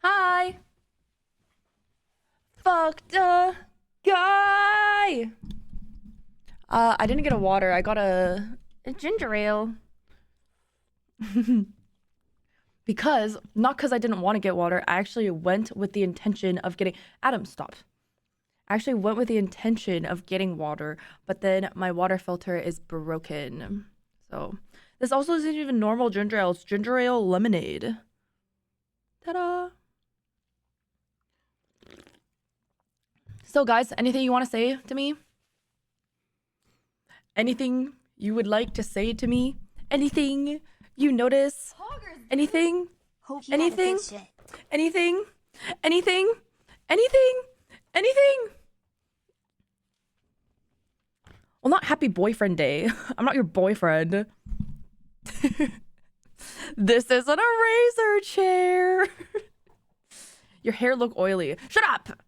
Hi. Fucked a guy. I didn't get a water. I got a ginger ale. Not because I didn't want to get water. I actually went with the intention of getting... Adam, stop. I actually went with the intention of getting water, but then my water filter is broken. So, this also isn't even normal ginger ale. It's ginger ale lemonade. Ta-da. So, guys, anything you want to say to me? Anything you would like to say to me? Anything you notice? Anything? Anything? Anything? Anything? Anything? Anything? Well, not happy boyfriend day. I'm not your boyfriend. This isn't a razor chair. Your hair look oily. Shut up!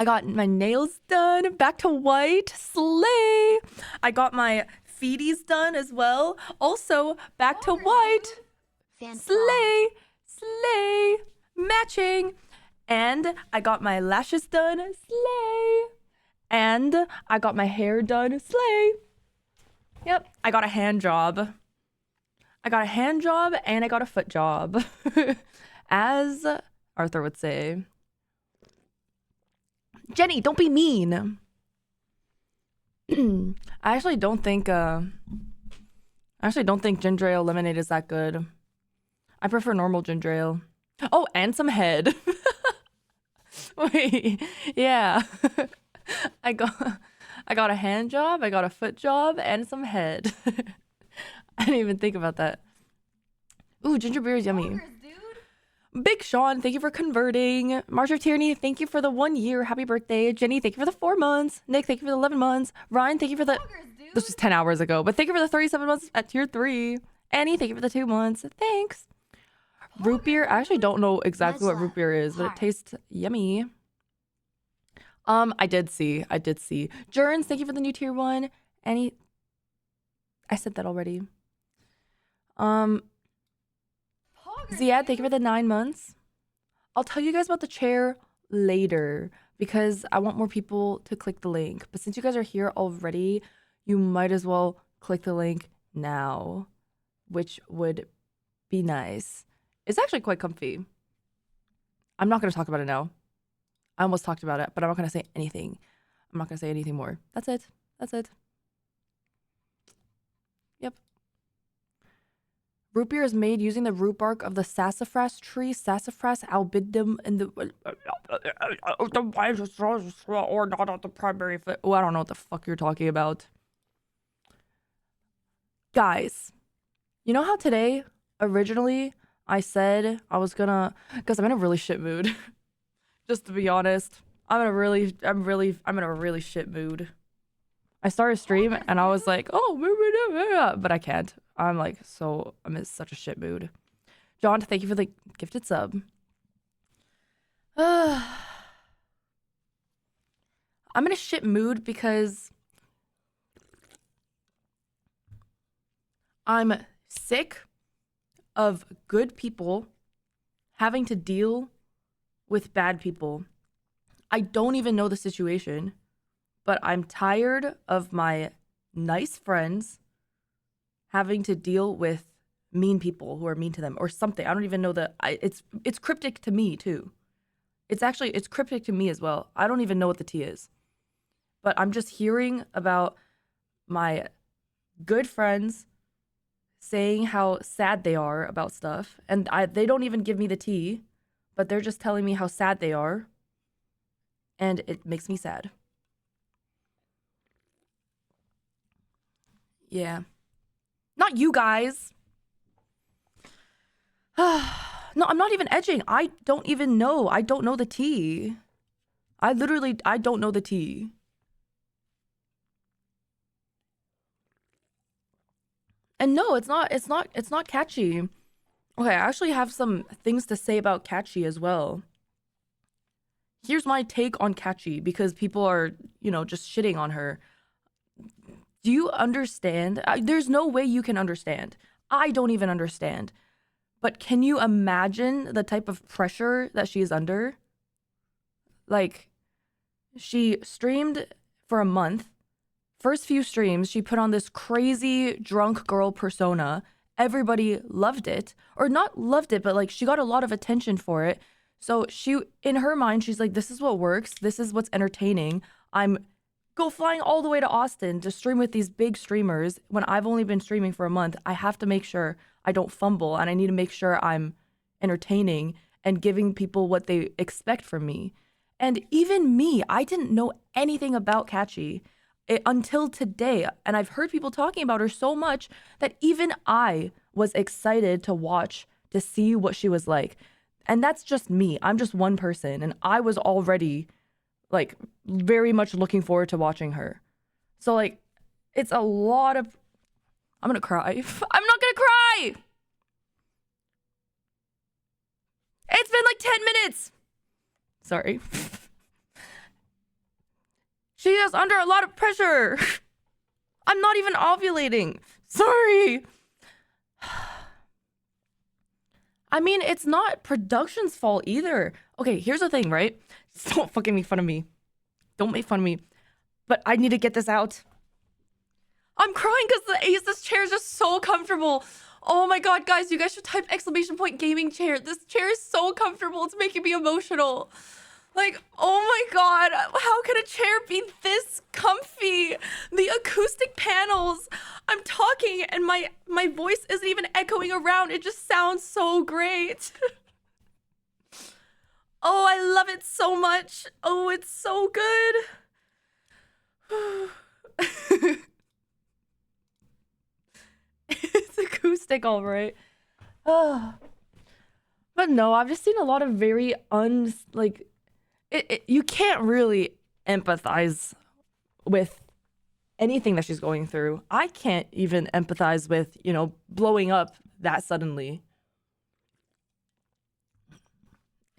I got my nails done, back to white, slay. I got my feeties done as well, also back to white, slay, slay, matching. And I got my lashes done, slay. And I got my hair done, slay. Yep, I got a hand job. I got a hand job and I got a foot job, as Arthur would say. Jenny, don't be mean. I actually don't think ginger ale lemonade is that good. I prefer normal ginger ale. Oh, and some head. Wait, yeah. I got a hand job, I got a foot job, and some head. I didn't even think about that. Ooh, ginger beer is yummy. Big Sean, thank you for converting. Marsha Tierney, thank you for the 1 year. Happy birthday. Jenny, thank you for the 4 months. Nick, thank you for the 11 months. Ryan, thank you for the... This was 10 hours ago, but thank you for the 37 months at tier 3. Annie, thank you for the 2 months. Thanks. Root beer. I actually don't know exactly what root beer is, but it tastes yummy. I did see. Jurns, thank you for the new tier 1. Annie, I said that already. Ziad, thank you for the 9 months. I'll tell you guys about the chair later because I want more people to click the link. But since you guys are here already, you might as well click the link now, which would be nice. It's actually quite comfy. I'm not going to talk about it now. I almost talked about it, but I'm not going to say anything. I'm not going to say anything more. That's it. Yep. Root beer is made using the root bark of the sassafras tree, Sassafras albidum, and the or not at the primary. Oh, I don't know what the fuck you're talking about, guys. You know how today, originally, I said I was gonna, because I'm in a really shit mood. Just to be honest, I'm in a really shit mood. I started a stream and I was like, oh, but I can't. I'm in such a shit mood. John, thank you for the gifted sub. I'm in a shit mood because I'm sick of good people having to deal with bad people. I don't even know the situation, but I'm tired of my nice friends having to deal with mean people who are mean to them or something. I don't even know it's cryptic to me too. It's cryptic to me as well. I don't even know what the T is. But I'm just hearing about my good friends saying how sad they are about stuff. And they don't even give me the tea, but they're just telling me how sad they are. And it makes me sad. Yeah. Not you guys. No, I'm not even edging. I don't even know. I don't know the tea. I don't know the tea. And no, it's not catchy. Okay, I actually have some things to say about catchy as well. Here's my take on catchy because people are, just shitting on her. Do you understand? There's no way you can understand. I don't even understand. But can you imagine the type of pressure that she is under? Like, she streamed for a month. First few streams, she put on this crazy drunk girl persona. Everybody loved it. Or not loved it, but like she got a lot of attention for it. So she, in her mind, she's like, this is what works. This is what's entertaining. I'm go flying all the way to Austin to stream with these big streamers when I've only been streaming for a month. I have to make sure I don't fumble, and I need to make sure I'm entertaining and giving people what they expect from me. And even me, I didn't know anything about Catchy until today. And I've heard people talking about her so much that even I was excited to watch to see what she was like. And that's just me. I'm just one person. And I was already like very much looking forward to watching her. So like, it's a lot of, I'm gonna cry. I'm not gonna cry. It's been like 10 minutes. Sorry. She is under a lot of pressure. I'm not even ovulating. Sorry. I mean, it's not production's fault either. Okay, here's the thing, right? Don't fucking make fun of me. Don't make fun of me. But I need to get this out. I'm crying because the Asus chair is just so comfortable. Oh my god, guys, you guys should type !gaming chair. This chair is so comfortable. It's making me emotional. Like, oh my god, how can a chair be this comfy? The acoustic panels. I'm talking and my voice isn't even echoing around. It just sounds so great. Oh, I love it so much. Oh, it's so good. It's acoustic, all right. Oh. But no, I've just seen a lot of very you can't really empathize with anything that she's going through. I can't even empathize with, blowing up that suddenly.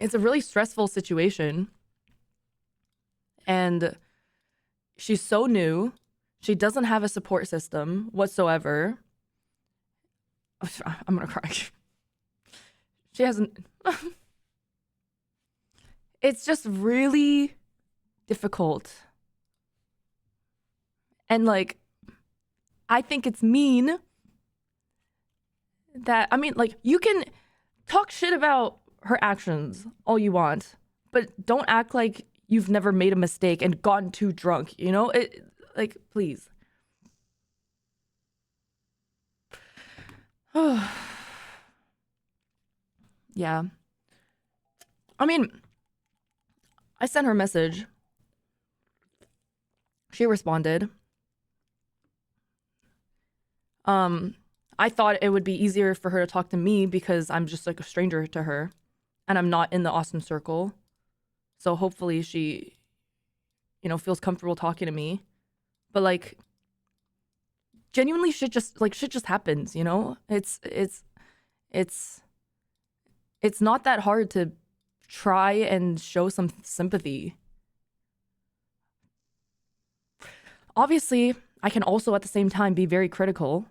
It's a really stressful situation. And she's so new. She doesn't have a support system whatsoever. I'm gonna cry. She hasn't... It's just really difficult. And like, I think it's mean that, you can talk shit about her actions all you want, but don't act like you've never made a mistake and gotten too drunk, please. Yeah. I sent her a message. She responded. I thought it would be easier for her to talk to me because I'm just like a stranger to her and I'm not in the Austin circle. So hopefully she, feels comfortable talking to me. But like, genuinely shit just happens, It's not that hard to try and show some sympathy. Obviously, I can also at the same time be very critical.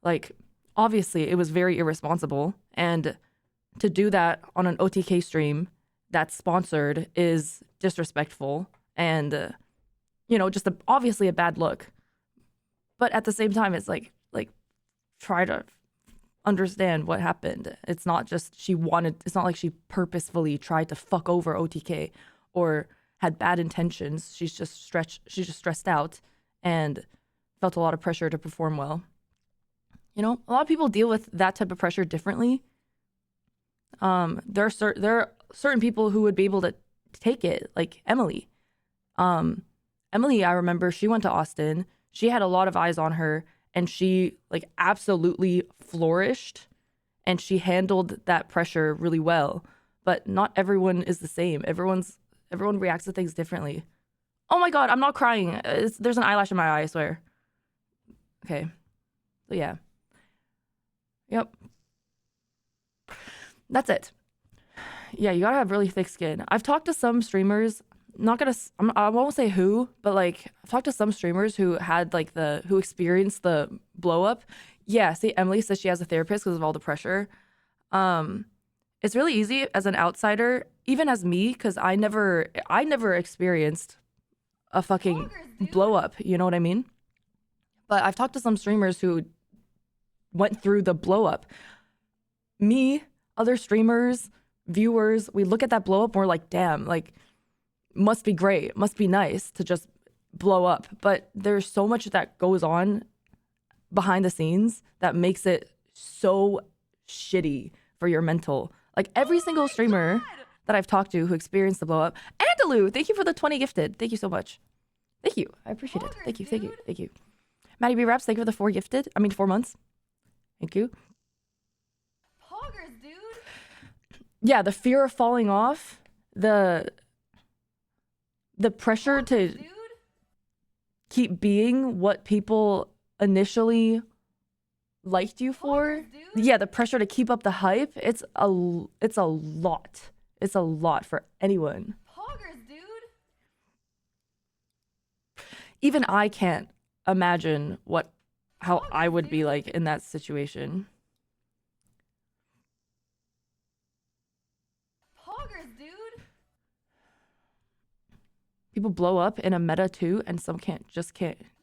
Like, obviously, it was very irresponsible. And to do that on an OTK stream that's sponsored is disrespectful and, obviously a bad look. But at the same time, it's like try to understand what happened. It's not just it's not like she purposefully tried to fuck over OTK or had bad intentions. She's just stressed out and felt a lot of pressure to perform well. A lot of people deal with that type of pressure differently. There are certain people who would be able to take it, like Emily. Emily, I remember she went to Austin. She had a lot of eyes on her and she absolutely flourished and she handled that pressure really well. But not everyone is the same. Everyone reacts to things differently. Oh my god, I'm not crying. There's an eyelash in my eye, I swear. Okay. So yeah. Yep. That's it. Yeah, you gotta have really thick skin. I've talked to some streamers, I won't say who, but I've talked to some streamers who had who experienced the blow up. Yeah, see, Emily says she has a therapist because of all the pressure. It's really easy as an outsider, even as me, because I never experienced a fucking blow up, you know what I mean? But I've talked to some streamers who went through the blow up. Me, other streamers, viewers, we look at that blow up and we're like, damn, like, must be great, must be nice to just blow up. But there's so much that goes on behind the scenes that makes it so shitty for your mental. Like every single streamer that I've talked to who experienced the blow up. Andalou, thank you for the 20 gifted. Thank you so much. Thank you. I appreciate it. Thank you. Thank you. Thank you. Maddie B Raps, thank you for the 4 gifted. 4 months. Thank you. Poggers, dude. Yeah, the fear of falling off, the pressure to keep being what people initially liked you for. Yeah, the pressure to keep up the hype. It's a lot. It's a lot for anyone. Poggers, dude. Even I can't imagine how I would be like in that situation. Poggers, dude. People blow up in a meta too, and some can't.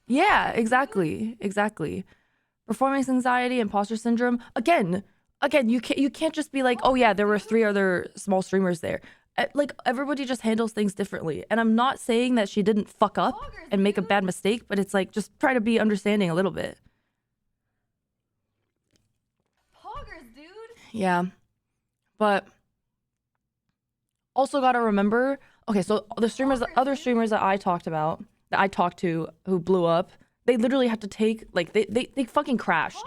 Yeah, exactly. Performance anxiety, imposter syndrome. Again, you can't just be like, oh yeah, there were 3 other small streamers there. Like everybody just handles things differently. And I'm not saying that she didn't fuck up and make a bad mistake, but it's like just try to be understanding a little bit. Poggers, dude. Yeah. But also gotta remember, okay, so the other streamers that I talked to who blew up, they literally had to take, like, they fucking crashed.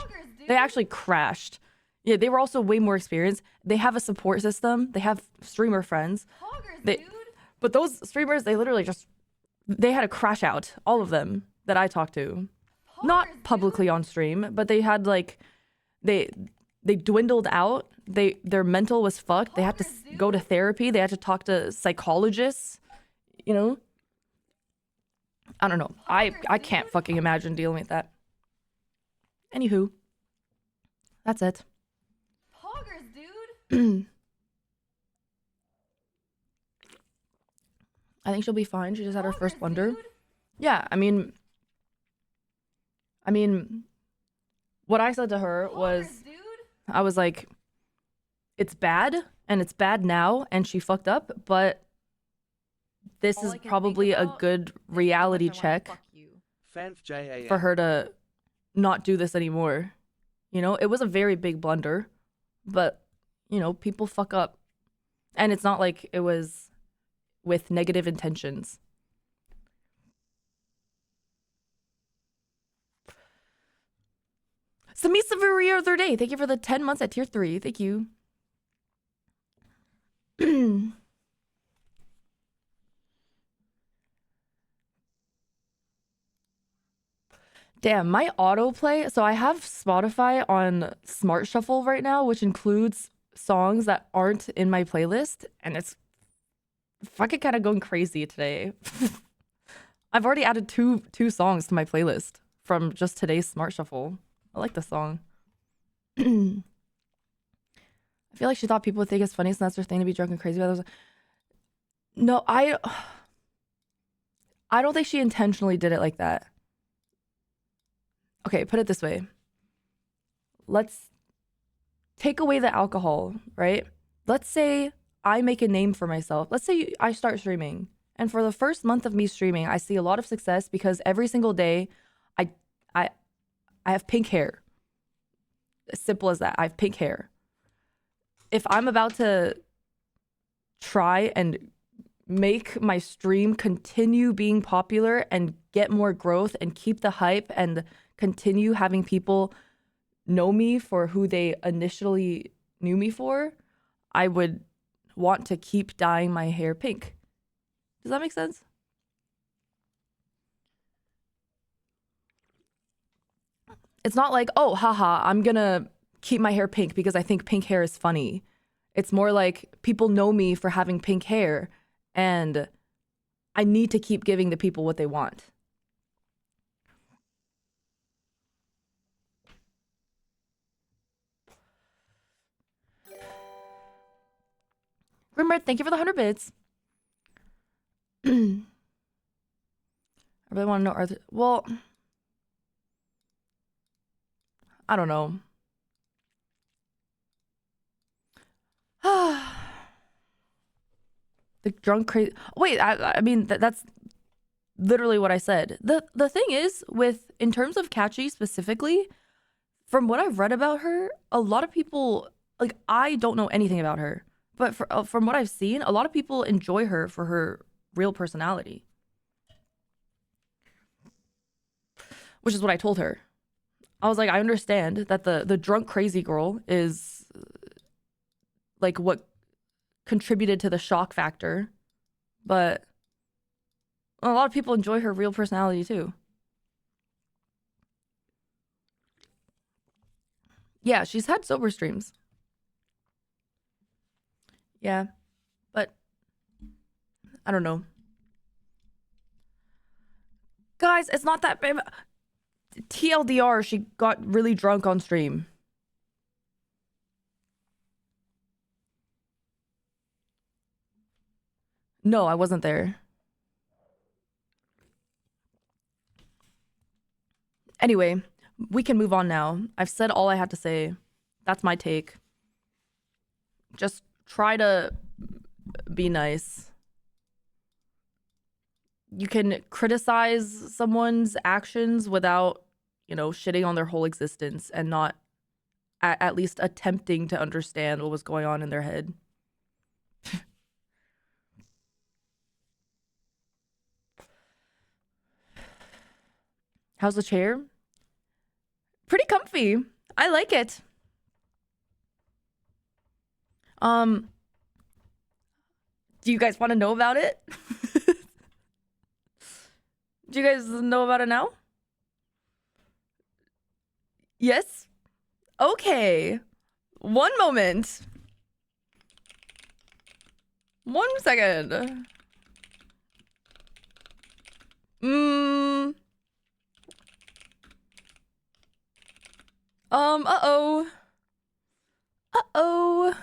They actually crashed. Yeah, they were also way more experienced. They have a support system. They have streamer friends. But those streamers, they literally they had a crash out. All of them that I talked to. Not publicly on stream, but they had, like, they dwindled out. Their mental was fucked. They had to go to therapy. They had to talk to psychologists, you know? I don't know. I can't fucking imagine dealing with that. Anywho, that's it. Poggers, dude. I think she'll be fine. She just had her first blunder. Yeah, I mean, what I said to her was, I was like, it's bad, and it's bad now, and she fucked up, but this is probably a good reality check for her to not do this anymore. You know, it was a very big blunder, but, you know, people fuck up. And it's not like it was with negative intentions. Samisa Varia other day, thank you for the 10 months at tier 3. Thank you. Damn, my autoplay. So I have Spotify on Smart Shuffle right now, which includes songs that aren't in my playlist, and it's fucking kind of going crazy today. I've already added two songs to my playlist from just today's Smart Shuffle. I like the song. I feel like she thought people would think it's funny, so that's her thing to be drunk and crazy about. No, I don't think she intentionally did it like that. Okay, put it this way. Let's take away the alcohol, right? Let's say I make a name for myself. Let's say I start streaming. And for the first month of me streaming, I see a lot of success because every single day I have pink hair. As simple as that. I have pink hair. If I'm about to try and make my stream continue being popular and get more growth and keep the hype and continue having people know me for who they initially knew me for, I would want to keep dyeing my hair pink. Does that make sense? It's not like, oh, haha, I'm gonna keep my hair pink because I think pink hair is funny. It's more like people know me for having pink hair and I need to keep giving the people what they want. Grimred, thank you for the 100 bits. I really want to know Arthur. Well, I don't know. The drunk crazy. Wait, I mean that's literally what I said. The thing is with in terms of Catchy specifically, from what I've read about her, a lot of people like I don't know anything about her, but from what I've seen, a lot of people enjoy her for her real personality, which is what I told her. I was like, I understand that the drunk crazy girl is like what contributed to the shock factor, but a lot of people enjoy her real personality too. Yeah, she's had sober streams. Yeah, but I don't know. Guys, it's not that bad. TLDR, she got really drunk on stream. No, I wasn't there. Anyway, we can move on now. I've said all I had to say. That's my take. Just try to be nice. You can criticize someone's actions without, you know, shitting on their whole existence and not at least attempting to understand what was going on in their head. How's the chair? Pretty comfy. I like it. Do you guys want to know about it? Do you guys know about it now? Yes? Okay. One moment. 1 second. Uh-oh. Uh-oh.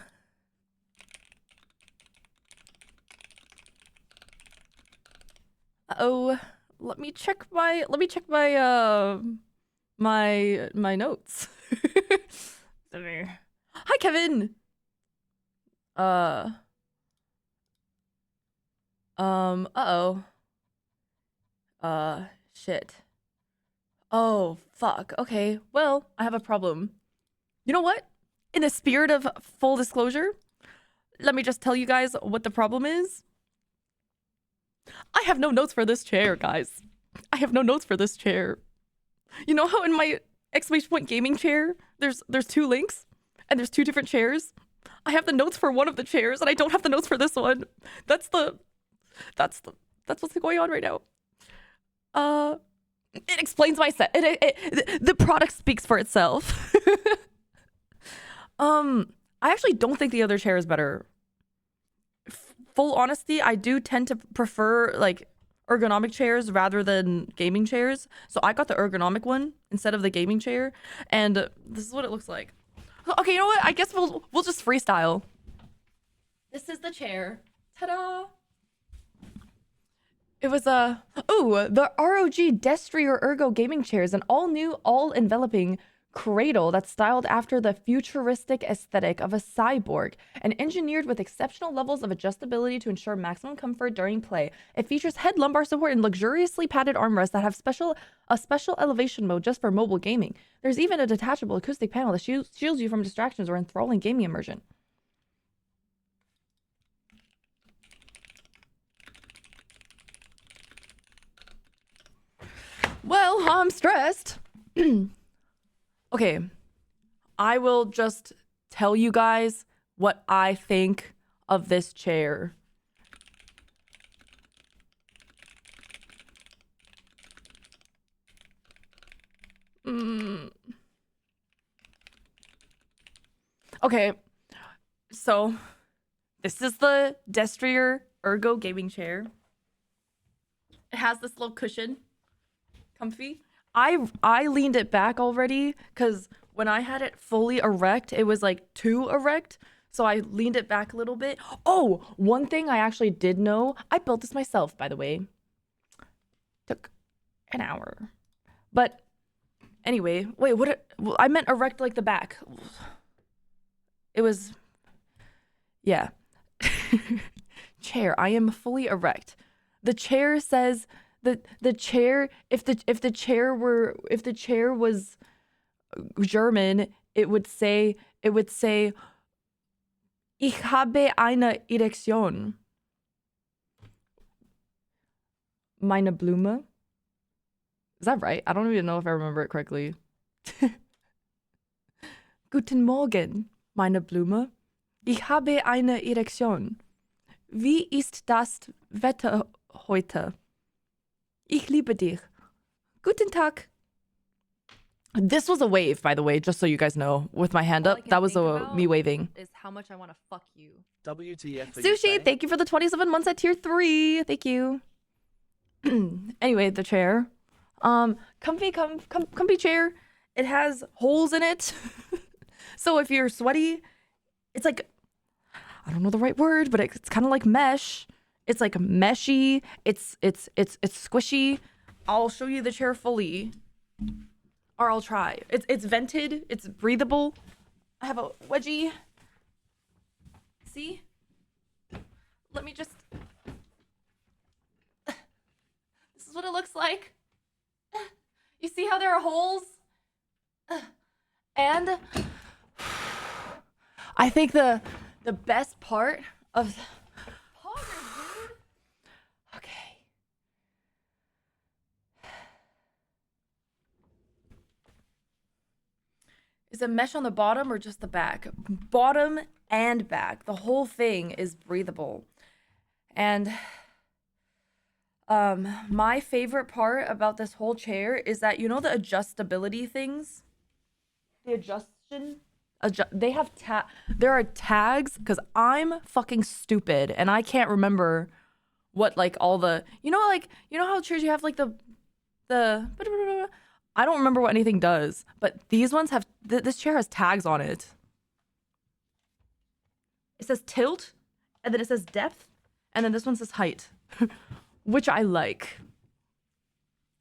Uh-oh. Let me check my my notes. Hi, Kevin. Uh-oh. Shit. Oh, fuck. Okay. Well, I have a problem. You know what? In the spirit of full disclosure, let me just tell you guys what the problem is. I have no notes for this chair, guys. I have no notes for this chair. You know how in my exclamation point gaming chair, there's 2 links and there's 2 different chairs? I have the notes for one of the chairs and I don't have the notes for this one. That's what's going on right now. It explains my set. The product speaks for itself. I actually don't think the other chair is better. Full honesty, I do tend to prefer like ergonomic chairs rather than gaming chairs. So I got the ergonomic one instead of the gaming chair, and this is what it looks like. Okay, you know what? I guess we'll just freestyle. This is the chair. Ta-da! It was the ROG Destrier Ergo gaming chair is an all-new, all-enveloping cradle that's styled after the futuristic aesthetic of a cyborg and engineered with exceptional levels of adjustability to ensure maximum comfort during play. It features head lumbar support and luxuriously padded armrests that have a special elevation mode just for mobile gaming. There's even a detachable acoustic panel that shields you from distractions or enthralling gaming immersion. Well, I'm stressed. Okay, I will just tell you guys what I think of this chair. Okay, so this is the Destrier Ergo gaming chair. It has this little cushion. Comfy. I leaned it back already because when I had it fully erect, it was like too erect. So I leaned it back a little bit. Oh, one thing I actually did know, I built this myself, by the way. Took an hour. But anyway, wait, I meant erect like the back. It was, yeah. Chair, I am fully erect. The chair says the chair, if the chair was German, it would say Ich habe eine Erektion. Meine Blume. Is that right? I don't even know if I remember it correctly. Guten Morgen, meine Blume. Ich habe eine Erektion. Wie ist das Wetter heute? Ich liebe dich. Guten Tag. This was a wave, by the way, just so you guys know, with my hand up. That was me waving. Is how much I want to fuck you. WTF? Sushi, thank you for the 27 months at tier 3. Thank you. Anyway, the chair. Comfy chair. It has holes in it. So if you're sweaty, it's like, I don't know the right word, but it's kind of like mesh. It's like meshy. It's squishy. I'll show you the chair fully. Or I'll try. It's vented. It's breathable. I have a wedgie. See? Let me just... This is what it looks like. You see how there are holes? And I think the best part of... Poggers, dude. Okay. Is it mesh on the bottom or just the back? Bottom and back. The whole thing is breathable. And my favorite part about this whole chair is that, you know, the adjustability things? The they have there are tags, because I'm fucking stupid and I can't remember what, like, all the, you know how chairs you have like the I don't remember what anything does, but these ones have this chair has tags on it. It says tilt, and then it says depth, and then this one says height, which I like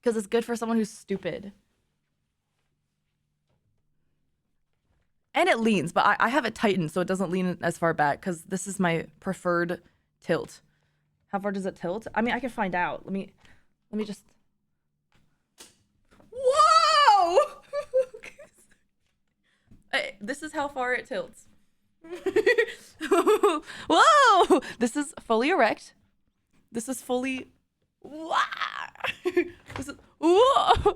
because it's good for someone who's stupid. And it leans, but I have it tightened so it doesn't lean as far back because this is my preferred tilt. How far does it tilt? I mean, I can find out. Let me just... Whoa! This is how far it tilts. Whoa! This is fully erect. This is fully... This is... Whoa!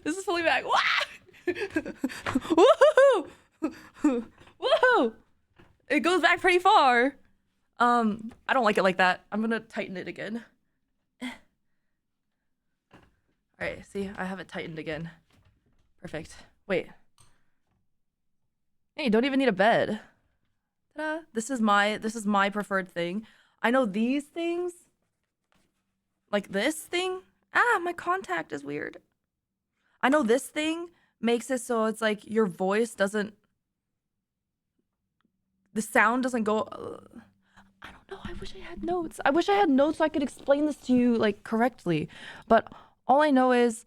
This is fully back. Woohoo! Whoa! It goes back pretty far. I don't like it like that. I'm gonna tighten it again. Alright, see, I have it tightened again. Perfect. Wait. Hey, you don't even need a bed. Ta-da. This is my preferred thing. I know these things, like this thing. Ah, my contact is weird. I know this thing makes it so it's like your voice doesn't, the sound doesn't go, I don't know, I wish I had notes. I wish I had notes so I could explain this to you, like, correctly. But all I know is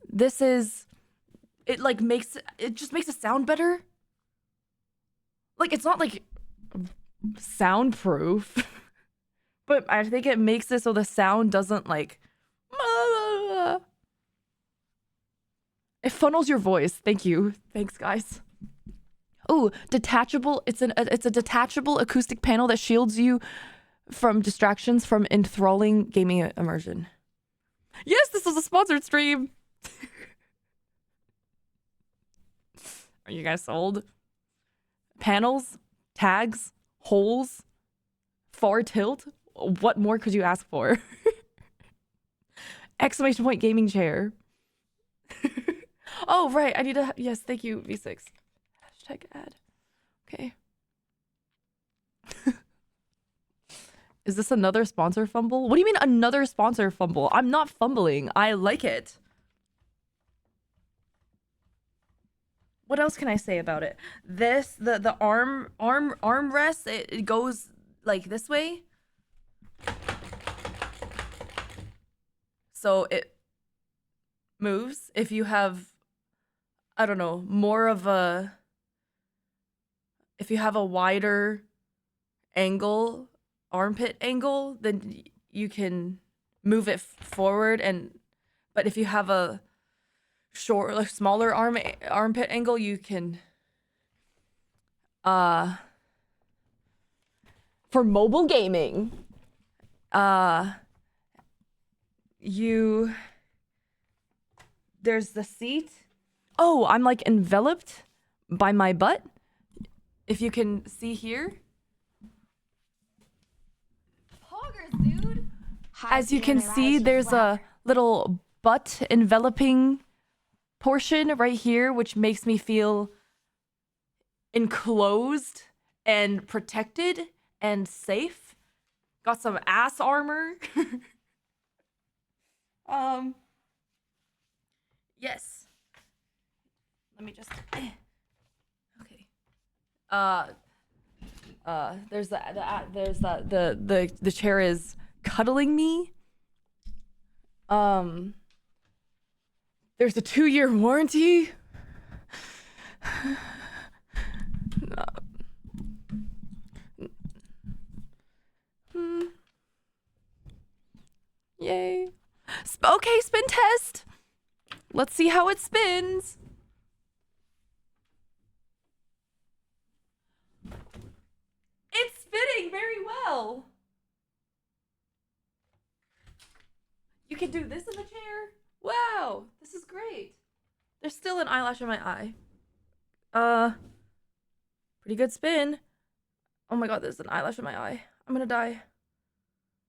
this is, it just makes it sound better. Like, it's not like soundproof, but I think it makes it so the sound doesn't like, it funnels your voice. Thank you. Thanks, guys. Ooh, detachable. It's a detachable acoustic panel that shields you from distractions from enthralling gaming immersion. Yes, this was a sponsored stream. Are you guys sold? Panels, tags, holes, far tilt. What more could you ask for? Exclamation point gaming chair. Oh, right. I need to... Yes, thank you, V6. Hashtag ad. Okay. Is this another sponsor fumble? What do you mean another sponsor fumble? I'm not fumbling. I like it. what else can I say about it? This the armrest, it goes like this way. So it moves if you have, I don't know, more of a, if you have a wider angle, armpit angle, then you can move it forward. And but if you have a short, like smaller armpit angle, you can for mobile gaming, there's the seat. Oh, I'm like enveloped by my butt. If you can see here. Poggers, dude. As you can see, there's a little butt enveloping portion right here, which makes me feel enclosed and protected and safe. Got some ass armor. Yes. Let me just okay. There's the chair is cuddling me. There's a 2-year warranty. Yay. Okay, spin test. Let's see how it spins. It's spinning very well. You can do this in the chair. Wow, this is great. There's still an eyelash in my eye. Pretty good spin. Oh my god, there's an eyelash in my eye. I'm gonna die.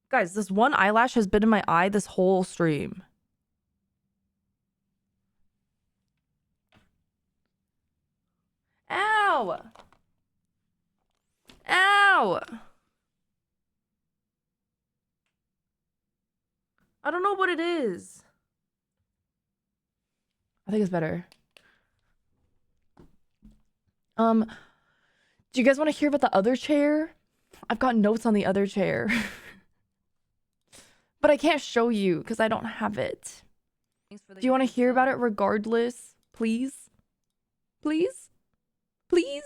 Guys, this one eyelash has been in my eye this whole stream. Ow! Ow! I don't know what it is. I think it's better. Do you guys want to hear about the other chair? I've got notes on the other chair. But I can't show you because I don't have it. Do you want to hear about it regardless? Please? Please? Please?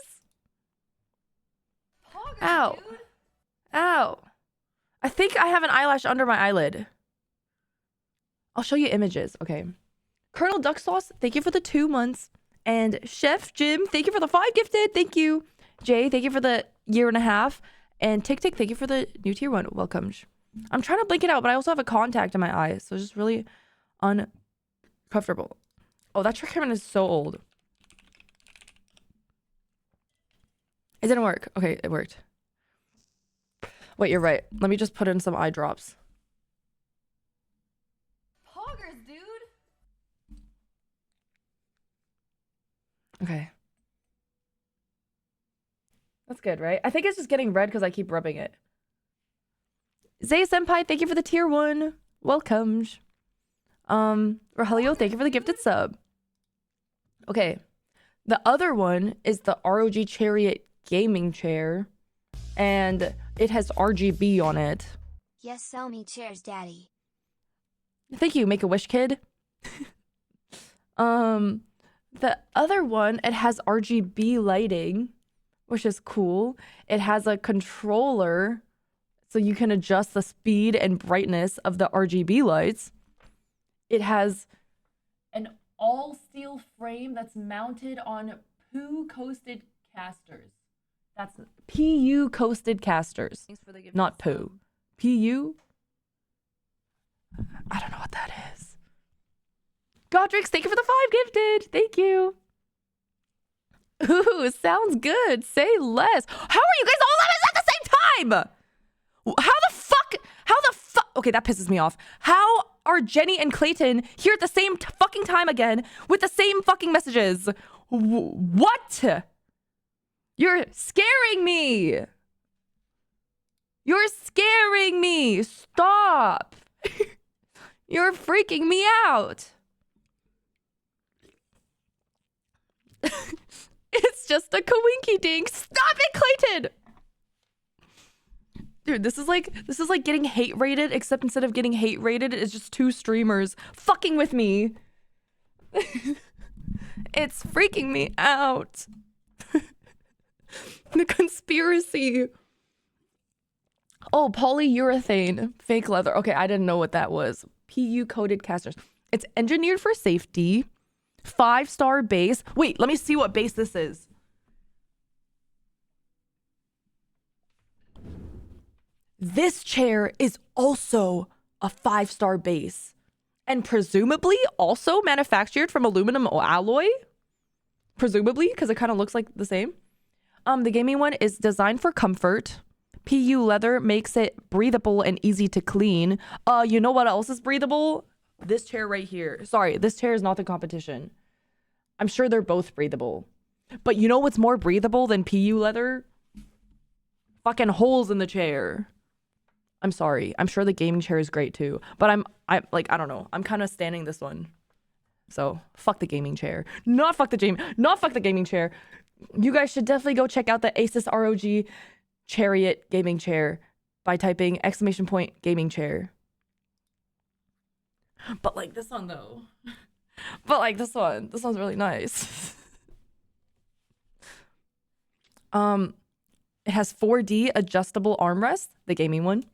Poggers, Ow. dude. Ow. I think I have an eyelash under my eyelid. I'll show you images. Okay. Colonel Duck Sauce, thank you for the 2 months. And Chef Jim, thank you for the 5 gifted. Thank you. Jay, thank you for the 1.5 years. And Tick Tick, thank you for the new tier 1. Welcome. I'm trying to blink it out, but I also have a contact in my eye. So it's just really uncomfortable. Oh, that trick camera is so old. It didn't work. Okay, it worked. Wait, you're right. Let me just put in some eye drops. Poggers, dude. Okay. That's good, right? I think it's just getting red because I keep rubbing it. Zay Senpai, thank you for the tier 1. Welcome. Rogelio, thank you for the gifted sub. Okay. The other one is the ROG Chariot gaming chair. And it has RGB on it. Yes, sell me chairs, daddy. Thank you, Make-A-Wish kid. The other one, it has RGB lighting, which is cool. It has a controller, so you can adjust the speed and brightness of the RGB lights. It has an all-steel frame that's mounted on PU coasted casters. That's PU coasted casters, Thanks for the gift. not PU. PU? I don't know what that is. Godrix, thank you for the 5 gifted. Thank you. Ooh, sounds good. Say less. How are you guys all on this at the same time? How the fuck? Okay, that pisses me off. How are Jenny and Clayton here at the same fucking time again with the same fucking messages? What? You're scaring me. You're scaring me. Stop. You're freaking me out. It's just a coinky dink. Stop it, Clayton. Dude, this is like getting hate rated, except instead of getting hate rated, it's just two streamers fucking with me. It's freaking me out. The conspiracy. Oh, polyurethane, fake leather. Okay, I didn't know what that was. PU coated casters. It's engineered for safety. 5-star base. Wait, let me see what base this is. This chair is also a 5-star base and presumably also manufactured from aluminum alloy. Presumably, because it kind of looks like the same. The gaming one is designed for comfort. PU leather makes it breathable and easy to clean. You know what else is breathable? This chair right here. Sorry, this chair is not the competition. I'm sure they're both breathable. But you know what's more breathable than PU leather? Fucking holes in the chair. I'm sorry. I'm sure the gaming chair is great too. But I'm like, I don't know. I'm kind of standing this one. So fuck the gaming chair. Not fuck the gaming chair. You guys should definitely go check out the Asus ROG Chariot gaming chair by typing !! gaming chair. But like this one though. But like this one's really nice. It has 4D adjustable armrest, the gaming one.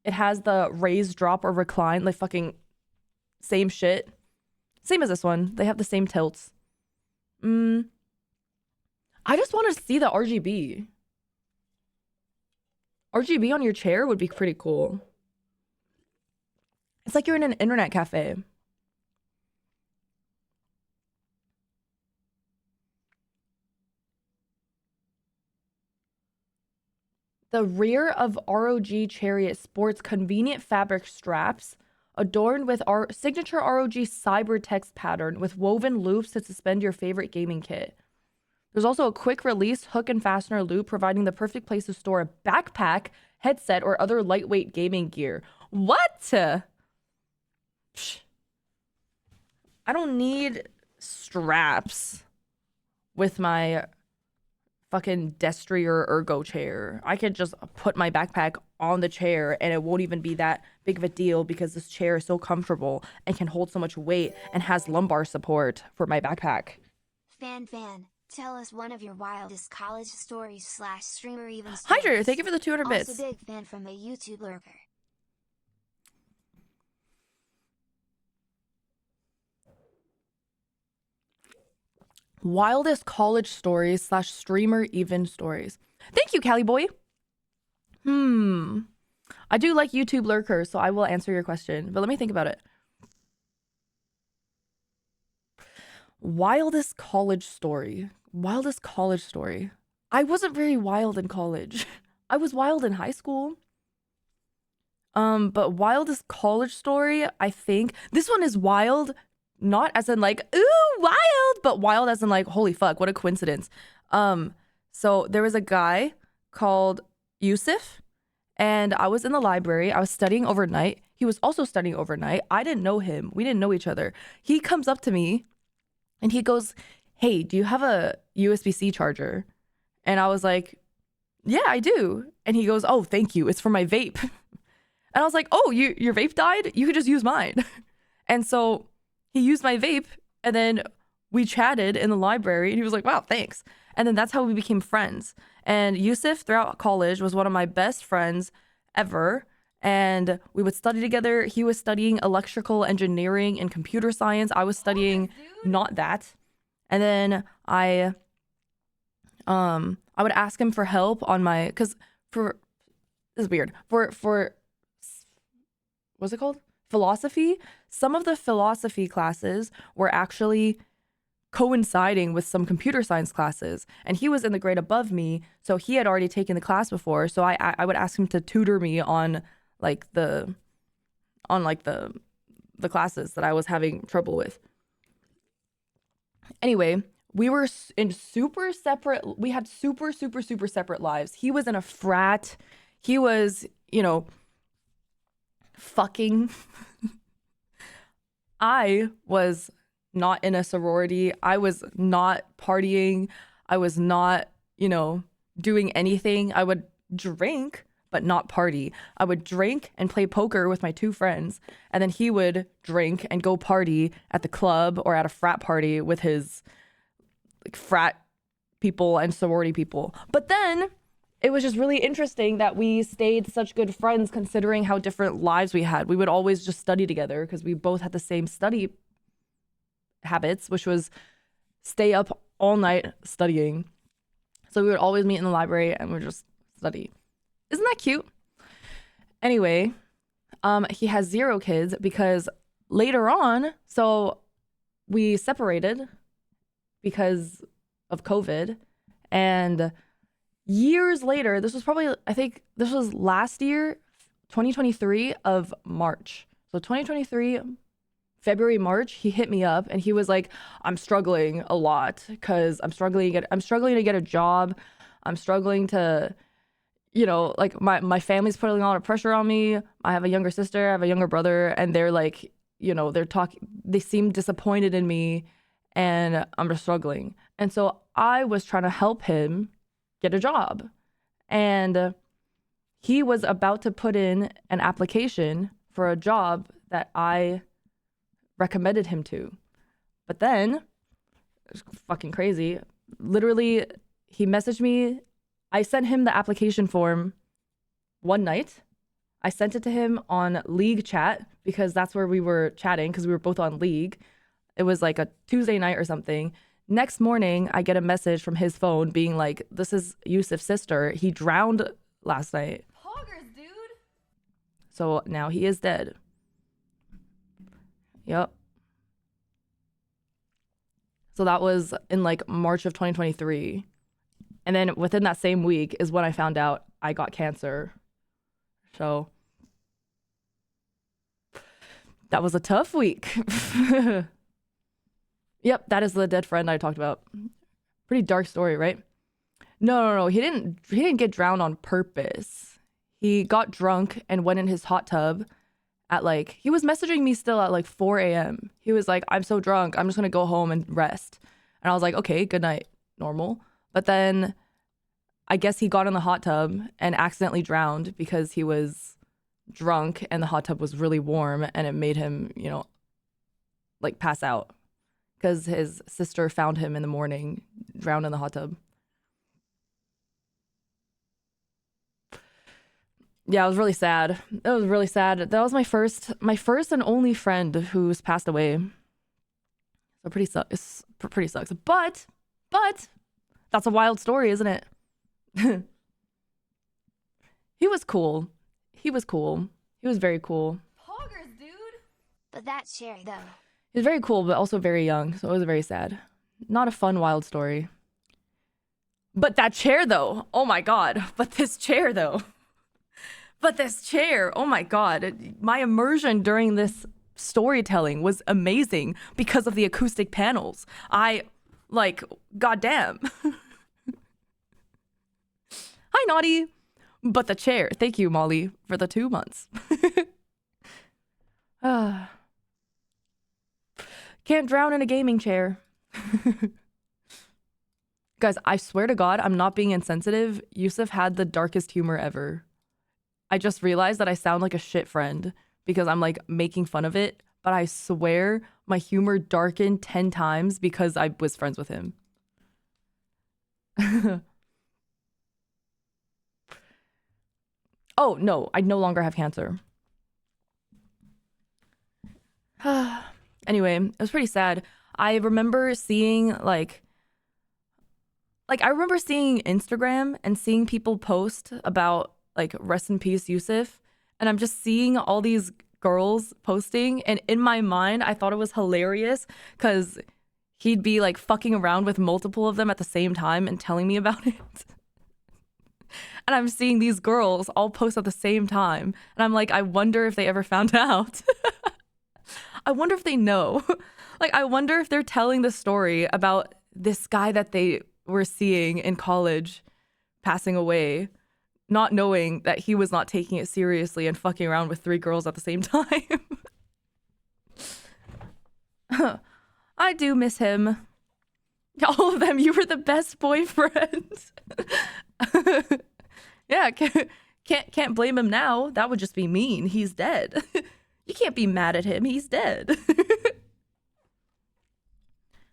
It has the raise, drop, or recline, like fucking same shit. Same as this one. They have the same tilts. I just want to see the RGB. RGB on your chair would be pretty cool. It's like you're in an internet cafe. The rear of ROG Chariot sports convenient fabric straps adorned with our signature ROG cyber text pattern with woven loops to suspend your favorite gaming kit. There's also a quick release hook and fastener loop providing the perfect place to store a backpack, headset, or other lightweight gaming gear. What? Psh. I don't need straps with my fucking Destry or Ergo chair. I could just put my backpack on the chair and it won't even be that big of a deal because this chair is so comfortable and can hold so much weight and has lumbar support for my backpack. Fanfan, tell us one of your wildest college stories / streamer even stories. Hi, Drew. Thank you for the 200 bits. Also big fan from a YouTube lurker. Wildest college stories / streamer even stories. Thank you, Callie boy. I do like YouTube lurkers, so I will answer your question, but let me think about it. Wildest college story. I wasn't very wild in college. I was wild in high school. But wildest college story, I think this one is wild. Not as in like, ooh, wild, but wild as in like, holy fuck, what a coincidence. So there was a guy called Yusuf, and I was in the library. I was studying overnight. He was also studying overnight. I didn't know him. We didn't know each other. He comes up to me and he goes, hey, do you have a USB-C charger? And I was like, yeah, I do. And he goes, oh, thank you. It's for my vape. And I was like, oh, your vape died? You could just use mine. And so he used my vape, and then we chatted in the library, and he was like, wow, thanks. And then that's how we became friends. And Yusuf, throughout college, was one of my best friends ever. And we would study together. He was studying electrical engineering and computer science. I was studying not that. And then I would ask him for help on my, this is weird. For what's it called? Philosophy. Some of the philosophy classes were actually coinciding with some computer science classes, and he was in the grade above me, so he had already taken the class before. So I would ask him to tutor me on the classes that I was having trouble with. Anyway, we were in we had super separate lives. He was in a frat. He was, fucking. I was not in a sorority. I was not partying. I was not, you know, doing anything. I would drink, but not party. I would drink and play poker with my 2 friends, and then he would drink and go party at the club or at a frat party with his like, frat people and sorority people. But then it was just really interesting that we stayed such good friends considering how different lives we had. We would always just study together because we both had the same study habits, which was stay up all night studying. So we would always meet in the library and we'd just study. Isn't that cute? Anyway, he has 0 kids because later on, so we separated because of COVID, and years later, this was probably, I think this was last year, 2023 of March. So 2023, February, March, he hit me up and he was like, I'm struggling a lot because I'm struggling to get a job. I'm struggling to, you know, like my family's putting a lot of pressure on me. I have a younger sister, I have a younger brother, and they're like, you know, they seem disappointed in me and I'm just struggling. And so I was trying to help him get a job. And he was about to put in an application for a job that I recommended him to. But then, it's fucking crazy. Literally, he messaged me. I sent him the application form one night. I sent it to him on League chat because that's where we were chatting because we were both on League. It was like a Tuesday night or something. Next morning, I get a message from his phone being like, this is Yusuf's sister. He drowned last night. Poggers, dude. So now he is dead. Yep. So that was in like March of 2023. And then within that same week is when I found out I got cancer. So that was a tough week. Yep, that is the dead friend I talked about. Pretty dark story, right? No. He didn't get drowned on purpose. He got drunk and went in his hot tub at like, he was messaging me still at like 4 a.m. He was like, I'm so drunk, I'm just gonna go home and rest. And I was like, okay, good night, normal. But then I guess he got in the hot tub and accidentally drowned because he was drunk and the hot tub was really warm and it made him, you know, like pass out. Because his sister found him in the morning, drowned in the hot tub. Yeah, it was really sad. It was really sad. That was my first and only friend who's passed away. So pretty sucks. But that's a wild story, isn't it? He was cool. He was very cool. Poggers, dude. But that's chair though. He was very cool, but also very young, so it was very sad. Not a fun, wild story. But that chair, though. Oh my god. But this chair, though. Oh my god. My immersion during this storytelling was amazing because of the acoustic panels. Goddamn. Hi, Naughty. But the chair. Thank you, Molly, for the 2 months. Can't drown in a gaming chair. Guys, I swear to God, I'm not being insensitive. Yusuf had the darkest humor ever. I just realized that I sound like a shit friend because I'm like making fun of it, but I swear my humor darkened 10 times because I was friends with him. Oh, no, I no longer have cancer. Anyway, it was pretty sad. I remember seeing I remember seeing Instagram and seeing people post about like rest in peace Yusuf, and I'm just seeing all these girls posting, and in my mind I thought it was hilarious because he'd be like fucking around with multiple of them at the same time and telling me about it. And I'm seeing these girls all post at the same time, and I'm like, I wonder if they ever found out. I wonder if they know. Like, I wonder if they're telling the story about this guy that they were seeing in college passing away, not knowing that he was not taking it seriously and fucking around with 3 girls at the same time. I I do miss him. All of them. You were the best boyfriend. Yeah, can't blame him now. That would just be mean. He's dead. You can't be mad at him. He's dead.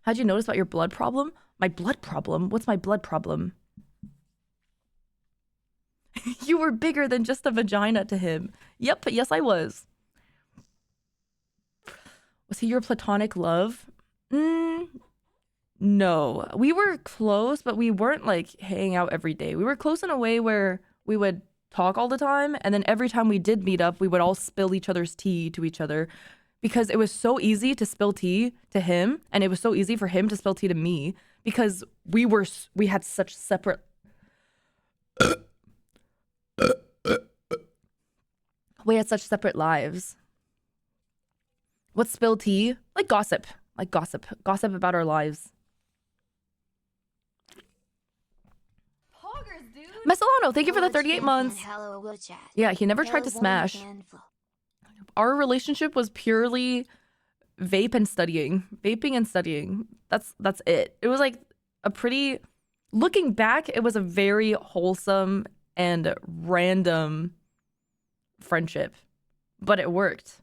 How'd you notice about your blood problem? My blood problem? What's my blood problem? You were bigger than just a vagina to him. Yep, yes I was. Was he your platonic love? No. We were close, but we weren't like hanging out every day. We were close in a way where we would talk all the time, and then every time we did meet up, we would all spill each other's tea to each other because it was so easy to spill tea to him, and it was so easy for him to spill tea to me because we had such separate we had such separate lives. What's spill tea? Like gossip about our lives. Poggers, dude. Oh, Messolano, thank you for the 38 months. Yeah, he never tried to smash. Our relationship was purely vaping and studying. That's it. It was like a pretty, looking back, it was a very wholesome and random friendship, but it worked.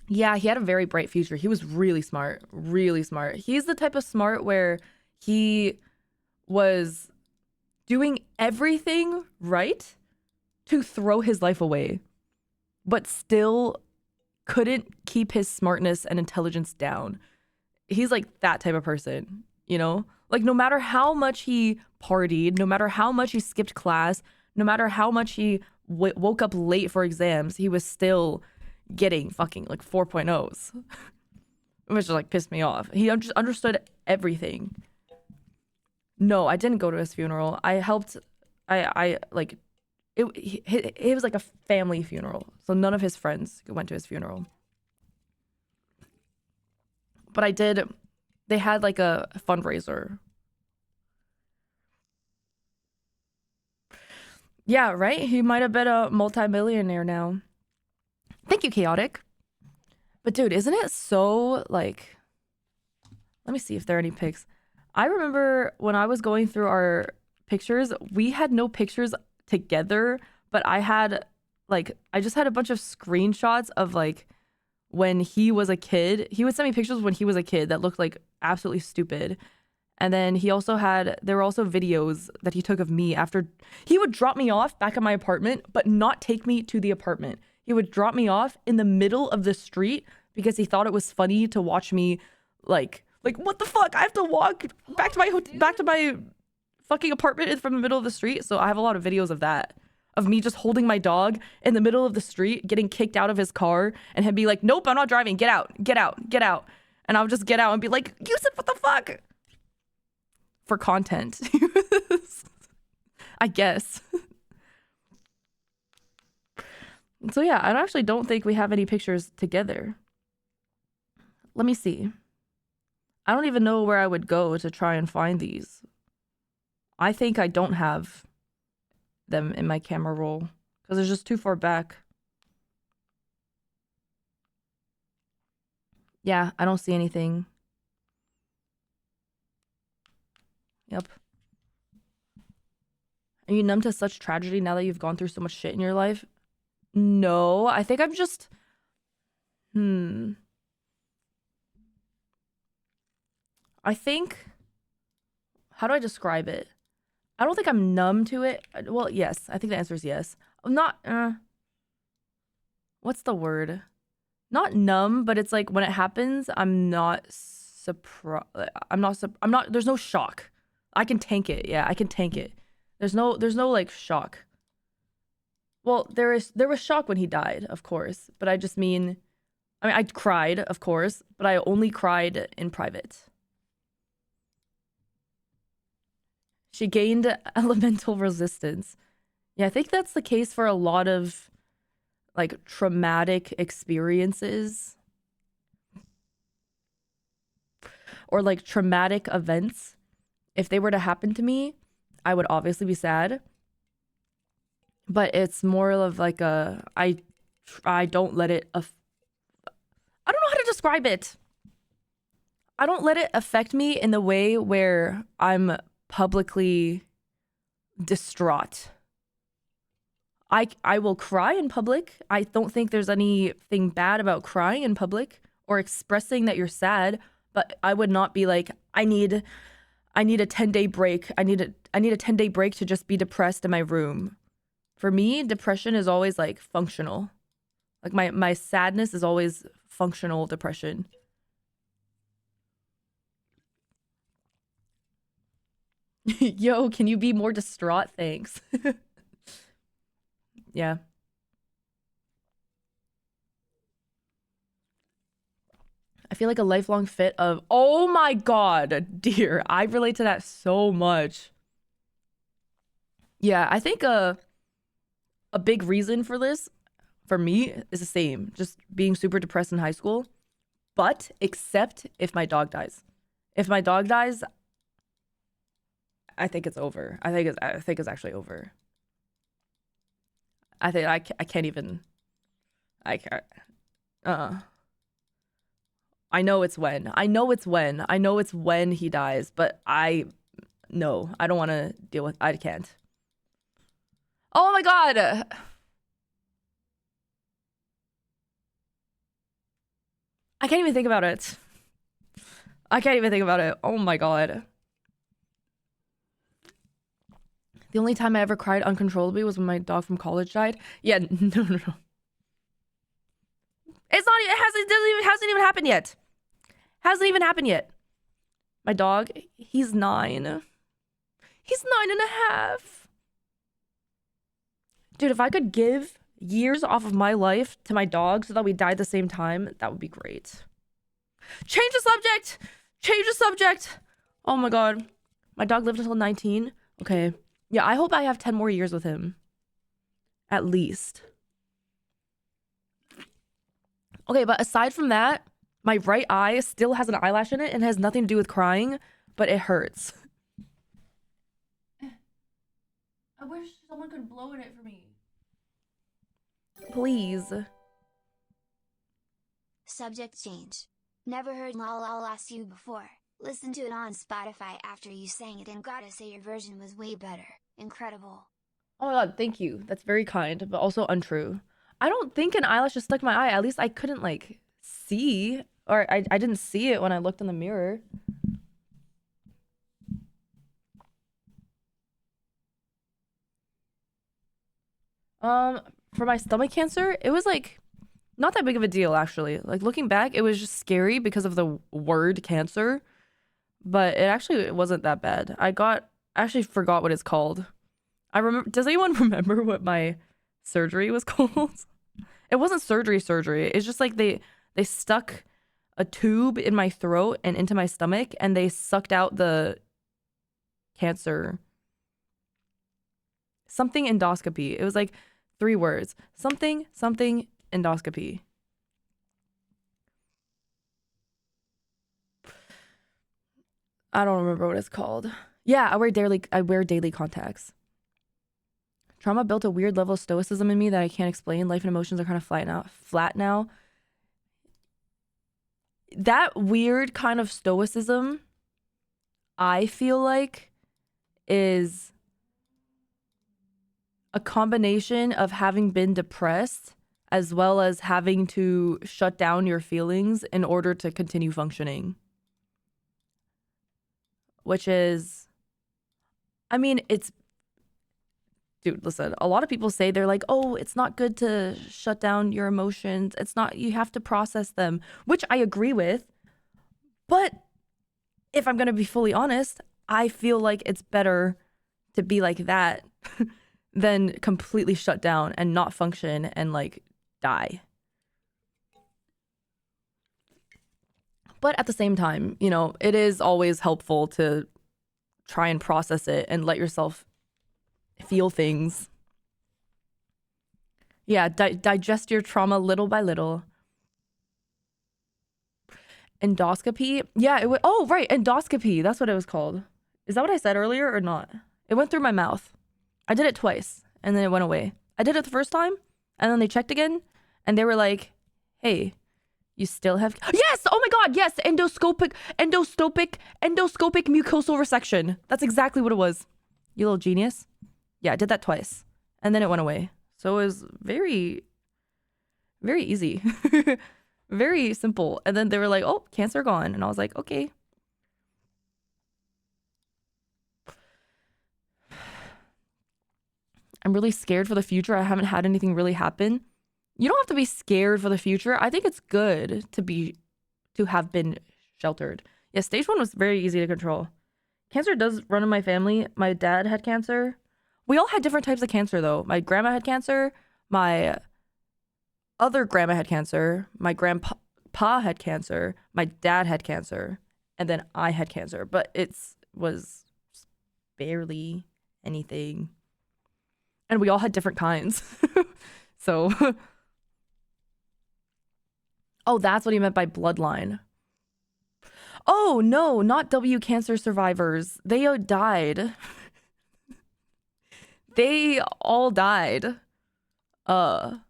Yeah, he had a very bright future. He was really smart, really smart. He's the type of smart where he was doing everything right to throw his life away, but still couldn't keep his smartness and intelligence down. He's like that type of person, you know? Like no matter how much he partied, no matter how much he skipped class, no matter how much he woke up late for exams, he was still getting fucking like 4.0s, which just like pissed me off. He just understood everything. No, I didn't go to his funeral. I helped. I like it was like a family funeral, so none of his friends went to his funeral. But I did. They had like a fundraiser. Yeah, right? He might have been a multimillionaire now. Thank you, Chaotic. But dude, isn't it so like, let me see if there are any pics. I remember when I was going through our pictures, we had no pictures together, but I just had a bunch of screenshots of like when he was a kid. He would send me pictures when he was a kid that looked like absolutely stupid. And then there were also videos that he took of me after he would drop me off back at my apartment, but not take me to the apartment. He would drop me off in the middle of the street because he thought it was funny to watch me like what the fuck? I have to walk back to my fucking apartment from the middle of the street. So I have a lot of videos of that. Of me just holding my dog in the middle of the street, getting kicked out of his car, and him be like, "Nope, I'm not driving. Get out, get out, get out." And I would just get out and be like, "Yusuf, what the fuck?" For content. I guess. So yeah, I actually don't think we have any pictures together. Let me see. I don't even know where I would go to try and find these. I think I don't have them in my camera roll because it's just too far back. Yeah, I don't see anything. Yep. Are you numb to such tragedy now that you've gone through so much shit in your life? No, I think I'm just... I think... How do I describe it? I don't think I'm numb to it. Well, yes. I think the answer is yes. I'm not... what's the word? Not numb, but it's like when it happens, I'm not surprised. There's no shock. I can tank it. Yeah, I can tank it. There's no like shock. Well, there was shock when he died, of course, but I mean, I cried, of course, but I only cried in private. She gained elemental resistance. Yeah, I think that's the case for a lot of like traumatic experiences or like traumatic events. If they were to happen to me, I would obviously be sad. But it's more of like I don't let it describe it? I don't let it affect me in the way where I'm publicly distraught. I will cry in public. I don't think there's anything bad about crying in public or expressing that you're sad, but I would not be like, I need a 10-day break. I need a 10-day break to just be depressed in my room. For me, depression is always like functional. Like my sadness is always functional depression. Yo, can you be more distraught? Thanks. Yeah. I feel like a lifelong fit of, oh my God, dear. I relate to that so much. Yeah, I think a big reason for this, for me, is the same. Just being super depressed in high school. But except if my dog dies. If my dog dies, I think it's over. I think it's actually over. I think I can't even. I can't. I know it's when. I know it's when he dies, but no, I don't want to deal with. I can't. Oh my God. I can't even think about it. Oh my God. The only time I ever cried uncontrollably was when my dog from college died. Yeah, no. It hasn't even happened yet. Hasn't even happened yet. My dog, he's 9. He's 9.5. Dude, if I could give years off of my life to my dog so that we died at the same time, that would be great. Change the subject. Oh my God. My dog lived until 19. Okay. Yeah, I hope I have 10 more years with him. At least. Okay, but aside from that, my right eye still has an eyelash in it and has nothing to do with crying, but it hurts. I wish someone could blow in it for me. Please. Subject change. Never heard lol lol ask you before. Listened to it on Spotify after you sang it and gotta say your version was way better. Incredible. Oh my God, thank you. That's very kind, but also untrue. I don't think an eyelash just stuck in my eye. At least I couldn't like see, or I didn't see it when I looked in the mirror. For my stomach cancer, it was like not that big of a deal actually. Like looking back, it was just scary because of the word cancer, but it wasn't that bad. I actually forgot what it's called. I remember. Does anyone remember what my surgery was called? It wasn't surgery. It's just like they stuck a tube in my throat and into my stomach, and they sucked out the cancer. Something endoscopy. It was like 3 words. Something endoscopy. I don't remember what it's called. Yeah, I wear daily contacts. Trauma built a weird level of stoicism in me that I can't explain. Life and emotions are kind of flat now. That weird kind of stoicism, I feel like, is a combination of having been depressed as well as having to shut down your feelings in order to continue functioning. Which is, I mean, dude, listen, a lot of people say they're like, oh, it's not good to shut down your emotions. It's not, you have to process them, which I agree with. But if I'm going to be fully honest, I feel like it's better to be like that than completely shut down and not function and like die. But at the same time, you know, it is always helpful to try and process it and let yourself feel things. Yeah, digest your trauma little by little. Endoscopy? Yeah, oh, right, endoscopy. That's what it was called. Is that what I said earlier or not? It went through my mouth. I did it twice and then it went away. I did it the first time and then they checked again and they were like, hey, You still have... Yes! Oh my god, yes! Endoscopic mucosal resection. That's exactly what it was. You little genius. Yeah, I did that twice. And then it went away. So it was very, very easy. Very simple. And then they were like, oh, cancer gone. And I was like, okay. I'm really scared for the future. I haven't had anything really happen. You don't have to be scared for the future. I think it's good to have been sheltered. Yeah, stage 1 was very easy to control. Cancer does run in my family. My dad had cancer. We all had different types of cancer, though. My grandma had cancer. My other grandma had cancer. My grandpa had cancer. My dad had cancer. And then I had cancer. But it was barely anything. And we all had different kinds. So... Oh, that's what he meant by bloodline. Oh, no, not W cancer survivors. They died. They all died. I'm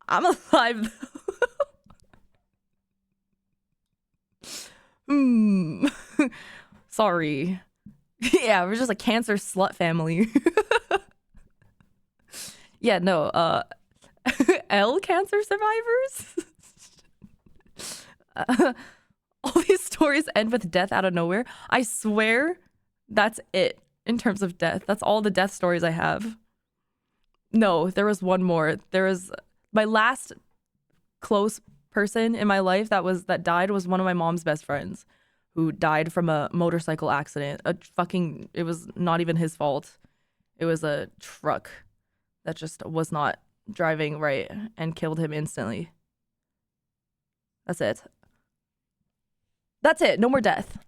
alive. Sorry. Yeah, we're just a cancer slut family. Yeah, no, L cancer survivors? All these stories end with death out of nowhere. I swear that's it in terms of death. That's all the death stories I have. No, there was one more. There was my last close person in my life that died was one of my mom's best friends who died from a motorcycle accident. It was not even his fault. It was a truck that just was not driving right and killed him instantly. That's it. That's it. No more death.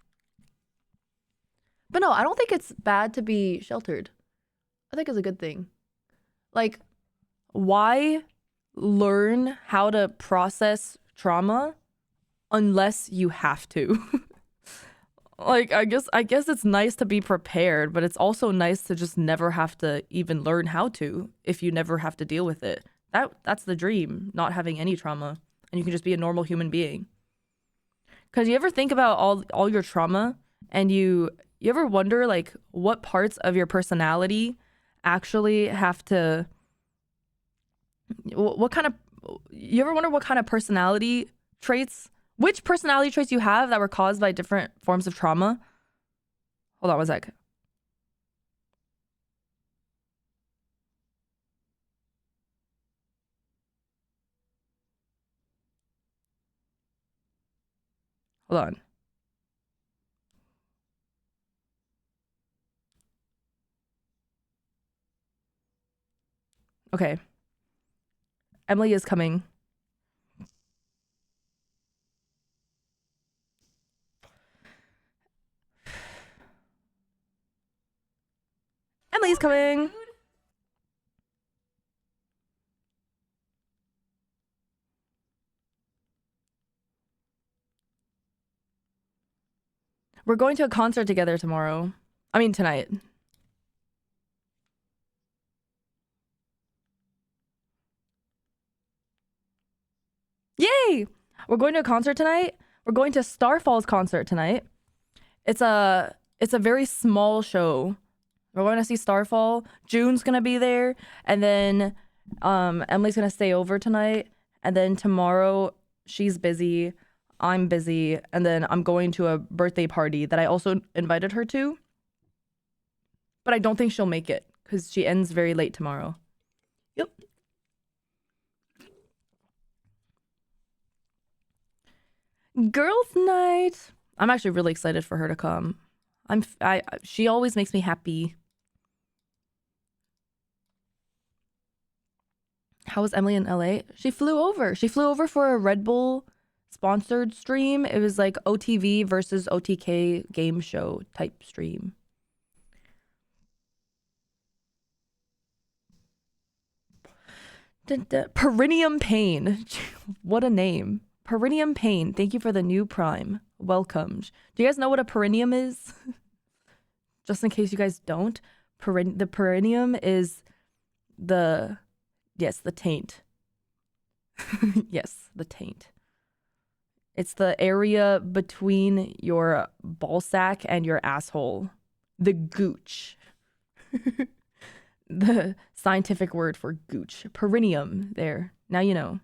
But no, I don't think it's bad to be sheltered. I think it's a good thing. Like, why learn how to process trauma unless you have to? Like, I guess it's nice to be prepared, but it's also nice to just never have to even learn how to if you never have to deal with it. That's the dream, not having any trauma, and you can just be a normal human being. Because you ever think about all your trauma, and you ever wonder, like, what parts of your personality actually have to... You ever wonder what kind of personality traits... Which personality traits you have that were caused by different forms of trauma? Hold on one sec. Hold on. Okay. Emily is coming. Emily's coming. We're going to a concert together tomorrow. I mean, tonight. Yay! We're going to a concert tonight. We're going to Starfall's concert tonight. It's a very small show. We're going to see Starfall. June's gonna be there, and then Emily's gonna stay over tonight, and then tomorrow she's busy, I'm busy, and then I'm going to a birthday party that I also invited her to. But I don't think she'll make it because she ends very late tomorrow. Yep. Girls' night. I'm actually really excited for her to come. She always makes me happy. How was Emily in LA? She flew over. She flew over for a Red Bull sponsored stream. It was like OTV versus OTK game show type stream. Perineum Pain. What a name. Perineum Pain. Thank you for the new Prime. Welcome. Do you guys know what a perineum is? Just in case you guys don't. The perineum is the taint. Yes, the taint. It's the area between your ball sack and your asshole. The gooch. The scientific word for gooch. Perineum there. Now you know.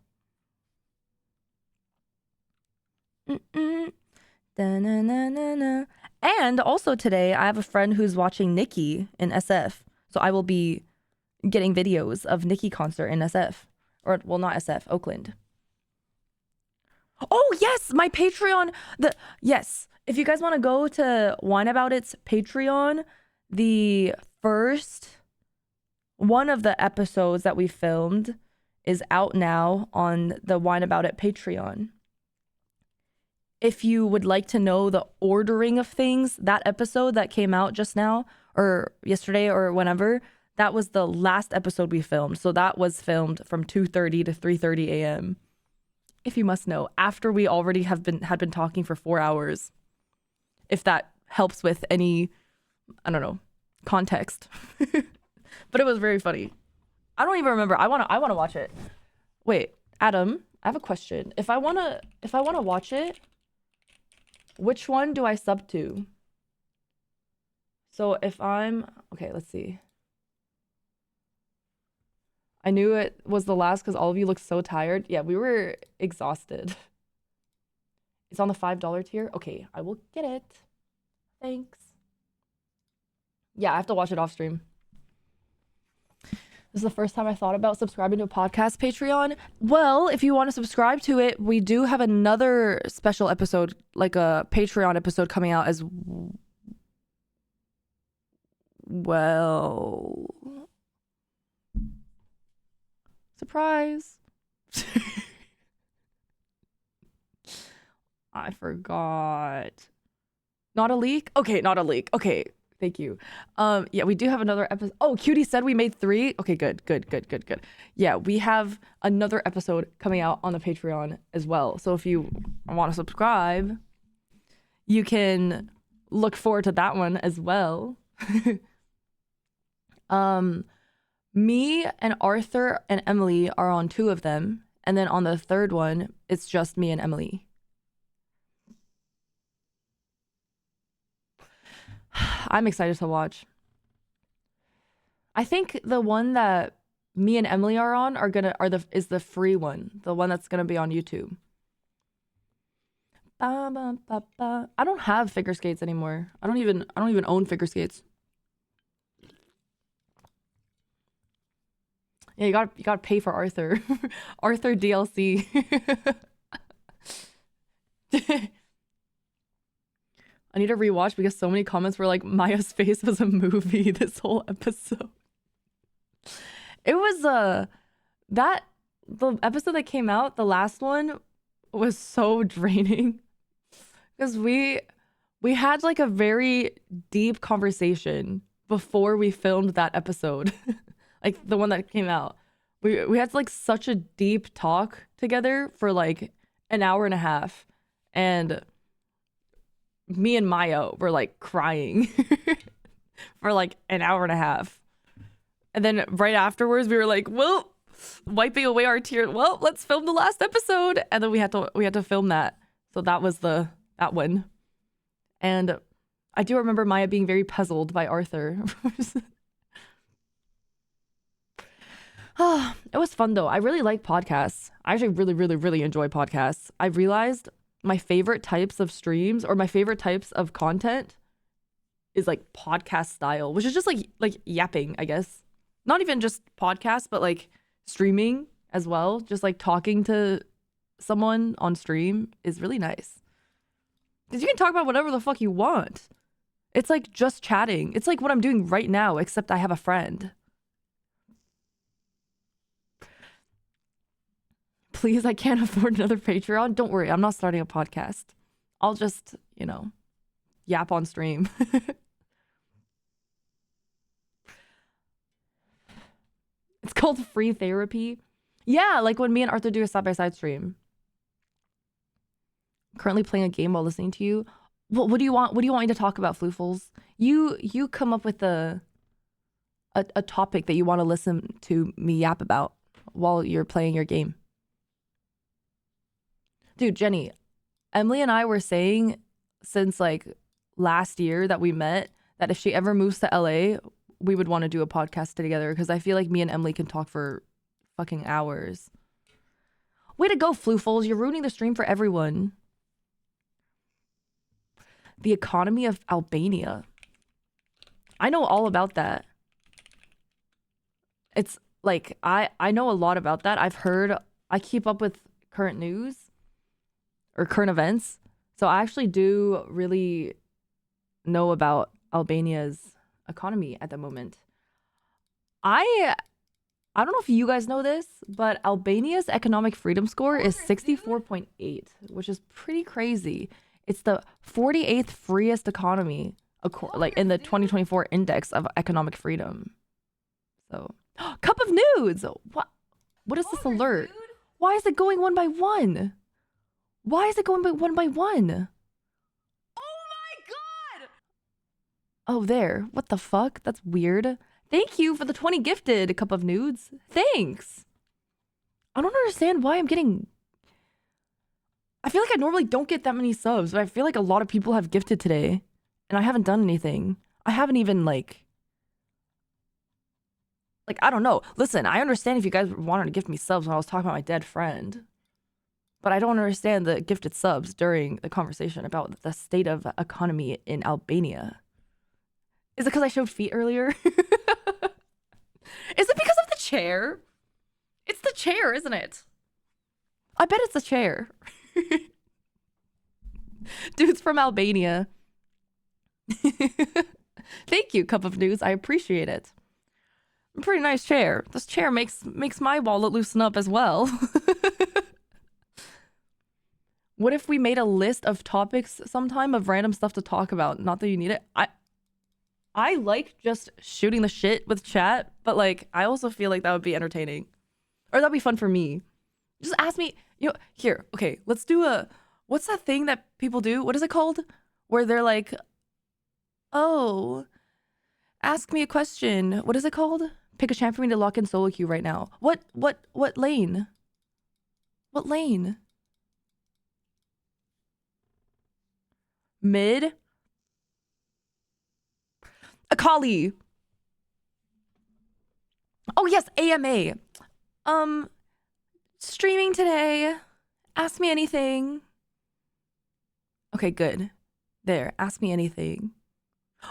Da-na-na-na-na. And also today, I have a friend who's watching Nikki in SF. So I will be getting videos of Nikki concert in SF. Or, well, not SF, Oakland. Oh, yes, my Patreon. Yes, if you guys want to go to Wine About It's Patreon, the first one of the episodes that we filmed is out now on the Wine About It Patreon. If you would like to know the ordering of things, that episode that came out just now or yesterday or whenever, that was the last episode we filmed. So that was filmed from 2:30 to 3:30 a.m. If you must know, after we already had been talking for 4 hours. If that helps with any, I don't know, context. But it was very funny. I don't even remember. I wanna watch it. Wait, Adam, I have a question. If I wanna watch it, which one do I sub to? So if okay, let's see. I knew it was the last because all of you look so tired. Yeah, we were exhausted. It's on the $5 tier. Okay, I will get it. Thanks. Yeah, I have to watch it off stream. This is the first time I thought about subscribing to a podcast Patreon. Well, if you want to subscribe to it, we do have another special episode, like a Patreon episode coming out as well. Surprise. I forgot. Not a leak? Okay, not a leak. Okay, thank you. Yeah, we do have another episode. Oh, Cutie said we made 3. Okay, good. Yeah, we have another episode coming out on the Patreon as well. So if you want to subscribe, you can look forward to that one as well. Me and Arthur and Emily are on 2 of them. And then on the 3rd one, it's just me and Emily. I'm excited to watch. I think the one that me and Emily are on is the free one, the one that's gonna be on YouTube. I don't have figure skates anymore. I don't even own figure skates. Yeah, you gotta pay for Arthur. Arthur DLC. I need to rewatch because so many comments were like, Maya's face was a movie this whole episode. It was the episode that came out, the last one, was so draining. Because we had like a very deep conversation before we filmed that episode. Like the one that came out. We had like such a deep talk together for like an hour and a half. And me and Maya were like crying for like an hour and a half. And then right afterwards we were like, well, wiping away our tears. Well, let's film the last episode. And then we had to film that. So that was that one. And I do remember Maya being very puzzled by Arthur. Oh, it was fun though. I really like podcasts. I actually really, really, really enjoy podcasts. I realized my favorite types of streams or my favorite types of content is like podcast style, which is just like yapping, I guess. Not even just podcasts, but like streaming as well. Just like talking to someone on stream is really nice. Because you can talk about whatever the fuck you want. It's like just chatting. It's like what I'm doing right now, except I have a friend. Please, I can't afford another Patreon. Don't worry, I'm not starting a podcast. I'll just, yap on stream. It's called free therapy. Yeah, like when me and Arthur do a side-by-side stream. Currently playing a game while listening to you. What do you want? What do you want me to talk about, Floofles? You come up with a topic that you want to listen to me yap about while you're playing your game. Dude, Jenny, Emily and I were saying since like last year that we met that if she ever moves to LA, we would want to do a podcast together because I feel like me and Emily can talk for fucking hours. Way to go, Floofles. You're ruining the stream for everyone. The economy of Albania. I know all about that. It's like, I know a lot about that. I've heard, I keep up with current news or current events. So I actually do really know about Albania's economy at the moment. I don't know if you guys know this, but Albania's economic freedom score is 64.8, which is pretty crazy. It's the 48th freest economy, like in the 2024 index of economic freedom. So, cup of nudes. What is this alert? Why is it going one by one? Why is it going by one by one? Oh my god! Oh, there. What the fuck? That's weird. Thank you for the 20 gifted, cup of nudes. Thanks. I don't understand why I'm getting... I feel like I normally don't get that many subs, but I feel like a lot of people have gifted today, and I haven't done anything. I haven't even, like, I don't know. Listen, I understand if you guys wanted to gift me subs when I was talking about my dead friend, but I don't understand the gifted subs during the conversation about the state of economy in Albania. Is it because I showed feet earlier? Is it because of the chair? It's the chair, isn't it? I bet it's the chair. Dude's from Albania. Thank you, cup of news. I appreciate it. Pretty nice chair. This chair makes my wallet loosen up as well. What if we made a list of topics sometime of random stuff to talk about? Not that you need it. I like just shooting the shit with chat, but like I also feel like that would be entertaining. Or that'd be fun for me. Just ask me, here, okay, let's do what's that thing that people do? What is it called? Where they're like, oh, ask me a question. What is it called? Pick a champ for me to lock in solo queue right now. What lane? What lane? Mid? Akali. Oh yes, AMA. Streaming today. Ask me anything. Okay, good. There, ask me anything.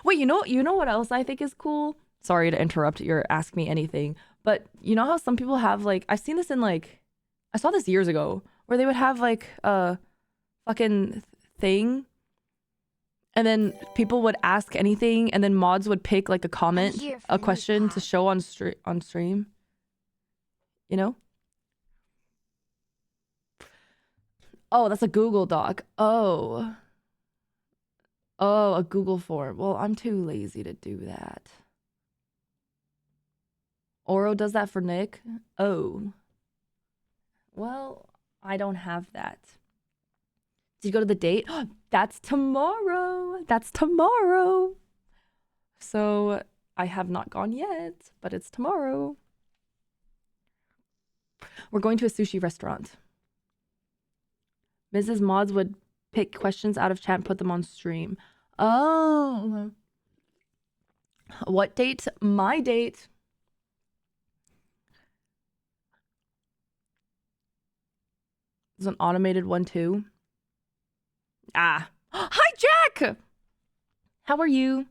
Wait, you know what else I think is cool? Sorry to interrupt your ask me anything, but you know how some people have like, I've seen this in like, I saw this years ago, where they would have like a fucking thing, and then people would ask anything, and then mods would pick like a comment, a question to show on stream. You know? Oh, that's a Google Doc. Oh, a Google form. Well, I'm too lazy to do that. Oro does that for Nick. Oh. Well, I don't have that. Did you go to the date? That's tomorrow. That's tomorrow. So I have not gone yet, but it's tomorrow. We're going to a sushi restaurant. Mrs. Mods would pick questions out of chat and put them on stream. Oh. What date? My date. There's an automated one too. Ah. Hi, Jack! How are you?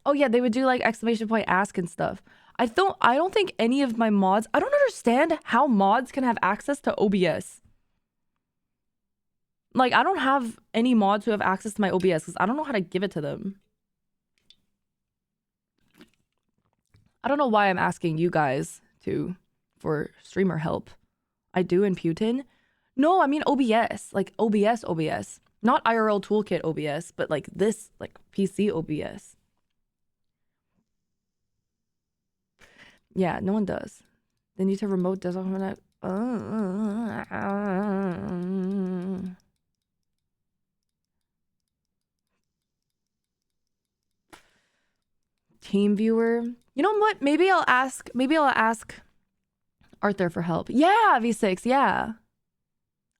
Oh yeah, they would do like exclamation point ask and stuff. I don't think any of my mods, I don't understand how mods can have access to OBS. Like, I don't have any mods who have access to my OBS because I don't know how to give it to them. I don't know why I'm asking you guys for streamer help. I do in Putin. No, I mean OBS, like OBS. Not IRL toolkit OBS, but like this, like PC OBS. Yeah, no one does. They need to remote desktop from that. Team viewer. You know what? Maybe I'll ask Arthur for help. Yeah, V6, yeah.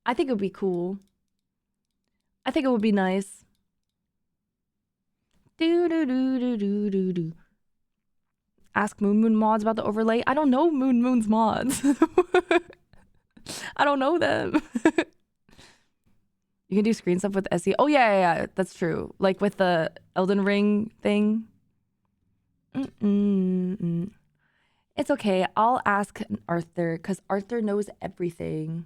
I think it would be cool. I think it would be nice. Do do do do do do do. Ask Moon Moon mods about the overlay. I don't know Moon Moon's mods. I don't know them. You can do screen stuff with SE. Oh yeah, that's true. Like with the Elden Ring thing. It's okay. I'll ask Arthur because Arthur knows everything.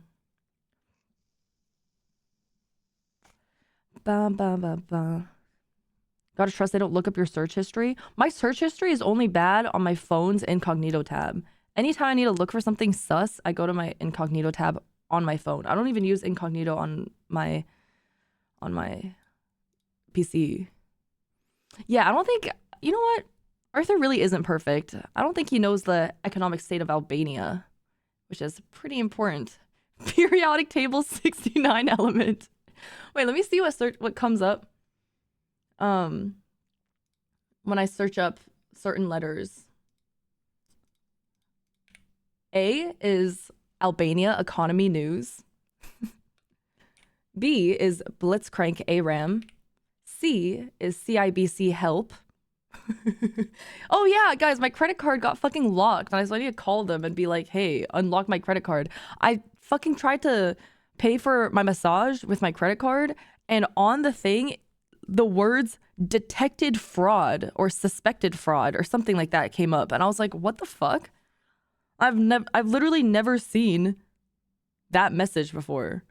Ba ba ba ba. Gotta trust they don't look up your search history. My search history is only bad on my phone's incognito tab. Anytime I need to look for something sus, I go to my incognito tab on my phone. I don't even use incognito on my PC. Yeah, I don't think, you know what? Arthur really isn't perfect. I don't think he knows the economic state of Albania, which is pretty important. Periodic table 69 element. Wait, let me see what comes up. When I search up certain letters. A is Albania economy news. B is Blitzcrank ARAM. C is CIBC help. Oh yeah, guys, my credit card got fucking locked. And I need to call them and be like, hey, unlock my credit card. I fucking tried to pay for my massage with my credit card, and on the thing, the words detected fraud or suspected fraud or something like that came up. And I was like, what the fuck? I've literally never seen that message before.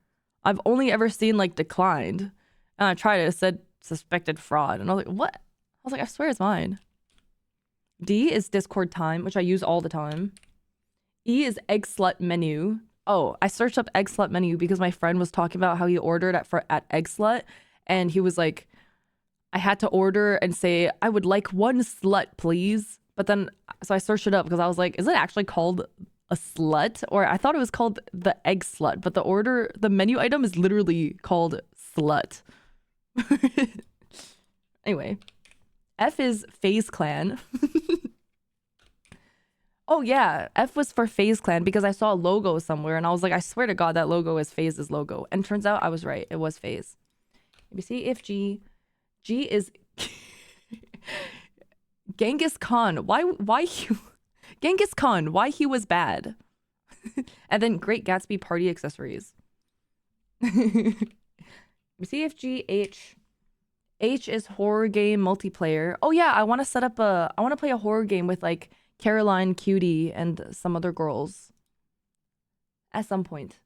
I've only ever seen like declined. And I tried it, it said suspected fraud. And I was like, what? I was like, I swear it's mine. D is Discord time, which I use all the time. E is egg slut menu. Oh, I searched up egg slut menu because my friend was talking about how he ordered at egg slut. And he was like, I had to order and say, I would like one slut, please. But then, so I searched it up because I was like, is it actually called a slut? Or I thought it was called the egg slut, but the menu item is literally called slut. Anyway, F is FaZe Clan. Oh yeah, F was for FaZe Clan because I saw a logo somewhere and I was like, I swear to God that logo is FaZe's logo. And turns out I was right. It was FaZe. ABC if G is Genghis Khan. Why Genghis Khan, why he was bad. And then Great Gatsby party accessories. CFG H is horror game multiplayer. Oh yeah, I want to play a horror game with like Caroline, Cutie, and some other girls at some point.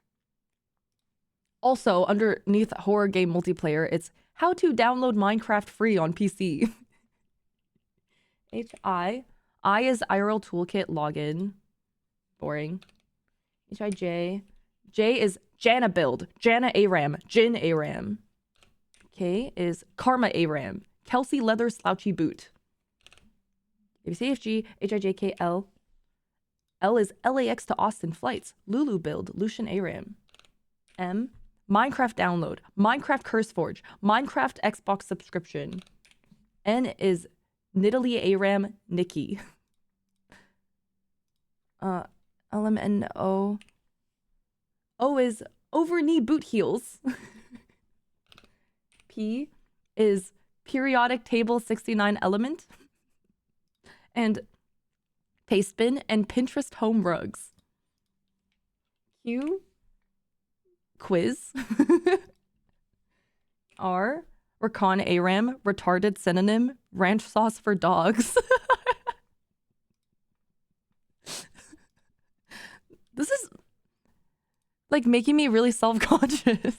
Also, underneath horror game multiplayer, it's how to download Minecraft free on PC. I is IRL toolkit login. Boring. J is Jana build. Jana ARAM. Jin ARAM. K is Karma ARAM. Kelsey leather slouchy boot. CFG HIJKL. L is LAX to Austin flights. Lulu build. Lucian ARAM. M Minecraft download. Minecraft CurseForge. Minecraft Xbox subscription. N is Nidalee ARAM Nikki. LMNO. O is over knee boot heels. P is periodic table 69 element. And Pastebin and Pinterest home rugs. Q quiz. R Rakan ARAM retarded synonym ranch sauce for dogs. This is like making me really self-conscious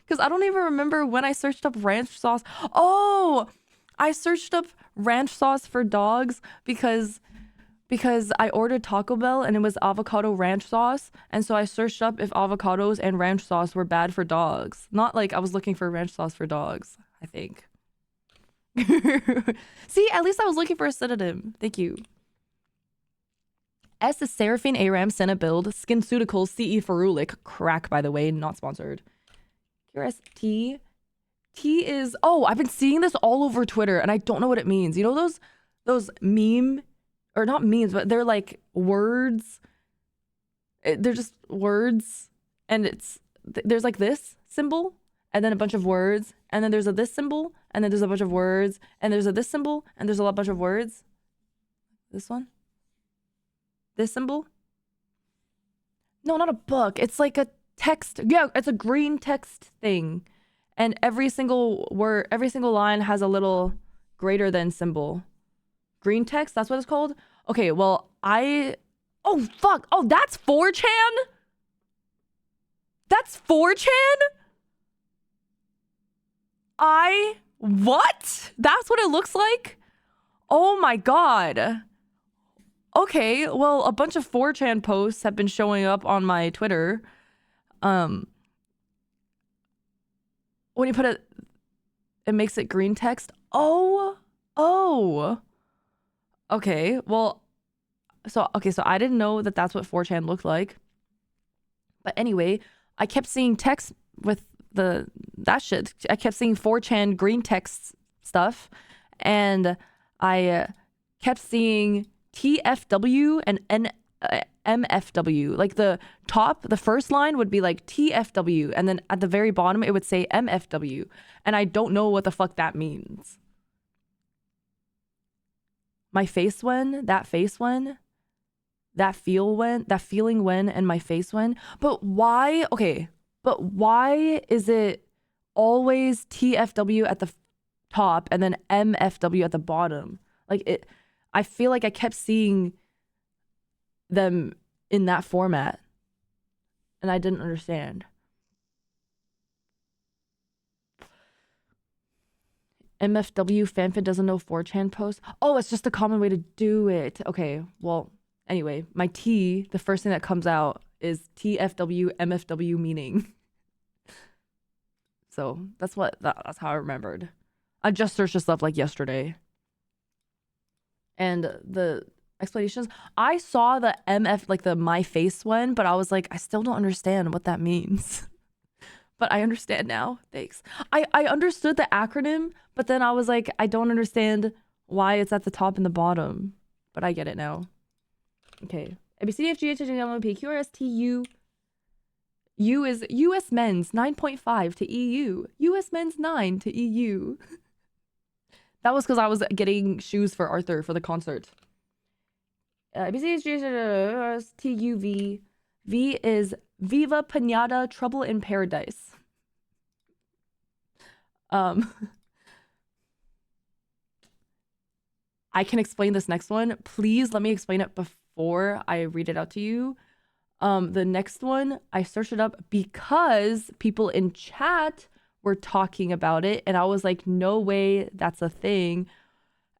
because I don't even remember when I searched up ranch sauce. Oh, I searched up ranch sauce for dogs because I ordered Taco Bell and it was avocado ranch sauce. And so I searched up if avocados and ranch sauce were bad for dogs. Not like I was looking for ranch sauce for dogs, I think. See, at least I was looking for a synonym. Thank you. S is Seraphine ARAM Senna build. SkinCeuticals CE Ferulic. Crack, by the way, not sponsored. Curious T. T is, oh, I've been seeing this all over Twitter and I don't know what it means. You know those meme, or not memes, but they're like words. They're just words and there's like this symbol and then a bunch of words, and then there's a this symbol, and then there's a bunch of words, and there's a this symbol, and there's a bunch of words. This one? This symbol? No, not a book. It's like a text. Yeah, it's a green text thing. And every single word, every single line has a little greater than symbol. Green text, that's what it's called? Okay, well, oh, fuck. Oh, that's 4chan? That's 4chan? What? That's what it looks like? Oh my god. Okay, well, a bunch of 4chan posts have been showing up on my Twitter. When you put it makes it green text. Oh. Okay, well, so I didn't know that that's what 4chan looked like. But anyway, I kept seeing text with that shit. I kept seeing 4chan green text stuff, and I kept seeing TFW and MFW. Like the first line would be like TFW, and then at the very bottom it would say MFW, and I don't know what the fuck that means. My face when, that face when, that feel when, that feeling when, and my face when. But why? Okay, but why is it always TFW at the top and then MFW at the bottom? Like I feel like I kept seeing them in that format, and I didn't understand. MFW fanfan doesn't know 4chan post. Oh, it's just a common way to do it. Okay, well, anyway, my T, the first thing that comes out is TFW MFW meaning. So that's how I remembered. I just searched this up like yesterday. And the explanations, I saw the MF, like the my face one, but I was like, I still don't understand what that means. But I understand now. Thanks. I understood the acronym, but then I was like, I don't understand why it's at the top and the bottom. But I get it now. Okay. ABCDFGHIJLMPQRSTU. U is US men's 9.5 to EU. US men's 9 to EU. That was because I was getting shoes for Arthur for the concert. ABCDFGHIJLMPQRSTUV. V is Viva Pinata, Trouble in Paradise. I can explain this next one. Please let me explain it before I read it out to you. The next one, I searched it up because people in chat were talking about it, and I was like, no way that's a thing.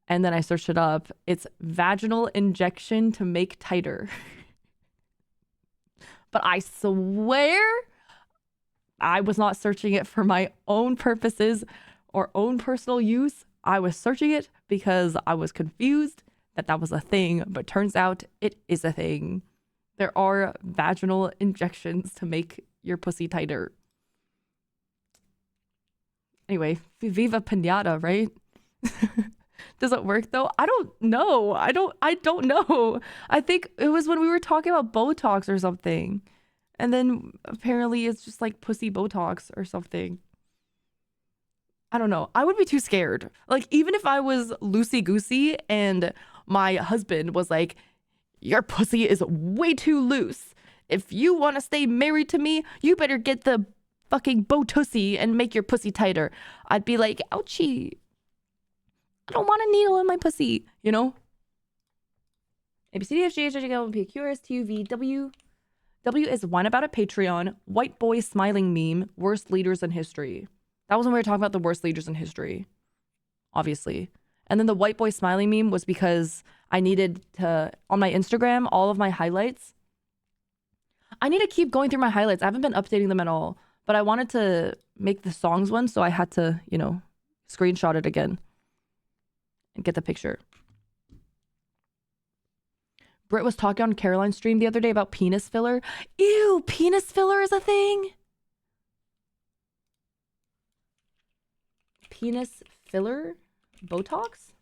And then I searched it up. It's vaginal injection to make tighter. But I swear I was not searching it for my own purposes or own personal use. I was searching it because I was confused that was a thing, but turns out it is a thing. There are vaginal injections to make your pussy tighter. Anyway, Viva Pinata, right? Does it work though? I don't know. I don't know. I think it was when we were talking about Botox or something. And then apparently it's just like pussy Botox or something. I don't know. I would be too scared. Like, even if I was loosey-goosey and my husband was like, your pussy is way too loose. If you want to stay married to me, you better get the fucking Botussy and make your pussy tighter. I'd be like, ouchie. I don't want a needle in my pussy, you know? ABCDFGHIJLMPQRSTUVW. W is Wine About It Patreon. White boy smiling meme. Worst leaders in history. That was when we were talking about the worst leaders in history. Obviously. And then the white boy smiling meme was because I needed to, on my Instagram, all of my highlights. I need to keep going through my highlights. I haven't been updating them at all. But I wanted to make the songs one, so I had to, you know, screenshot it again. And get the picture. Britt was talking on Caroline's stream the other day about penis filler. Ew, penis filler is a thing? Penis filler? Botox?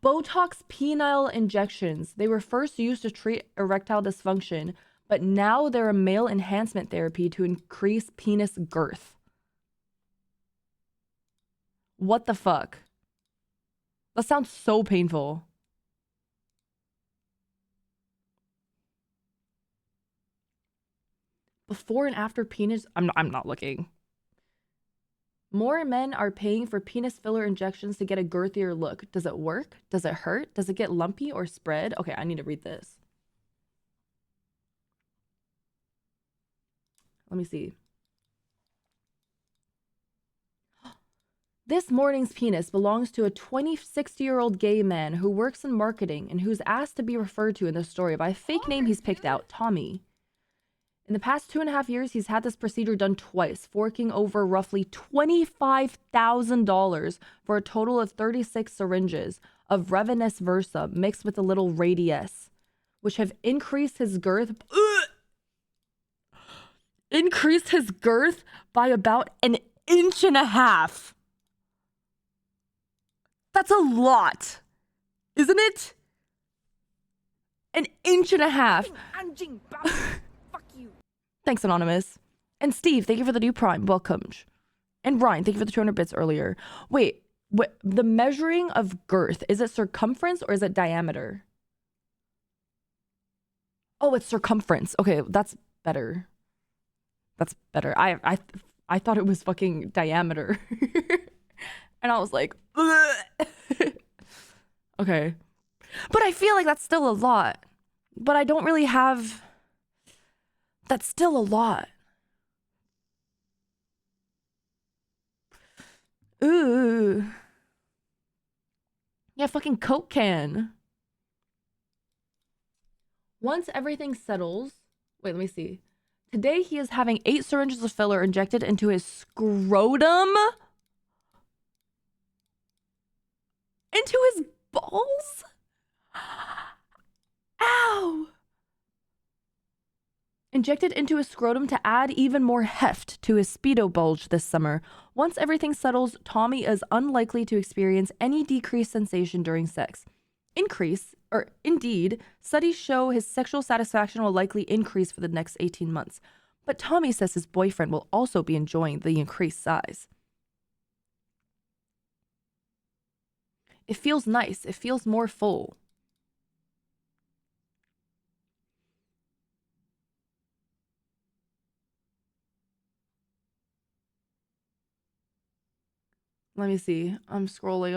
Botox penile injections. They were first used to treat erectile dysfunction, but now they're a male enhancement therapy to increase penis girth. What the fuck? That sounds so painful. Before and after penis. I'm not looking. More men are paying for penis filler injections to get a girthier look. Does it work? Does it hurt? Does it get lumpy or spread? Okay, I need to read this. Let me see. This morning's penis belongs to a 26-year-old gay man who works in marketing and who's asked to be referred to in the story by a fake name he's picked out, Tommy. In the past 2.5 years, he's had this procedure done twice, forking over roughly $25,000 for a total of 36 syringes of Revenus Versa mixed with a little Radius, which have increased his girth. Increased his girth by about 1.5 inches. That's a lot, isn't it? 1.5 inches. Fuck you. Thanks, Anonymous. And Steve, thank you for the new Prime. Welcome. And Ryan, thank you for the 200 bits earlier. Wait, the measuring of girth, is it circumference or is it diameter? Oh, it's circumference. Okay, that's better. That's better. I thought it was fucking diameter. And I was like, okay. But I feel like that's still a lot. But I don't really have... That's still a lot. Ooh. Yeah, fucking Coke can. Once everything settles... Wait, let me see. Today he is having 8 syringes of filler injected into his scrotum. Into his balls? Ow! Injected into his scrotum to add even more heft to his speedo bulge this summer. Once everything settles, Tommy is unlikely to experience any decreased sensation during sex. Indeed, studies show his sexual satisfaction will likely increase for the next 18 months. But Tommy says his boyfriend will also be enjoying the increased size. It feels nice. It feels more full. Let me see. I'm scrolling.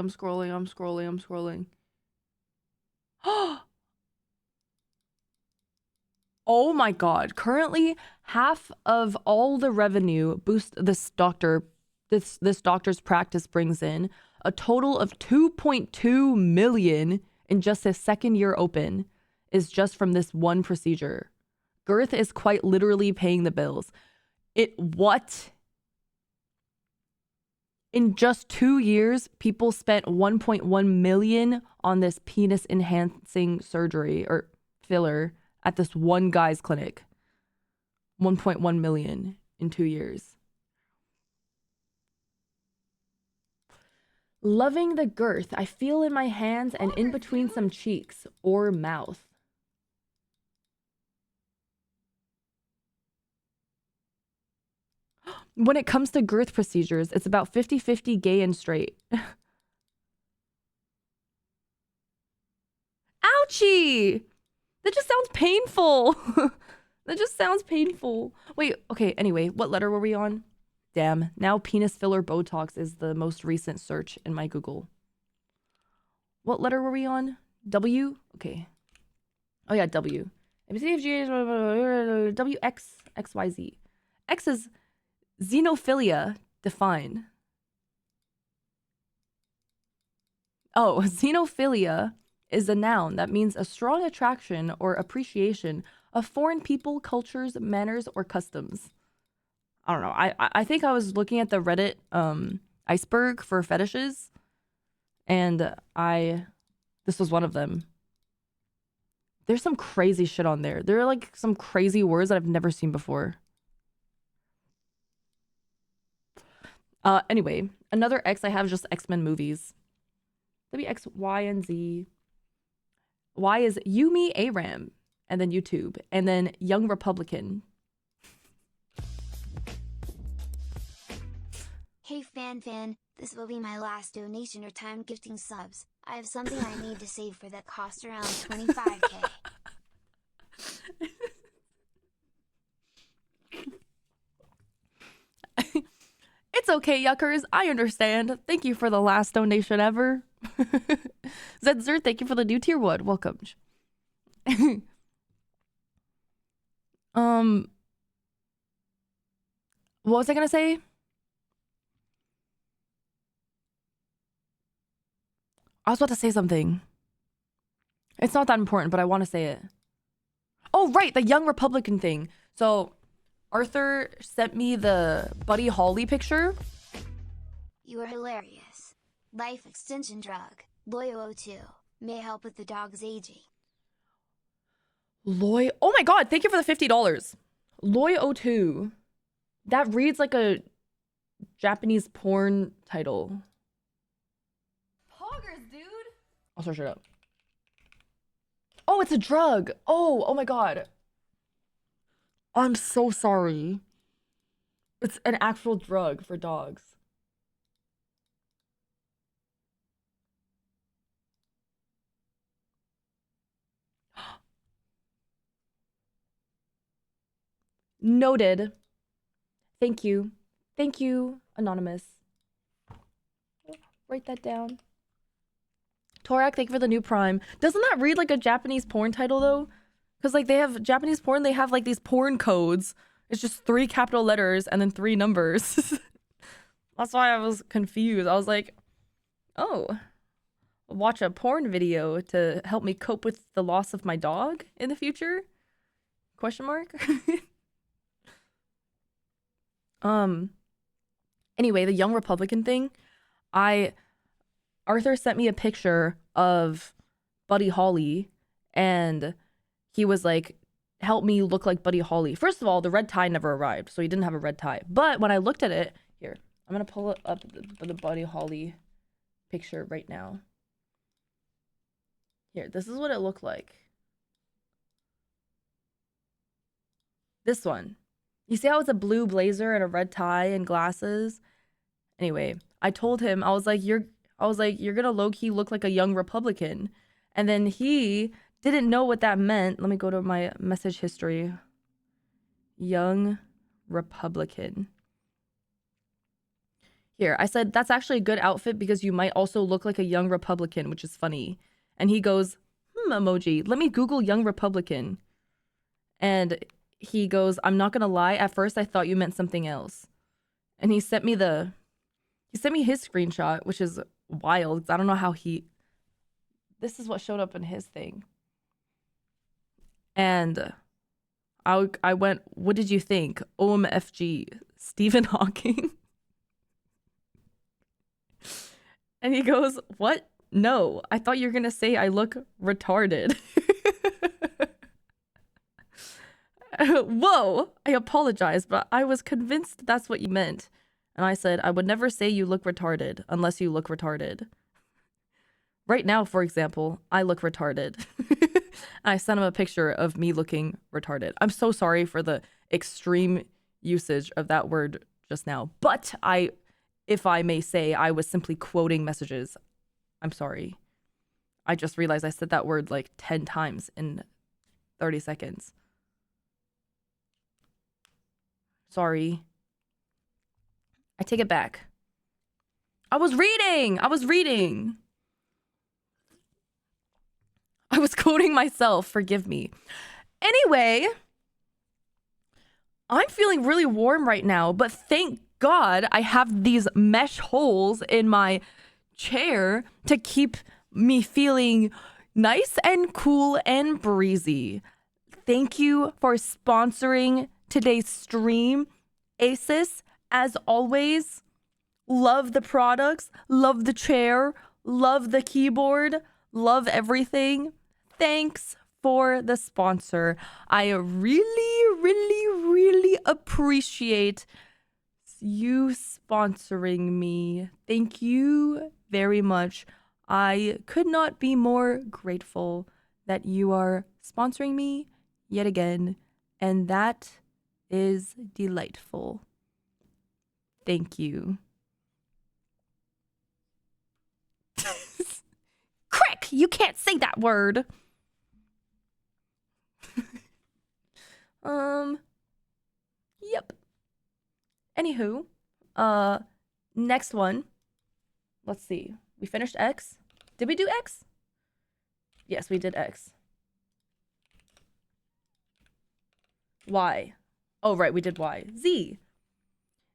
Oh my God. Currently, half of all the revenue this doctor's practice brings in, a total of 2.2 million in just his second year open, is just from this one procedure. Girth is quite literally paying the bills. What? In just 2 years, people spent 1.1 million on this penis enhancing surgery or filler at this one guy's clinic. 1.1 million in 2 years. Loving the girth I feel in my hands and in between some cheeks or mouth. When it comes to girth procedures, it's about 50-50 gay and straight. Ouchie! That just sounds painful. That just sounds painful. Wait, okay, anyway, what letter were we on? Damn, now penis filler Botox is the most recent search in my Google. What letter were we on? W? Okay. Oh yeah, W. W, X, X, Y, Z. X is xenophilia. Define. Oh, xenophilia is a noun that means a strong attraction or appreciation of foreign people, cultures, manners, or customs. I don't know. I think I was looking at the Reddit iceberg for fetishes, and this was one of them. There's some crazy shit on there. There are like some crazy words that I've never seen before. Anyway, another X I have is just X-Men movies. W, X, Y, and Z. Y is Yumi Aram, and then YouTube, and then Young Republican. Hey FanFan, this will be my last donation or time gifting subs. I have something I need to save for that cost around 25k. It's okay, yuckers. I understand. Thank you for the last donation ever. Zetzer, thank you for the new tier 1. Welcome. What was I gonna say? I was about to say something. It's not that important, but I want to say it. Oh, right, the Young Republican thing. So, Arthur sent me the Buddy Holly picture. You are hilarious. Life extension drug, Loyo02, may help with the dog's aging. Oh my god, thank you for the $50. Loy02. That reads like a Japanese porn title. Poggers, dude. I'll search it up. Oh, it's a drug. Oh my god. I'm so sorry. It's an actual drug for dogs. Noted. Thank you. Thank you, Anonymous. Write that down. Torak, thank you for the new Prime. Doesn't that read like a Japanese porn title, though? Because, like, they have Japanese porn, they have, like, these porn codes. It's just 3 capital letters and then 3 numbers. That's why I was confused. I was like, oh, watch a porn video to help me cope with the loss of my dog in the future? Question mark? Anyway, the Young Republican thing, Arthur sent me a picture of Buddy Holly, and he was like, help me look like Buddy Holly. First of all, the red tie never arrived, so he didn't have a red tie. But when I looked at it, here, I'm gonna pull up the Buddy Holly picture right now. Here, this is what it looked like. This one. You see how it's a blue blazer and a red tie and glasses? Anyway, I told him, I was like, you're gonna low-key look like a young Republican. And then he didn't know what that meant. Let me go to my message history. Young Republican. Here, I said, that's actually a good outfit because you might also look like a young Republican, which is funny. And he goes, emoji, let me Google young Republican. And he goes, I'm not gonna lie, at first I thought you meant something else. And he sent me his screenshot, which is wild, 'cause I don't know how this is what showed up in his thing. And I went, what did you think? OMFG, Stephen Hawking. And he goes, what? No, I thought you were gonna say I look retarded. Whoa, I apologize, but I was convinced that's what you meant. And I said, I would never say you look retarded unless you look retarded. Right now, for example, I look retarded. I sent him a picture of me looking retarded. I'm so sorry for the extreme usage of that word just now. But if I may say, I was simply quoting messages. I'm sorry. I just realized I said that word like 10 times in 30 seconds. Sorry. I take it back. I was reading. I was quoting myself. Forgive me. Anyway, I'm feeling really warm right now, but thank God I have these mesh holes in my chair to keep me feeling nice and cool and breezy. Thank you for sponsoring today's stream, Asus. As always, love the products, love the chair, love the keyboard, love everything. Thanks for the sponsor. I really, really, really appreciate you sponsoring me. Thank you very much. I could not be more grateful that you are sponsoring me yet again, and that is delightful. Thank you. You can't say that word. Yep. Anywho, next one. Let's see. We finished X. Did we do X? Yes, we did X. Y. Oh, right, we did Y. Z.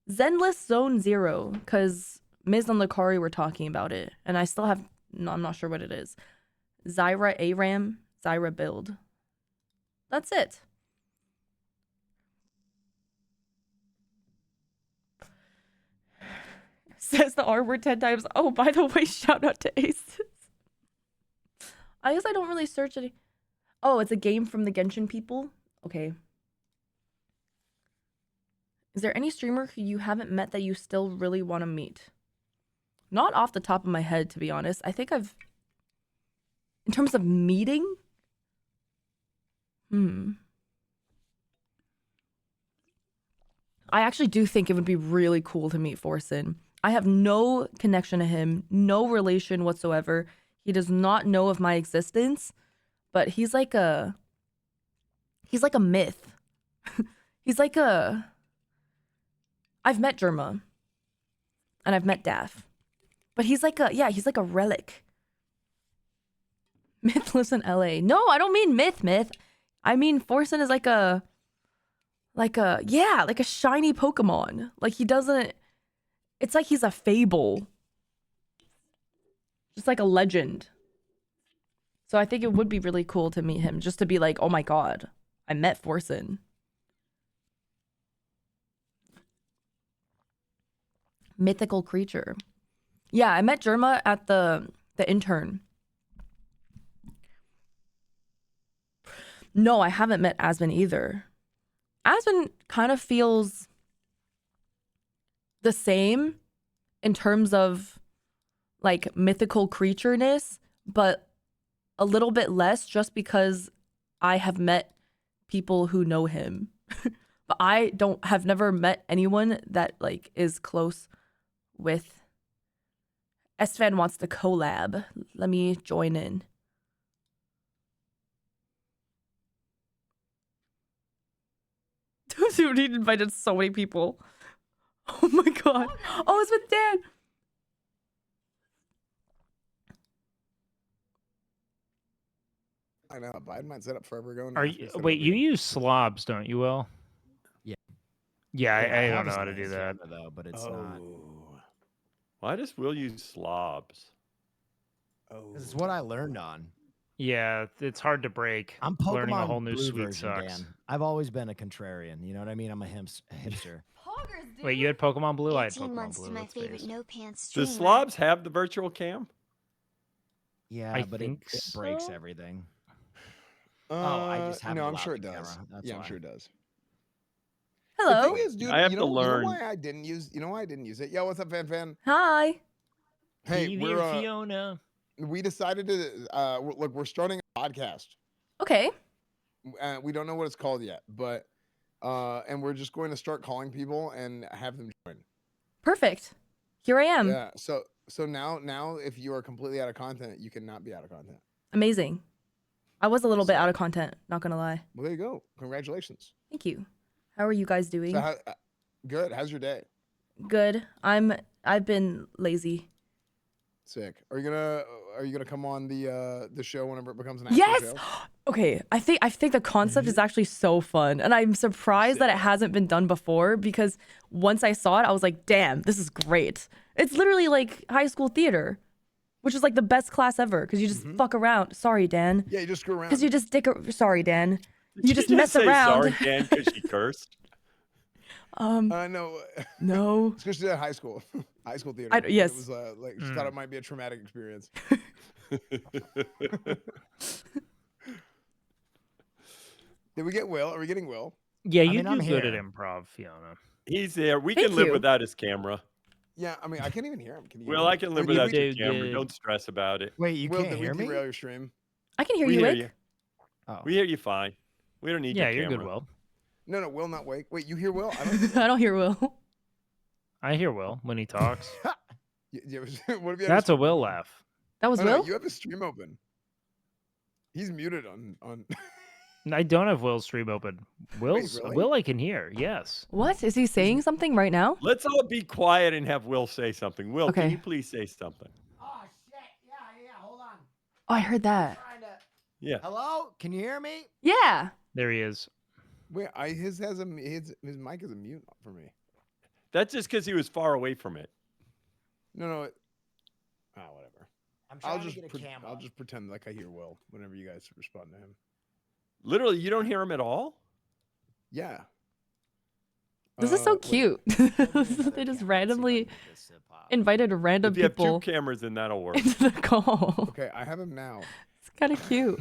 Zenless Zone 0, because Miz and Lakari were talking about it, and I still have, no, I'm not sure what it is. Zyra ARAM, Zyra build. That's it. Says the R word 10 times. Oh, by the way, shout out to Asus. I guess I don't really search any. Oh, it's a game from the Genshin people? Okay. Is there any streamer who you haven't met that you still really want to meet? Not off the top of my head, to be honest. I think I've... In terms of meeting? I actually do think it would be really cool to meet Forsen. I have no connection to him, no relation whatsoever. He does not know of my existence, but he's like a myth. He's like a... I've met Germa. And I've met Daff. But he's like a relic. Myth lives in LA. No, I don't mean myth. I mean Forsen is like a shiny Pokemon. Like he doesn't, it's like he's a fable. Just like a legend. So I think it would be really cool to meet him, just to be like, oh my god, I met Forsen. Mythical creature. Yeah, I met Germa at the intern. No, I haven't met Aspen either. Aspen kind of feels the same in terms of like mythical creatureness, but a little bit less just because I have met people who know him. But I have never met anyone that like is close with. Issfanfan wants to collab. Let me join in. Dude, he invited so many people. Oh my god. Oh, it's with Dan. I know. Biden might set up forever ago. Are you, wait, you use slobs, don't you, Will? Yeah. Yeah, I have don't know a how to do that. camera, though, but it's not. Why does Will use slobs? This is what I learned on. Yeah, it's hard to break. I'm Pokemon Learning a whole new Blue suite version, sucks. Dan. I've always been a contrarian. You know what I mean? I'm a hipster. Wait, you had Pokemon Blue? I had 18 Pokemon months Blue. to my Let's favorite face. no pants streamer. Does slobs have the virtual cam? Yeah, I but think it breaks so? everything. I just haven't no, I'm allowed sure it the does. camera, that's Yeah, I'm why. sure it does. Hello. The thing is, dude, I have you to know learn. why I didn't use? You know why I didn't use it? Yo, what's up, fan? Hi. Hey, Hey, we're Fiona. we decided to look. We're starting a podcast. Okay. We don't know what it's called yet, but and we're just going to start calling people and have them join. Perfect. Here I am. Yeah. So now, if you are completely out of content, you cannot be out of content. Amazing. I was a little bit out of content, not gonna lie. Well, there you go. Congratulations. Thank you. How are you guys doing? So good. How's your day? Good. I've been lazy. Sick. Are you gonna come on the show whenever it becomes an actual Yes. show? Okay. I think the concept is actually so fun, and I'm surprised that it hasn't been done before, because once I saw it, I was like, damn, this is great. It's literally like high school theater, which is like the best class ever, because you just fuck around. Sorry, Dan. Yeah, you just screw around. Because you just sorry, Dan. Did You just mess say around. Sorry, Dan, because she cursed. No. No. It's because she's at high school. High school theater. Yes. It was like she thought it might be a traumatic experience. Did we get Will? Are we getting Will? Yeah, you mean, I'm do good here. at improv, Fiona. He's there. We Thank can live you. without his camera. Yeah, I mean, I can't even hear him. Can you? Well, hear I me? can live Wait, without did your we- camera. Good. Don't stress about it. Wait, you Will, can't did we hear me? derail your stream? I can hear We you, hear Wick. you. Oh. We hear you fine. We don't need Yeah, your you're camera. good, Will. No, Will not wake. Wait, you hear Will? I don't. I don't hear Will. I hear Will when he talks. What if you have That's a stream Will open? laugh. That was Oh, no, Will? you have a stream open. He's muted on. I don't have Will's stream open. Will's really? Will I can hear. Yes. What is he saying? Something right now? Let's all be quiet and have Will say something. Will, Okay. can you please say something? Oh shit! Yeah. Hold on. Oh, I heard that. Trying to... Yeah. Hello? Can you hear me? Yeah. There he is. Wait, his mic is a mute for me. That's just because he was far away from it. No. Whatever. I'm trying to get a I'll camera. just pretend like I hear Will whenever you guys respond to him. Literally, you don't hear him at all? Yeah. This is so wait. cute. They just randomly invited random If you have people two cameras, then that'll work. into the call. Okay, I have him now. It's kind of cute.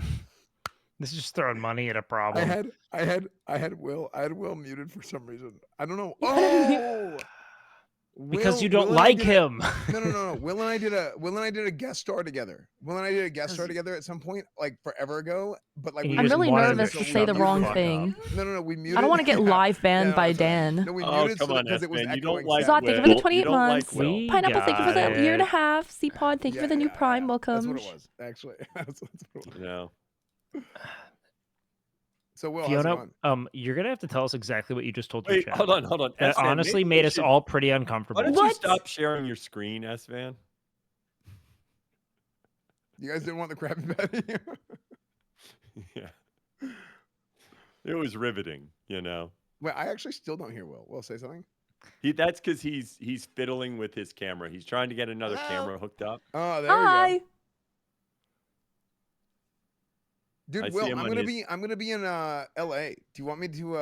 This is just throwing money at a problem. I had Will muted for some reason. I don't know. Oh, Because you Will don't and I like did him. No. Will and I did a guest star together. Will and I did a guest star together at some point, like forever ago. But like, And you I'm just really wanted nervous to to shut say the the wrong fuck thing. No. We muted. I don't want to get live banned Yeah, by that's right. Dan. No, we Oh, muted come so on, because it was Espen, you don't echoing. like Zod, thank you for the Will. 28 You don't like months. Will. We Pineapple, thank you for the got year and a it. half. C-Pod, thank you for the new Prime. Welcome. That's what it was, actually. That's what it was. No. So Will, how's it Fiona, going? you're gonna have to tell us exactly what you just told your Wait, chat. hold on. That Esvan, honestly maybe made you us should- all pretty Why uncomfortable. don't you What? stop sharing your screen, Esvan? You guys didn't want the Krabby Patty? Yeah. It was riveting, you know. Wait, I actually still don't hear Will. Will, say something. That's because he's fiddling with his camera. He's trying to get another Hello? camera hooked up. Oh, there we go. Hi. Dude, I see Will, him I'm on gonna his- be in LA. Do you want me to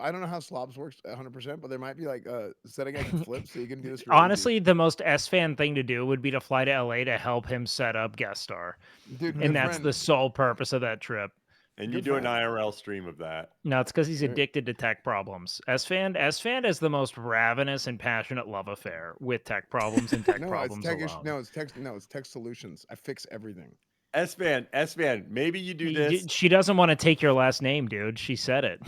I don't know how slobs works 100%, but there might be like a setting I can flip so you can do this. Really Honestly, the most S-fan thing to do would be to fly to LA to help him set up guest star. easy. Dude, And good that's friend. the sole purpose of that trip. And you Good do an friend. IRL stream of that. No, it's because he's Sure. addicted to tech problems. S-fan is the most ravenous and passionate love affair with tech problems and tech No, problems it's tech. alone. It's tech solutions. I fix everything. S-Van, maybe you do this. She doesn't want to take your last name, dude. She said it.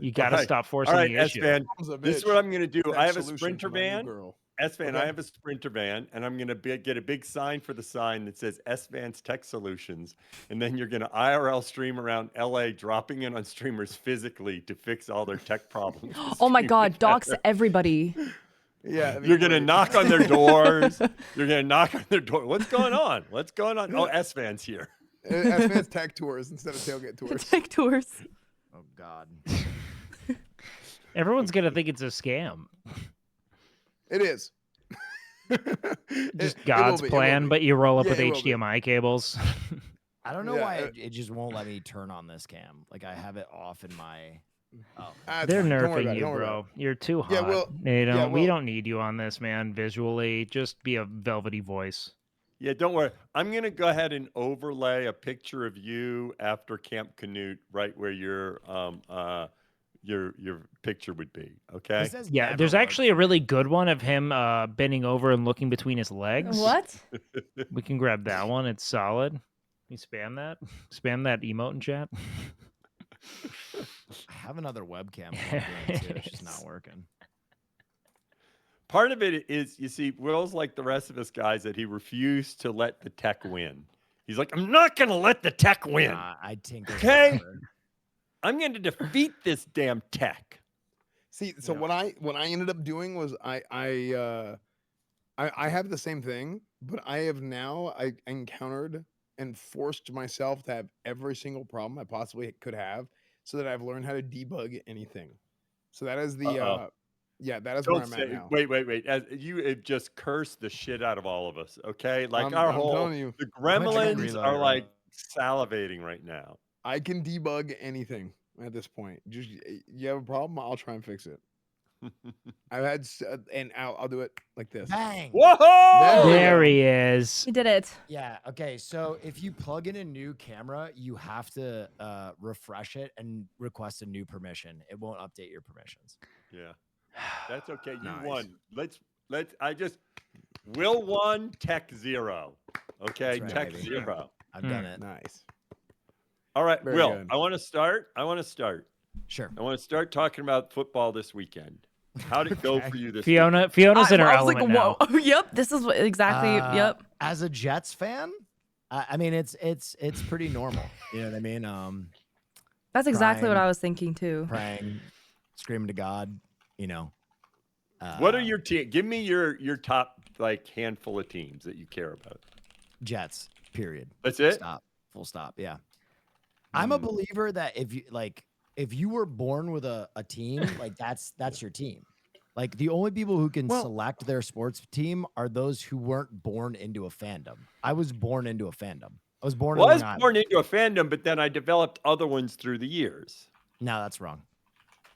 You got to Alright. stop forcing All right, the issue. S-Van, Mom's a this is bitch. what I'm going to do. Tech I have a solution Sprinter for my new van. girl. S-Van, I Okay. have a Sprinter van, and I'm going to get a big sign for the sign that says S-Van's Tech Solutions. And then you're going to IRL stream around LA, dropping in on streamers physically to fix all their tech problems. Oh my God, dox everybody. Yeah, You're going to knock on their doors. You're going to knock on their door. What's going on? What's going on? Oh, S-Van's here. S-Fans tech tours instead of tailgate tours. Tech tours. Oh God. Everyone's going to think it's a scam. It is. Just It will God's be, it will plan, be. but you roll up Yeah, with it will be. HDMI cables. I don't know Yeah, why it just won't let me turn on this cam. Like I have it off in my. Oh. Ah, it's They're fine. Don't worry nerfing about it. you, Don't worry about bro. You're too hot. Yeah, well- we well- don't need you on this, man. Visually, just be a velvety voice. Yeah, don't worry. I'm going to go ahead and overlay a picture of you after Camp Canute right where your picture would be, okay? This has Yeah, never there's worked actually a for really me. good one of him bending over and looking between his legs. What? We can grab that one. It's solid. You spam that? Spam that emote in chat. I have another webcam plugged in too. It's just not working. Part of it is, you see, Will's like the rest of us guys that he refused to let the tech win. He's like, I'm not going to let the tech win. I tinker. Okay. forever. I'm going to defeat this damn tech. See, so Yeah. what I ended up doing was I have the same thing, but I encountered and forced myself to have every single problem I possibly could have, so that I've learned how to debug anything. So that is the Uh-oh. that is where Don't I'm at say, now. wait. As you have just cursed the shit out of all of us, okay? Like I'm our telling whole, you, the I'm gonna try and gremlins reload are it. like salivating right now. I can debug anything at this point. Just you have a problem, I'll try and fix it. I've had and I'll do it like this. Bang. Whoa! There he is. He did it. Yeah. Okay. So if you plug in a new camera, you have to refresh it and request a new permission. It won't update your permissions. Yeah, that's okay. You Nice. won. Will won, tech 0. Okay, That's right, tech baby. 0. I've done it. Nice. All right, Very Will, good. I want to start. Sure. I want to start talking about football this weekend. How did it go Okay. for you this Fiona's in her I was element like, now. whoa. Yep, this is what exactly. Yep. As a Jets fan, I mean, it's pretty normal. You know what I mean? That's exactly what Crying. I was thinking too. Praying, screaming to God. You know. What are your give me your top like handful of teams that you care about? Jets? Period. That's it. Stop. Full stop. Yeah. I'm a believer that if you were born with a team, like that's your team. Like the only people who can select their sports team are those who weren't born into a fandom. I was born into a fandom. I was born. Well, I was born into a fandom, but then I developed other ones through the years. No, that's wrong.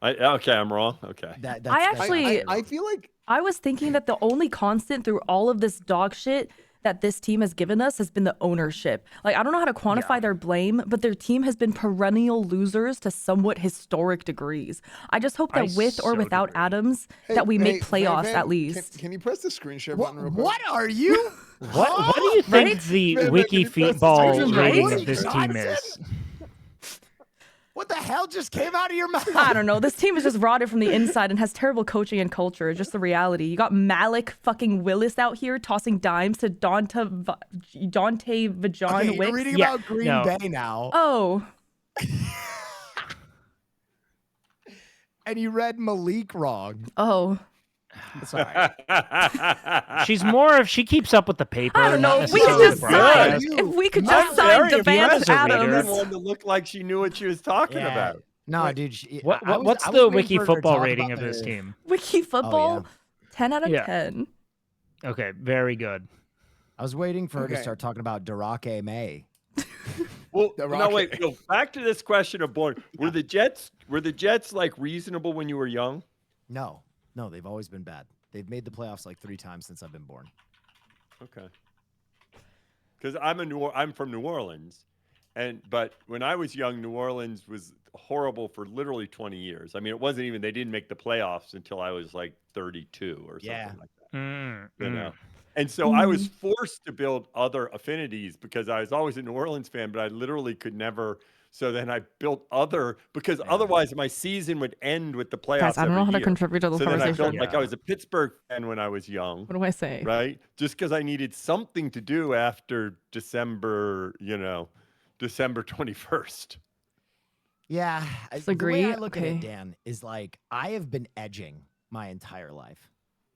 Okay, I'm wrong. Okay. I feel like I was thinking that the only constant through all of this dog shit that this team has given us has been the ownership. Like, I don't know how to quantify their blame, but their team has been perennial losers to somewhat historic degrees. I just hope that with or without Adams, that we make playoffs Fan, at least. Can you press the screen share button real quick? What are you? What do you think the Man, wiki can you press the feetball screen share rating button? of this team is? What the hell just came out of your mouth? I don't know. This team is just rotted from the inside and has terrible coaching and culture. It's just the reality. You got Malik fucking Willis out here tossing dimes to Dante Vajon Okay, you're Wicks. reading about Green Bay now. Oh. And you read Malik wrong. Oh. Sorry. She's more of she keeps up with the paper. I don't know. not If we could necessarily just the sign, broadcast. if we could I'm just sign very Devance impressed. Adams. Everyone to look like she knew what she was talking about. No, dude. What's the wiki football rating of this team? Wiki football, 10 out of Yeah. 10. Okay, very good. I was waiting for her to start talking about Darake May. Well, no, wait. No, back to this question of born. Were the Jets like reasonable when you were young? No, they've always been bad. They've made the playoffs like 3 times since I've been born. Okay. Because I'm from New Orleans, but when I was young, New Orleans was horrible for literally 20 years. I mean, it wasn't even they didn't make the playoffs until I was like 32 or something like that. You know. And so I was forced to build other affinities because I was always a New Orleans fan, but I literally could never. So then I built because otherwise my season would end with the playoffs. Guys, I don't know how to year. contribute to this So then I conversation. built, I was a Pittsburgh fan when I was young. What do I say? Right? Just because I needed something to do after December 21st. Yeah. Agree. The way I look at Okay. it, Dan, is like I have been edging my entire life.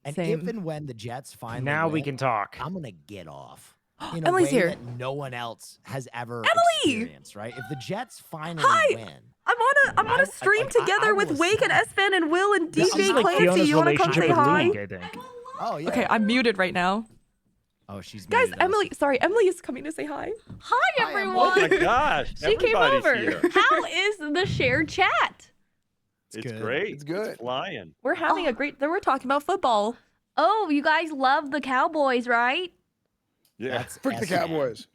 And Same. if and when the Jets finally Now we win, can talk. I'm going to get off. In a Emily's way here. that no one else has ever Emily! experienced, right? If the Jets finally win. I'm on a stream together with Wake and S-Fan and Will and This DJ is like Clancy. Fiona's You want to come relationship say with hi? League, I think. Oh, yeah. Okay, I'm muted right now. Oh, she's Guys, muted us. Emily is coming to say hi. Hi, Emily. everyone. Oh my gosh. She came everybody's over. here. How is the shared chat? It's good. great. It's good. It's flying. We're having a great. We're talking about football. Oh, you guys love the Cowboys, right? Yeah. That's Frick the S-Man. Cowboys.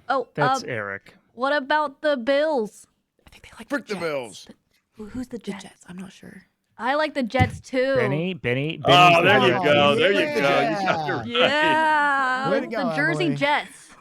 Oh, That's Eric. what about the Bills? I think they like Frick the Jets. Bills. Who's the Jets? I'm not sure. I like the Jets too. Benny. Oh, there you Oh, go. There you go. You yeah. got it right. Yeah. Way to go, the Jersey Emily. Jets.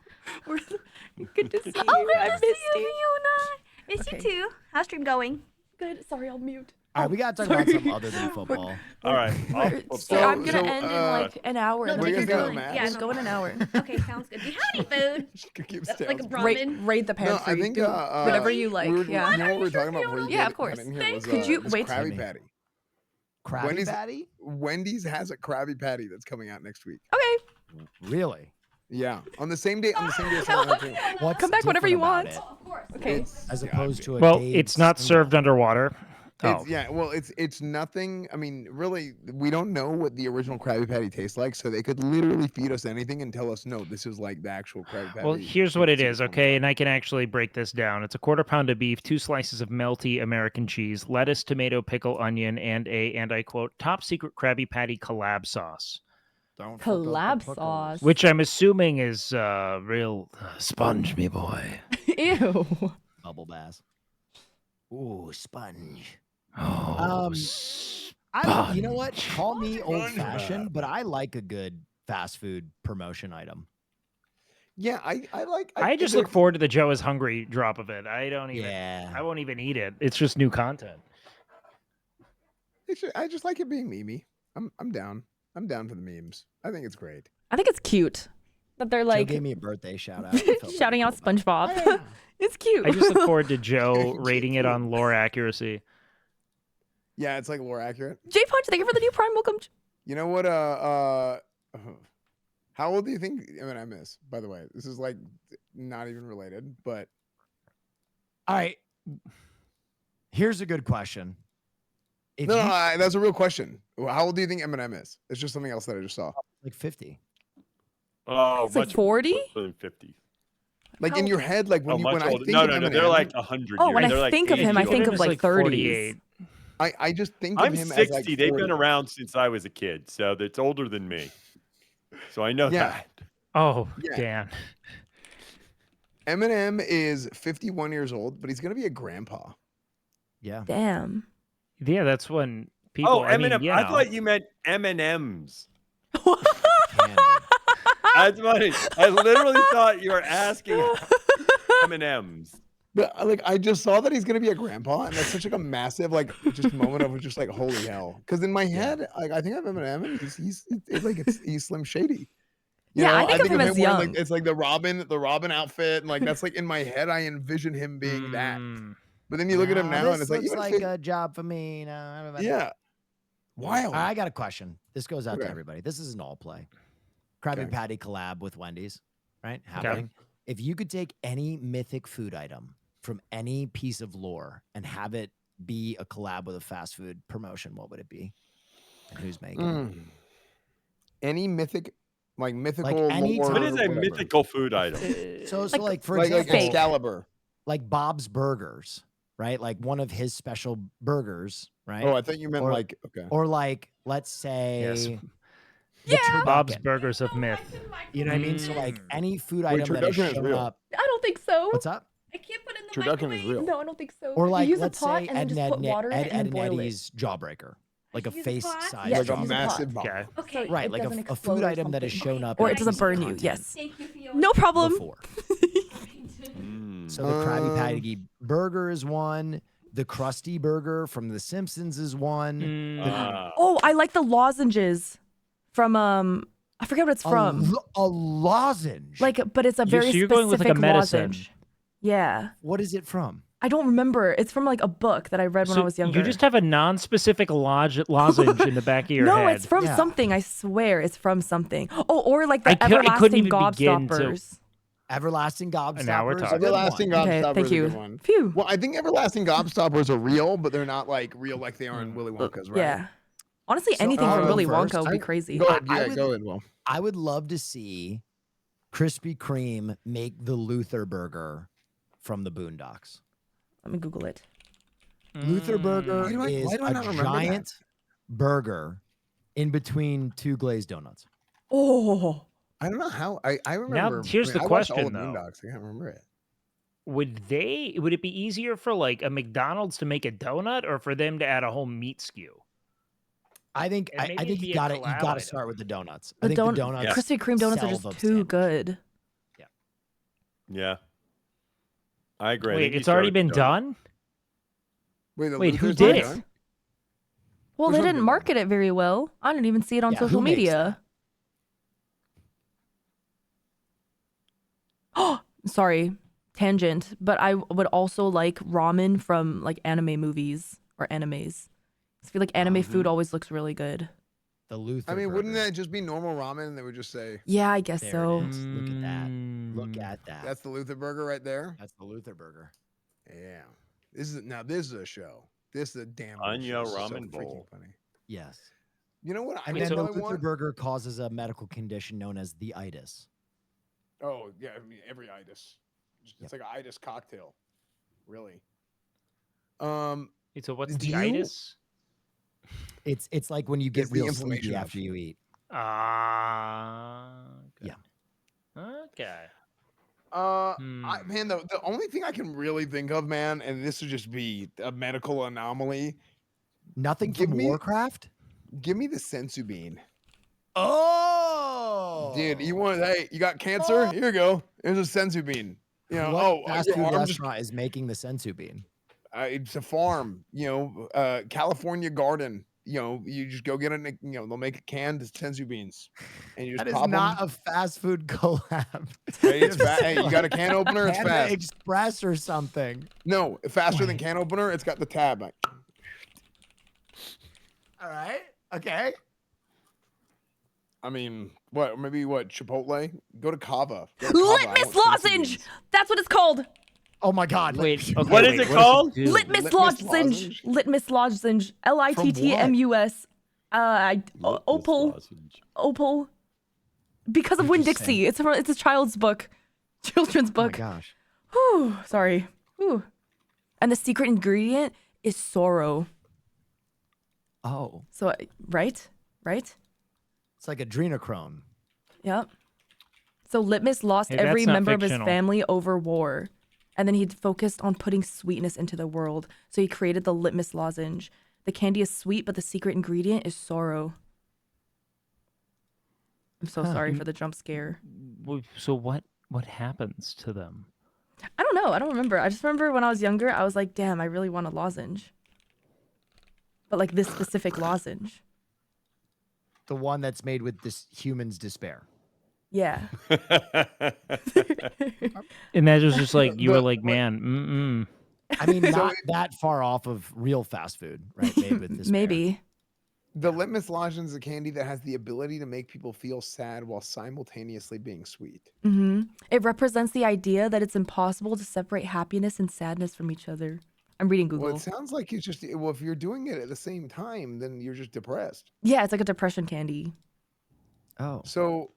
Good to see you. Oh, good I to missed see you, you. Fiona. Miss Okay. you too. How's stream going? Good. Sorry, I'll mute. All right, we got to talk about something other than football. All right. I'm gonna end in like an hour. No, and take then your we're time. going. Yeah, Just no go in an hour. Okay, sounds good. Do you have any food? Keeps Like a down. ramen? Raid the No, pantry. I think Do whatever you like. You Yeah. know what we were talking about before you Yeah, got of course. in here was, Could you was wait? Krabby Patty. Krabby Wendy's- Patty? Wendy's has a Krabby Patty that's coming out next week. Okay. Really? Yeah, on the same day. On the same day as Saturday too. What's Come back whenever you different want. about Of course. Okay. It's- As yeah, opposed to a Well, Dave's it's not single. served underwater. It's, yeah, well, it's nothing. I mean, really, we don't know what the original Krabby Patty tastes like, so they could literally feed us anything and tell us, no, this is like the actual Krabby Patty. Well, here's what it It's is, okay? And I can actually break this down. It's a quarter pound of beef, 2 slices of melty American cheese, lettuce, tomato, pickle, onion, and I quote, top secret Krabby Patty collab sauce, Don't fuck up the Collab pickles. sauce. which I'm assuming is real sponge, me boy. Ew. Bubble bass. Ooh, sponge. Oh, You know what? Call me old fashioned, but I like a good fast food promotion item. Yeah, I like. I just look forward to the Joe is hungry drop of it. I don't even. Yeah. I won't even eat it. It's just new content. I just like it being memey. I'm down. I'm down for the memes. I think it's great. I think it's cute. that they're Joe like gave me a birthday shout out. I felt very shouting out cool about it. SpongeBob. It's cute. I just look forward to Joe rating it on lore accuracy. Yeah, it's like lore accurate. J Punch, thank you for the new Prime. Welcome. You know what? How old do you think Eminem is? By the way, this is like not even related, but All right. Here's a good question. If no, you that's a real question. How old do you think Eminem is? It's just something else that I just saw. like 50. Oh, It's like much 40? older than 50. Like How- in your head, like when Oh, you much when I older. think No, of no, no. Eminem, They're like 100 Oh, years. when I They're like think of him, I 80 think years. of like 30s. 48. I just think of I'm him 60. as like 40. They've been around since I was a kid, so it's older than me. So I know Yeah. that. Oh, Yeah. Dan. Eminem is 51 years old, but he's gonna be a grandpa. Yeah. Damn. Yeah, that's when people. Oh, I mean, Eminem. you I know. thought you meant M&M's. Candy. That's funny. I literally thought you were asking M&M's. But like I just saw that he's gonna be a grandpa, and that's such like a massive like just moment of just like holy hell. Because in my head, like I think of Eminem, and he's Slim Shady. You Yeah, I know, think of him as wearing, young. like, it's like the Robin outfit, and like that's like in my head, I envision him being that. Mm. But then you look at him now, this and it's like looks even like 50 a job for me. No, everybody. yeah, wild. I got a question. This goes out Okay. to everybody. This is an all play. Krabby Okay. Patty collab with Wendy's, right? Happening. If you could take any mythic food item from any piece of lore and have it be a collab with a fast food promotion, what would it be? And who's making it? Mm. Any mythical any lore, time- What is a whatever. mythical food item? So Like- like for like example, Excalibur? like Bob's Burgers, right? Like one of his special burgers, right? Oh, I thought you meant Or- like okay. Or like, let's say, Yes. the Yeah. Bob's turducken. Burgers of Myth. You know what I mean? So like Mm. any food Wait, item that has turducken is shown real. up. I don't think so. What's up? I can't put it in the Turducken microwave. is real. No, I don't think so. Or like, you use let's a pot say and then Ed, just put water in Ed, it and then Ed boil it. Eddie's Jawbreaker, like a Use a pot? face-sized Yes, Like a use jawbreaker. massive bomb. Okay. So Right, it like doesn't a explode food or item that has something. shown up, Or in it a doesn't piece of burn you. content Yes. Thank you, Fiona. No problem. Before. Mm. So the Krabby Patty burger is one. The Krusty Burger from The Simpsons is one. Mm. Ah. Oh, I like the lozenges from I forget what it's from. A lozenge. Like, but it's a very so you're specific going with, like, a medicine. lozenge. Yeah. what is it from? I don't remember. It's from like a book that I read when I So was younger. you just have a non-specific lozenge in the back of your no, head. it's from Yeah. something. I swear, it's from something. Oh, or like the I couldn't everlasting even begin to- gobstoppers. Everlasting Gobstoppers. Now we're is a talking. good one. Everlasting Gobstoppers Okay, thank is a you. good one. Phew. Well, I think everlasting gobstoppers are real, but they're not like real like they are in Willy Wonka's, right? Yeah. Honestly, So anything I'll from go Willy first. Wonka would be crazy. Go ahead, I yeah, would- go ahead, Will. I would love to see Krispy Kreme make the Luther Burger from the Boondocks. Let me Google it. Luther Burger Why do I- is why do I a not remember that? giant burger in between two glazed donuts. Oh, I don't know how I remember. here's the I watched all question, of though. Boondocks. I can't remember it. Would it be easier for like a McDonald's to make a donut or for them to add a whole meat skew? I think And I maybe think it'd be you a got to collab item. start with the donuts. the I think the donuts. Yeah. Krispy Kreme donuts are sell just the too sandwich. good. Yeah. I agree. I Wait, think you it's already start been with the donut. done? Wait, the Wait, who Luther's did not it? done? Well, Which they one's didn't good? market it very well. I didn't even see it on Yeah, social who makes media. Oh, sorry, tangent. But I would also like ramen from like anime movies or animes. I feel like anime food always looks really good. The Luther. I mean, wouldn't Burger. that just be normal ramen? And they would just say, Yeah, I guess There it so. is. Look at that. Look Mm. at that. "That's the Luther burger right there." That's the Luther Burger. Yeah, this is a show. This is a damn good Anya show. This is so ramen freaking bowl. funny. Yes. You know what? I And Wait, then so- the really Luther want. Burger causes a medical condition known as the itis. Oh yeah, I mean every itis. It's like an itis cocktail, really. Wait, so what's Do the you- itis? It's like when you get It's the real inflammation sleepy of- after you eat. Okay. Okay. Man, the only thing I can really think of, man, and this would just be a medical anomaly. Nothing Give from me- Warcraft? Give me the sensu bean, Oh, dude. Hey, you got cancer? Here you go. Here's a sensu bean. You know, what fast your food arm just restaurant is making the sensu bean? it's a farm, California garden. you just go get it. They'll make a canned senzu beans, and you just That is pop not them. a fast food collab. Hey, hey, you got a can opener? It's Panda fast. Express or something. No, faster than can opener. It's got the tab. Like, All right. Okay. I mean, maybe Chipotle? Go to Kava. Go to Kava. I Litmus want senzu lozenge. beans. That's what it's called. Oh my God. Wait, okay, What is it called? do? Litmus Litmus lozenge. lozenge? Litmus lozenge. LITTMUS. Opal. Opal. Because of What'd Winn you say? Dixie. It's a child's book, children's Oh my book. gosh. Whew, sorry. Whew. And the secret ingredient is sorrow. Oh, So right. it's like adrenochrome. Yep. So Litmus lost Hey, that's every not member of his fictional. family over war. And then he focused on putting sweetness into the world. So he created the Litmus lozenge. The candy is sweet, but the secret ingredient is sorrow. I'm so sorry for the jump scare. So what happens to them? I don't know. I don't remember. I just remember when I was younger, I was like, damn, I really want a lozenge. But like this specific lozenge. The one that's made with this human's despair. Yeah. And that was just like you were But like, man, I mean, not that far off of real fast food, right? Made with this. Maybe. The Litmus lozenge is a candy that has the ability to make people feel sad while simultaneously being sweet. It represents the idea that it's impossible to separate happiness and sadness from each other. I'm reading Google. Well, it sounds like it's just if you're doing it at the same time, then you're just depressed. Yeah, it's like a depression candy. Oh, So,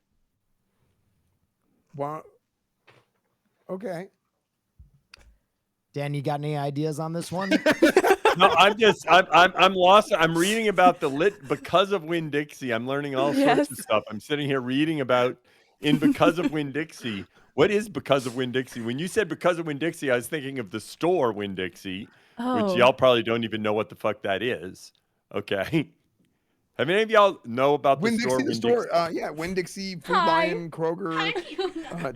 wow. Okay. Dan, you got any ideas on this one? No, I'm lost. I'm reading about because of Winn Dixie. I'm learning all sorts of Yes. stuff. I'm sitting here reading about because of Winn Dixie. What is because of Winn Dixie? When you said because of Winn Dixie, I was thinking of the store Winn Dixie, Oh. which y'all probably don't even know what the fuck that is. Okay. Have any of y'all know about the Winn store? Dixie, the store. Yeah, Winn Dixie, Food Hi. Lion, Kroger,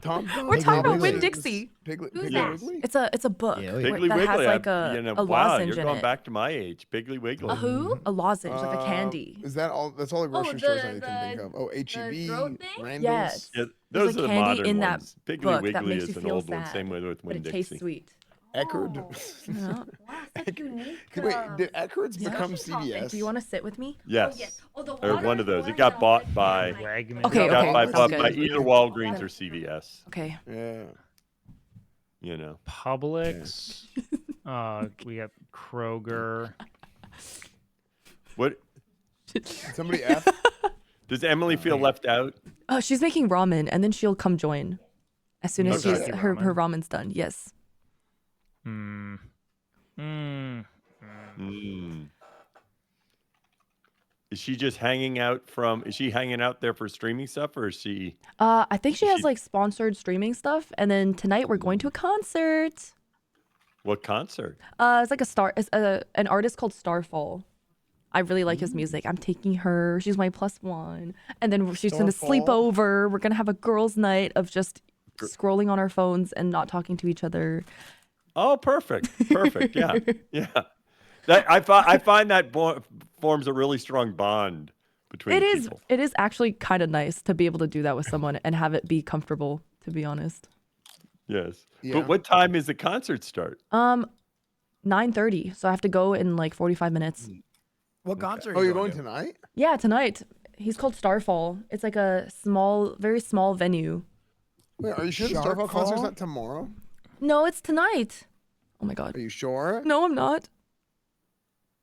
Tom. We're talking about Winn Wiggly. Dixie. Piglet, Who's Piggly that? Wiggly? It's a book Yeah, where- Piggly that Wiggly. has like a wow, lozenge you're in going it. back to my age. Piggly Wiggly. A who? A lozenge, like a candy. Is that all? That's all the grocery stores I can think of. Oh, the HEB, throat thing? Randall's. Yes. Yeah, There's those a are the candy modern in ones. that Piggly book Wiggly that makes is you an feel old one. sad, Same way with but Winn it Dixie. tastes sweet. Eckerd. Oh. Wow, such unique. Wait, did Eckerd's Yeah. become Grocery shopping. CVS? Do you want to sit with me? Yes. Oh, yes. Oh, the Or one water of those. one It got that bought was by- my- Wagman. Okay, Got okay, by, that's bought good. by either Walgreens or CVS. Okay. Yeah. You know. Publix. We got Kroger. What Did somebody F? does Emily feel left out? Oh, she's making ramen, and then she'll come join as soon as Okay. her ramen's done. Yes. Hmm. Is she just hanging out is she hanging out there for streaming stuff, or is she? I think she Is has she- like sponsored streaming stuff, and then tonight we're going to a concert. What concert? It's like an artist called Starfall. I really like his music. I'm taking her. She's my +1, and then she's gonna sleep Starfall? over. We're gonna have a girls' night of just scrolling on our phones and not talking to each other. Oh, perfect. Perfect. Yeah. Yeah. I find that forms a really strong bond between It is. people. It is actually kind of nice to be able to do that with someone and have it be comfortable. To be honest. Yes. Yeah. But what time is the concert start? 9:30. So I have to go in like 45 minutes. What concert? Oh, are you you're going to? tonight? Yeah, tonight. He's called Starfall. It's like a very small venue. Wait, are you sure the Starfall concert's Sharkfall? not tomorrow? No, it's tonight. Oh my god. Are you sure? No, I'm not.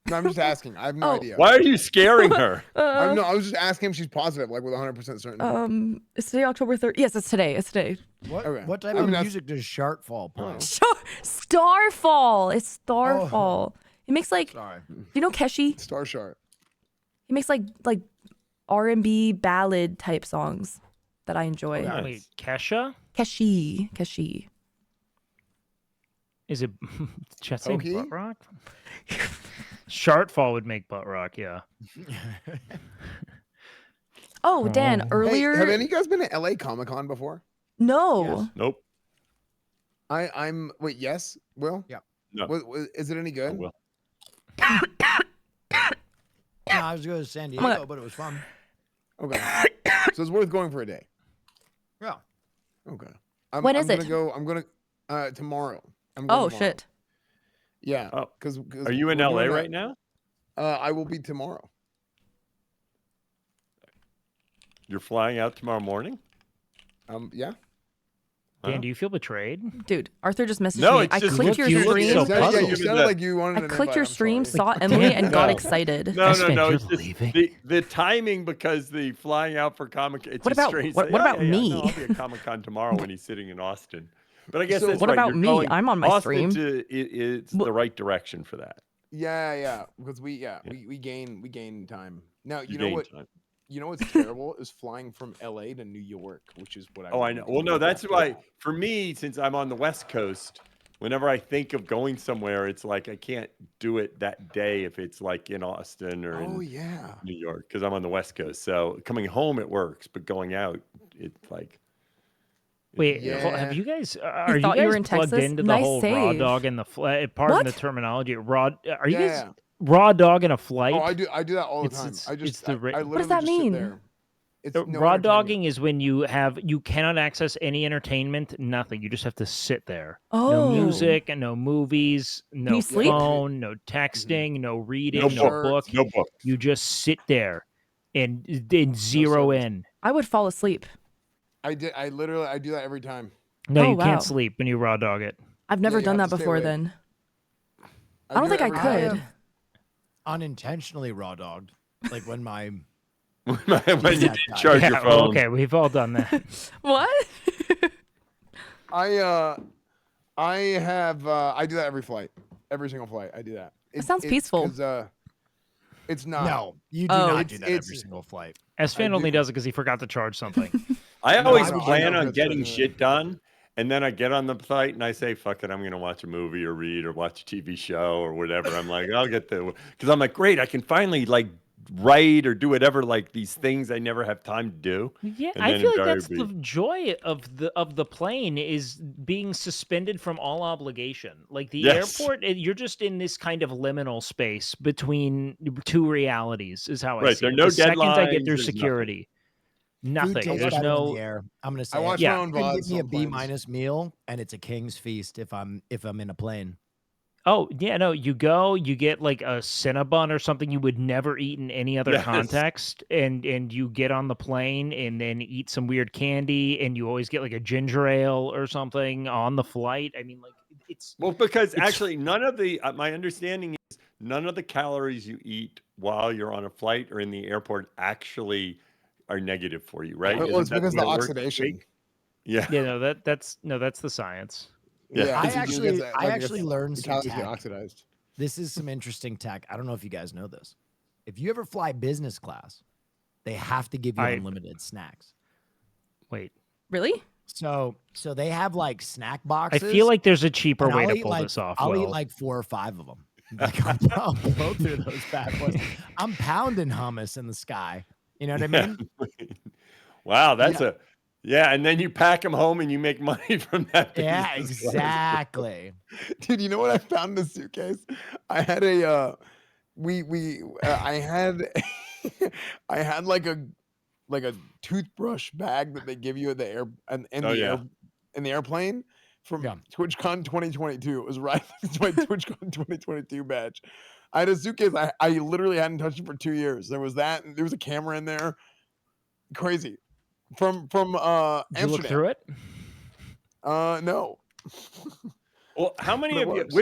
No, I'm just asking. I have no Oh. idea. Why are you scaring her? No, I was just asking if she's positive, like with 100% certainty. It's today, October 3rd. Yes, it's today. It's today. What, Okay. what type I mean, of that's- music does Sharkfall play? Starfall. It's Starfall. He makes like, Sorry. do you know Keshi? Star Sharp. He makes like R&B ballad type songs that I enjoy. Okay. Wait, Kesha? Keshi. Is it Chet saying Pokey? butt rock? Shartfall would make butt rock, yeah. Oh, Dan, earlier. Hey, have any of you guys been to LA Comic Con before? No. Nope. I'm. Wait, yes, Will? Yeah. No. Is it any I good? will. No, I was going to San my Diego, God. but it was fun. Okay. So it's worth going for a day. Yeah. Okay. When is it? I'm gonna tomorrow. I'm going Oh tomorrow. shit. Yeah. Oh, Because Are you in LA right now? I will be tomorrow. You're flying out tomorrow morning? Yeah. Dan, do you feel betrayed? Dude, Arthur just messaged No, me. it's I just clicked look- your you look stream. so Yeah, puzzled. you sounded like you wanted I an clicked invite, your I'm stream, sorry. saw Emily, and got No. excited. No, Esfand, no, you're it's just leaving. the timing because the flying out for Comic. It's What just about- strange. what Say, about yeah, me? No, I'll be at Comic Con tomorrow when he's sitting in Austin. But I guess So- that's What right. about You're me? going- I'm on my Austin stream. It's Wh- the right direction for that. Yeah, because we gain time. Now you know gain what? time. You know what's terrible is flying from LA to New York, which is what I. Oh, I wanted know. to Well, do no, that's after why that. for me, since I'm on the West Coast, whenever I think of going somewhere, it's like I can't do it that day if it's like in Austin or Oh in yeah. New York because I'm on the West Coast. So coming home it works, but going out, it's like Wait, Yeah. have you guys? Are you thought you guys were in plugged Texas? into the Nice whole raw save. dog and the flight? Pardon the What? terminology. Raw? Are you Yeah. guys raw dog in a flight? Oh, I do that all the It's- time. it's- I it's just the I ra- literally What does that just sit mean? there. It's no Raw entertainment. dogging is when you cannot access any entertainment, nothing. You just have to sit there. Oh. No music and no movies, no you sleep? phone, no texting, no reading, no no shirt. book. no book. You just sit there and zero service. in. I would fall asleep. I do that every time. No, Oh, you wow. can't sleep when you raw dog it. I've never you done have that to stay before awake. then. I don't do think it I every could. time. Unintentionally raw dogged. Like when my when you Yeah, charge your Yeah, phone. well, okay, we've all done that. What? I do that every flight. Every single flight. I do that. sounds peaceful. 'Cause, it's not. no, you do Oh. not do that every It's- single flight. S-Fan I only do. does it because he forgot to charge something. I No, always I know, plan on that's getting right. shit done, and then I get on the flight and I say, "Fuck it, I'm gonna watch a movie or read or watch a TV show or whatever." I'm like, I'll get because I'm like, great, I can finally like write or do whatever, like these things I never have time to do. Yeah, And I then feel like that's invariably- the joy of the plane is being suspended from all obligation. Like the Yes. airport, you're just in this kind of liminal space between two realities. Is how I Right, see there are it. no The second I deadlines, get through there's nothing. security, Food nothing. tastes There's better in no. the air. I'm gonna say I watch it. my Yeah. own You can give VODs me a on B- planes. meal, and it's a king's feast if I'm in a plane. Oh yeah, no. You go, you get like a Cinnabon or something you would never eat in any other Yes. context, and you get on the plane and then eat some weird candy, and you always get like a ginger ale or something on the flight. I mean, like it's Well, because It's- actually, none of the my understanding is none of the calories you eat while you're on a flight or in the airport actually are negative for you, right? Well, Isn't it's that because way the it works? oxidation. Yeah. yeah, no, that's the science. Yeah. I it's- it actually, gets, I like, actually it's- learned the some calories get tech. oxidized. This is some interesting tech. I don't know if you guys know this. If you ever fly business class, they have to give you I- unlimited snacks. Wait, Really? So they have like snack I boxes. feel like there's a cheaper and way I'll to eat pull like, this off. I'll eat Will. like 4 or 5 of them. Like I'll blow through those bad boys. I'm pounding hummus in the sky. You know what I mean? Wow, that's and then you pack them home and you make money from that. Yeah, business class. exactly. Dude, you know what I found in the suitcase? I had a I had like a toothbrush bag that they give you at the air and in Oh, the yeah. air in the airplane from Yeah. TwitchCon 2022. It was right next to my TwitchCon 2022 badge. I had a suitcase. I literally hadn't touched it for 2 years. There was that, and there was a camera in there. Crazy. From Did you Amsterdam. look through it? No. Well, how many But it of you? works.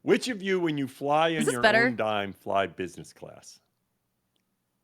Which of you, when you fly in this your better? own dime, fly business class?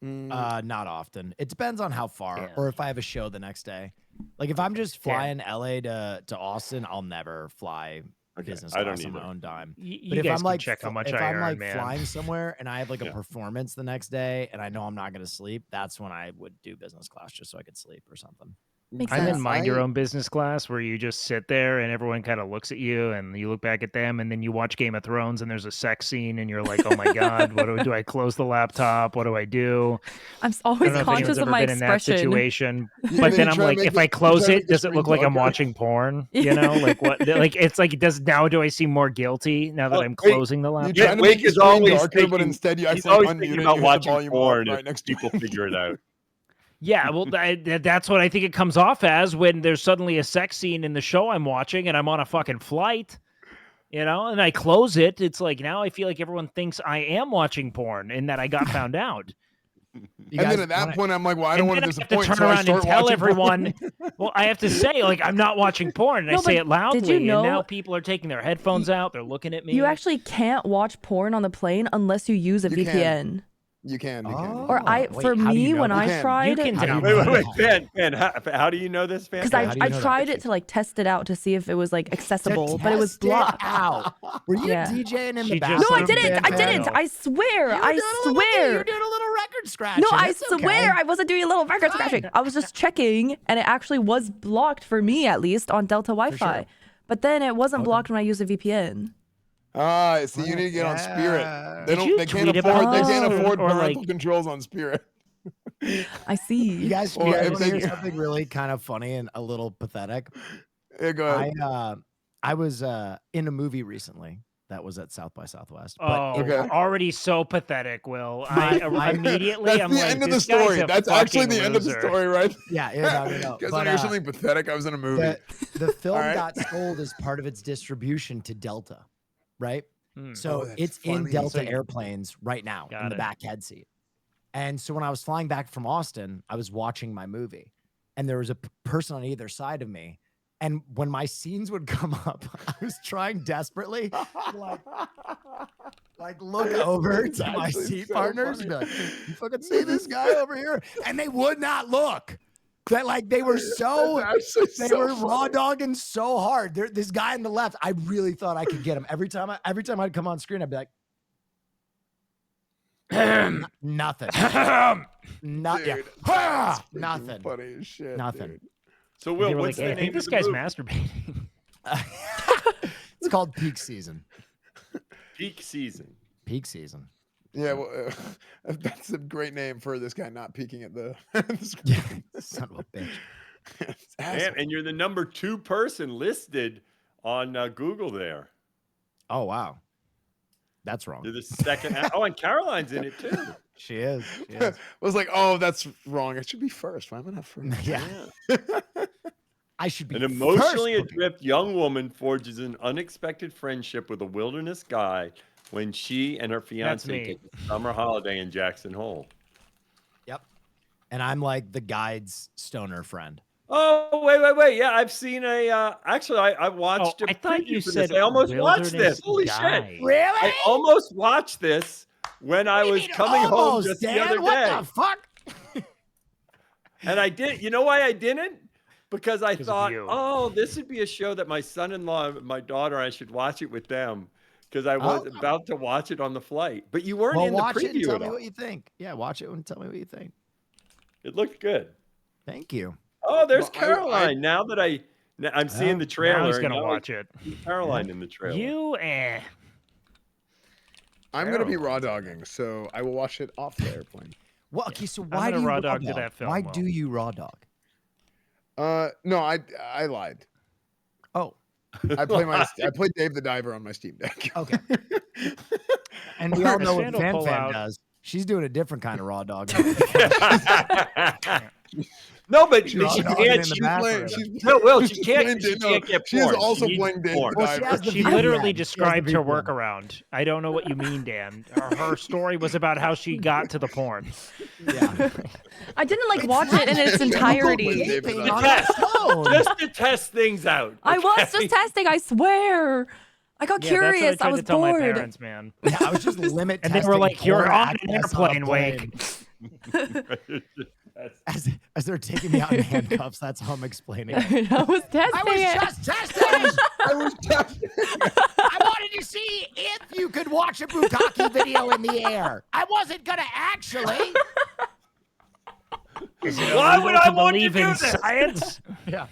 Not often. It depends on how far Yeah. or if I have a show the next day. Like if I'm just Yeah. flying LA to Austin, I'll never fly Okay, business I class don't on my either. own dime. You But if guys I'm can like check how much if I I'm earn, like man. flying somewhere and I have like a Yeah. performance the next day and I know I'm not going to sleep, that's when I would do business class just so I could sleep or something. Makes I'm sense. in mind your own business class where you just sit there and everyone kind of looks at you and you look back at them and then you watch Game of Thrones and there's a sex scene and you're like, oh my God, do I close the laptop? What do I do? I'm I always don't know if conscious anyone's of ever my been in that expression. situation. Yeah, But then then you I'm try to like, make if the- I you close try to make it, the does it look screen like I'm darker. watching porn? You know, like what? Like it's like now do I seem more guilty now that Well, I'm wait, closing the You laptop? try to Wake make the is screen always darker, but thinking- instead you He's accidentally always thinking unmute it about and you hit the watching volume porn up if right next to people it. figure it out. Yeah, well, that's what I think it comes off as when there's suddenly a sex scene in the show I'm watching and I'm on a fucking flight, you know, and I close it. It's like now I feel like everyone thinks I am watching porn and that I got found out. You And guys then at that wanna- point, I'm like, well, I And don't want then to I have to disappoint, turn so I around and start tell watching everyone. porn. Well, I have to say, like, I'm not watching porn, and I No, say but it loudly, did you and now know- people are taking their headphones out. They're looking at me. You actually can't watch porn on the plane unless you use a You can. VPN. You can. Oh, Or wait, for how do you me, know when that? I You can. tried You it, can How do you download know Wait, that? Ben, how do you know this, fan? because How do you I know that? tried it to like test it out to see if it was like accessible, To but it was test blocked. out. Were you Yeah. DJing in She the just bathroom? No, I Some didn't. I fan didn't. fan. I swear. You were I doing a little- swear. You're doing a little record scratching. No, I It's swear okay. I wasn't doing a little record scratching. I was just checking, and it actually was blocked for me, at least on Delta Wi-Fi. sure. But then it wasn't Okay. blocked when I used a VPN. Ah, see, you need to get on Spirit. Yeah. They Did you They can't tweet about afford. They this? can't afford Or, parental like- controls on Spirit. I see. You guys, Or you guys if want to hear they- something really kind of funny and a little pathetic? Yeah, go ahead. I was in a movie recently that was at South by Southwest. Oh, it- Okay. already so pathetic, Will. My- immediately, That's I'm the like, end of the this guy's story. a That's actually fucking the end of the loser. story, right? yeah, no. Guys, want But, to hear something pathetic? I was in a movie. the film All right. got sold as part of its distribution to Delta, right? Hmm. So Oh, that's it's in funny. Delta So you- airplanes right now Got in the it. back head seat. And so when I was flying back from Austin, I was watching my movie, and there was a person on either side of me. And when my scenes would come up, I was trying desperately to, like look over That's to my actually seat so partners funny. and be like, "You fucking see this guy over here?" And they would not look. That like they were so. That's actually They so were raw funny. dogging so hard. This guy on the left, I really thought I could get him. Every time I'd come on screen, I'd be like, nothing. Not yeah. Dude, Ha! that's freaking Nothing. Funny as shit. Nothing. dude. So, They Will, were what's like, hey, the I name think this of the guy's movie? masturbating. It's called peak season. Peak season. Peak season. Yeah, well, that's a great name for this guy not peeking at the, the screen. Yeah, son of a bitch. It's Man, asshole. and you're the number 2 person listed on Google there. Oh wow, that's wrong. You're the second. Oh, and Caroline's in it too. She is. She I is. was like, oh, that's wrong. I should be first. Why am I not first? Yeah, I should be An emotionally first. adrift young woman forges an unexpected friendship with a wilderness guy when she and her That's fiance me. take a summer holiday in Jackson Hole. Yep. And I'm like the guide's stoner friend. Oh, wait. Yeah, I've seen a. Actually, I watched. Oh, a I thought preview you for said this. I almost watched wilderness this. Holy guy. shit! Really? I almost watched this when I was coming home just the other What day. the fuck? And I did. You know why I didn't? Because I 'Cause of thought, you. oh, this would be a show that my son-in-law, and my daughter, I should watch it with them. Because I was Oh. about to watch it on the flight. But you weren't Well, in the watch it and preview tell at me all. what you think. Yeah, watch it and tell me what you think. It looked good. Thank you. Oh, there's Well, Caroline. Now that I'm seeing the trailer. Now he's and gonna now I watch it. see Caroline in the trailer. You, I'm going to be Terrible. raw dogging, so I will watch it off the airplane. Well, okay, so I'm why gonna do you raw raw dog to dog? that film, Why Will. do you raw dog? No, I lied. Oh, I played Dave the Diver on my Steam Deck. okay. And we all know what Sandal pull FanFan out. does. She's doing a different kind of raw dog. No, but She's she raw dogging can't. in the She, bathroom. no, Will, she she's can't. playing She Dave- no, can't get she is porn. also She playing needs Dave porn. the Well, she has the She VPN. literally She has described the her VPN. workaround. I don't know what you mean, Dan. Her story was about how she got to the porn. Yeah. I didn't like watch it in its entirety. David Taping on on her phone. Just to test things out. I was okay? just testing, I swear. I got curious. That's what I tried was to tell my bored. parents, man. Yeah, I was just limit And they were testing like, "You're porn on an access on a airplane, Wake." plane. As they're taking me out in handcuffs, that's how I'm explaining it. I was testing it. just testing. I was testing. I wanted to see if you could watch a bukkake video in the air. I wasn't gonna actually. Is it Why illegal would I to want to believe do in this? science? Yeah.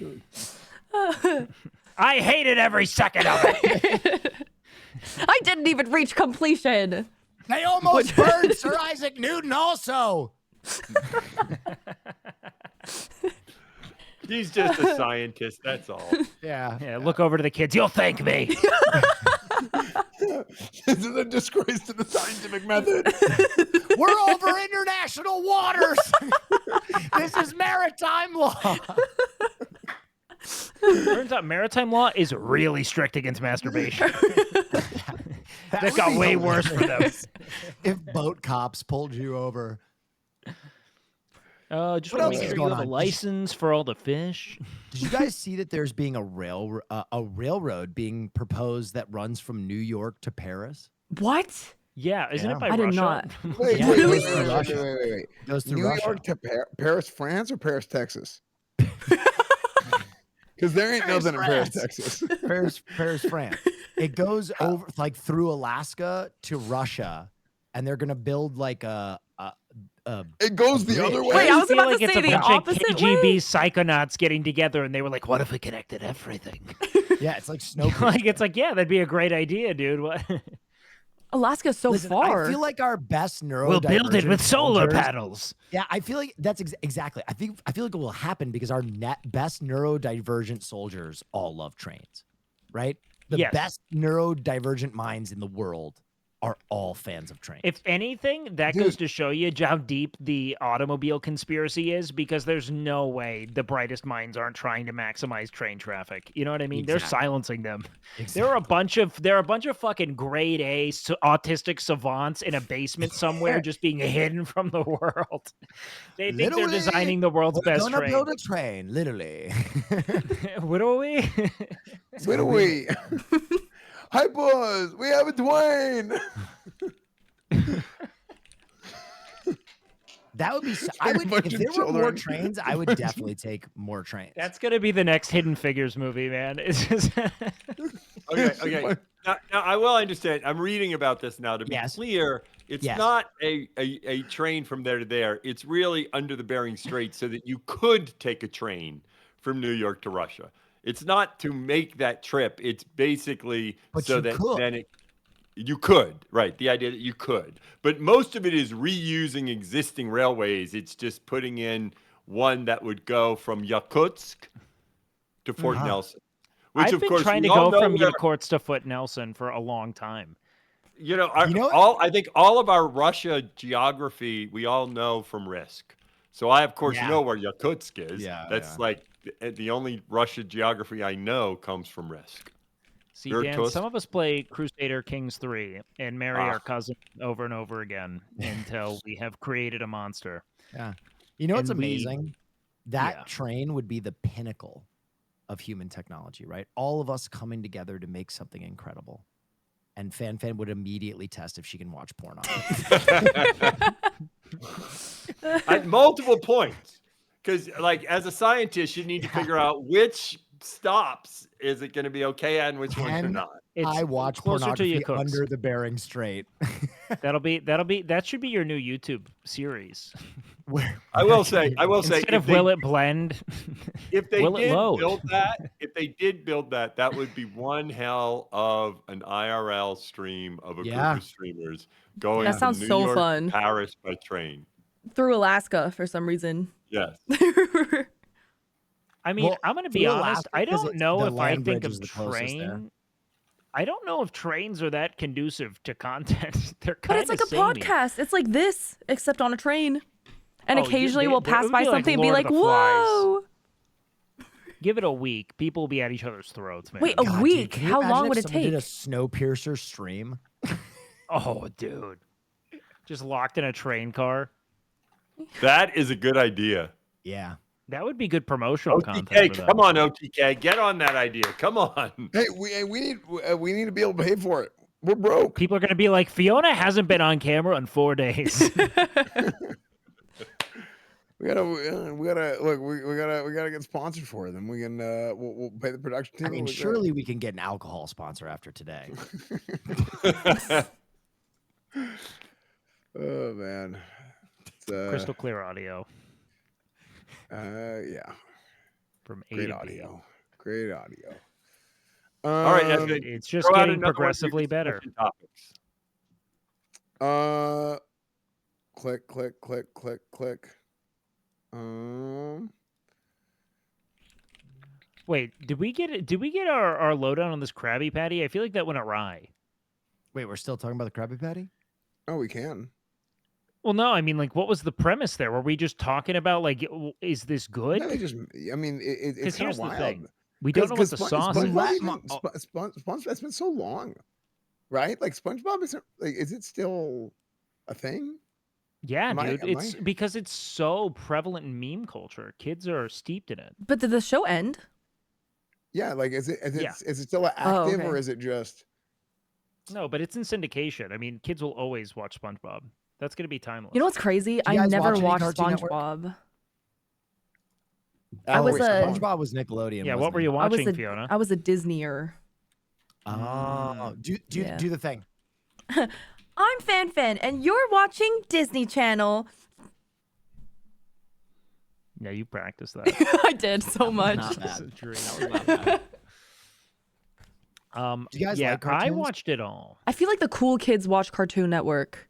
I hated every second of it. I didn't even reach completion. They almost burned Sir Isaac Newton also. He's just a scientist. That's all. Yeah. Yeah, look over to the kids. You'll thank me. This is a disgrace to the scientific method. We're over international waters. This is maritime law. Turns out maritime law is really strict against masturbation. That would got be way worse for them. hilarious If boat cops pulled you over. Just What want to else make is sure you going have a on? license for all the fish. Did you guys see that there's being a railroad being proposed that runs from New York to Paris? What? Yeah, isn't Yeah. it by I did Russia? not. Wait, Yeah, wait, it wait, goes wait, through Russia. wait. It goes through New Russia. York to Paris, France, or Paris, Texas? Because there ain't Paris, nothing in Paris, France. Texas. Paris, France. It goes over like through Alaska to Russia, and they're gonna build like a It goes the other way. Wait, I was feel about like to it's say a the bunch opposite of KGB way. psychonauts getting together, and they were like, "What if we connected everything?" yeah, it's like snow. Like it's like, yeah, that'd be a great idea, dude. What? Alaska's so Listen, far. I feel like our best neurodivergent We'll build it with solar soldiers- panels. Yeah, I feel like that's exactly. I feel like it will happen because our best neurodivergent soldiers all love trains, right? The Yes. best neurodivergent minds in the world are all fans of trains. If anything, that goes to show you how deep the automobile conspiracy is, because there's no way the brightest minds aren't trying to maximize train traffic. You know what I mean? They're Exactly. silencing them. Exactly. There are a bunch of fucking grade A autistic savants in a basement somewhere just being hidden from the world. They think they're Literally, designing the world's We're best gonna train. build a train, literally. What are we? Where do we? Hi, boys. We have a Dwayne. That would be. I would bunch if of there were more children. trains. I would definitely take more trains. That's gonna be the next Hidden Figures movie, man. It's just Okay. Now I will understand. I'm reading about this now. To be Yes. clear, it's Yes. not a train from there to there. It's really under the Bering Strait, so that you could take a train from New York to Russia. It's not to make that trip. It's basically But so you that could. then you could, right? The idea that you could, but most of it is reusing existing railways. It's just putting in one that would go from Yakutsk to Fort Uh-huh. Nelson. Which, I've of been course, trying we to all go know from where- Yakurtsk to Foot Nelson for a long time. You know, know- I think all of our Russia geography we all know from Risk. So I, of course, Yeah. know where Yakutsk is. Yeah, That's yeah. like the only Russia geography I know comes from Risk. See, Dan, Yakutsk. some of us play Crusader Kings 3 and marry Ah. our cousin over and over again until we have created a monster. You know what's And we- amazing? That Yeah. train would be the pinnacle of human technology, right? All of us coming together to make something incredible. And FanFan would immediately test if she can watch porn on it. At multiple points. Because, like, as a scientist, you need to figure out which stops is it going to be okay at and which ones are Can not. It's I watch closer to pornography Yakutsk. under the Bering Strait. That should be your new YouTube series. Where I will say, Instead of will it blend? if they will it did load? build that, that would be one hell of an IRL stream of a Yeah. group of streamers going That from sounds New so York fun. to Paris by train. Through Alaska for some reason. Yes. I mean, Well, I'm going to be through honest. Alaska, I 'cause don't it's- know the if I land think bridge of is the closest there. train. I don't know if trains are that conducive to content. They're But kind it's like of a podcast. It's like this, except on a train. And Oh, occasionally it we'll pass would by be like something and be Lord like, of the Flies. whoa. Give it a week. People will be at each other's throats, man. Wait, a God, dude, week? can you How imagine long if would it someone did a take? Snowpiercer stream? Oh, dude. Just locked in a train car. That is a good idea. Yeah. That would be good promotional content. OTK, for them. come on, OTK. Get on that idea. Come on. Hey, we need to be able to pay for it. We're broke. People are going to be like, Fiona hasn't been on camera in 4 days. We gotta look. We gotta get sponsored for it. Then we can we'll pay the production team. I mean, We'll get- surely we can get an alcohol sponsor after today. Oh man, it's, Crystal clear audio. Yeah. From A Great to audio. Great audio. All right, that's B. good. It's just Throw out getting another one for progressively better. discussion topics. Click, click, click, click, click. Wait, did we get our lowdown on this Krabby Patty? I feel like that went awry. Wait, we're still talking about the Krabby Patty? Oh, we can. Well, no, I mean, like, what was the premise there? Were we just talking about, like, is this good? No, they just. I mean, it's kind of here's the wild. thing. We don't know what the sauce is. SpongeBob, that's been so long, right? Like SpongeBob isn't like. Is it still a thing? Yeah, Am I- dude. am It's I- because it's so prevalent in meme culture. Kids are steeped in it. But did the show end? Yeah, like is it Yeah. is it still active okay. or is it just? No, but it's in syndication. I mean, kids will always watch SpongeBob. That's gonna be timeless. You know what's crazy? you I guys never watch any watched Cartoon Network? SpongeBob. Oh, was wait, a- SpongeBob was Nickelodeon. Yeah, what wasn't were it? you I was watching, a Fiona? I was a Disneyer. Oh, do Yeah. do the thing. I'm FanFan, and you're watching Disney Channel. Yeah, you practiced that. I did so much. Not It's a bad. dream. That was not bad. Do you guys yeah, like I cartoons? watched it all. I feel like the cool kids watch Cartoon Network.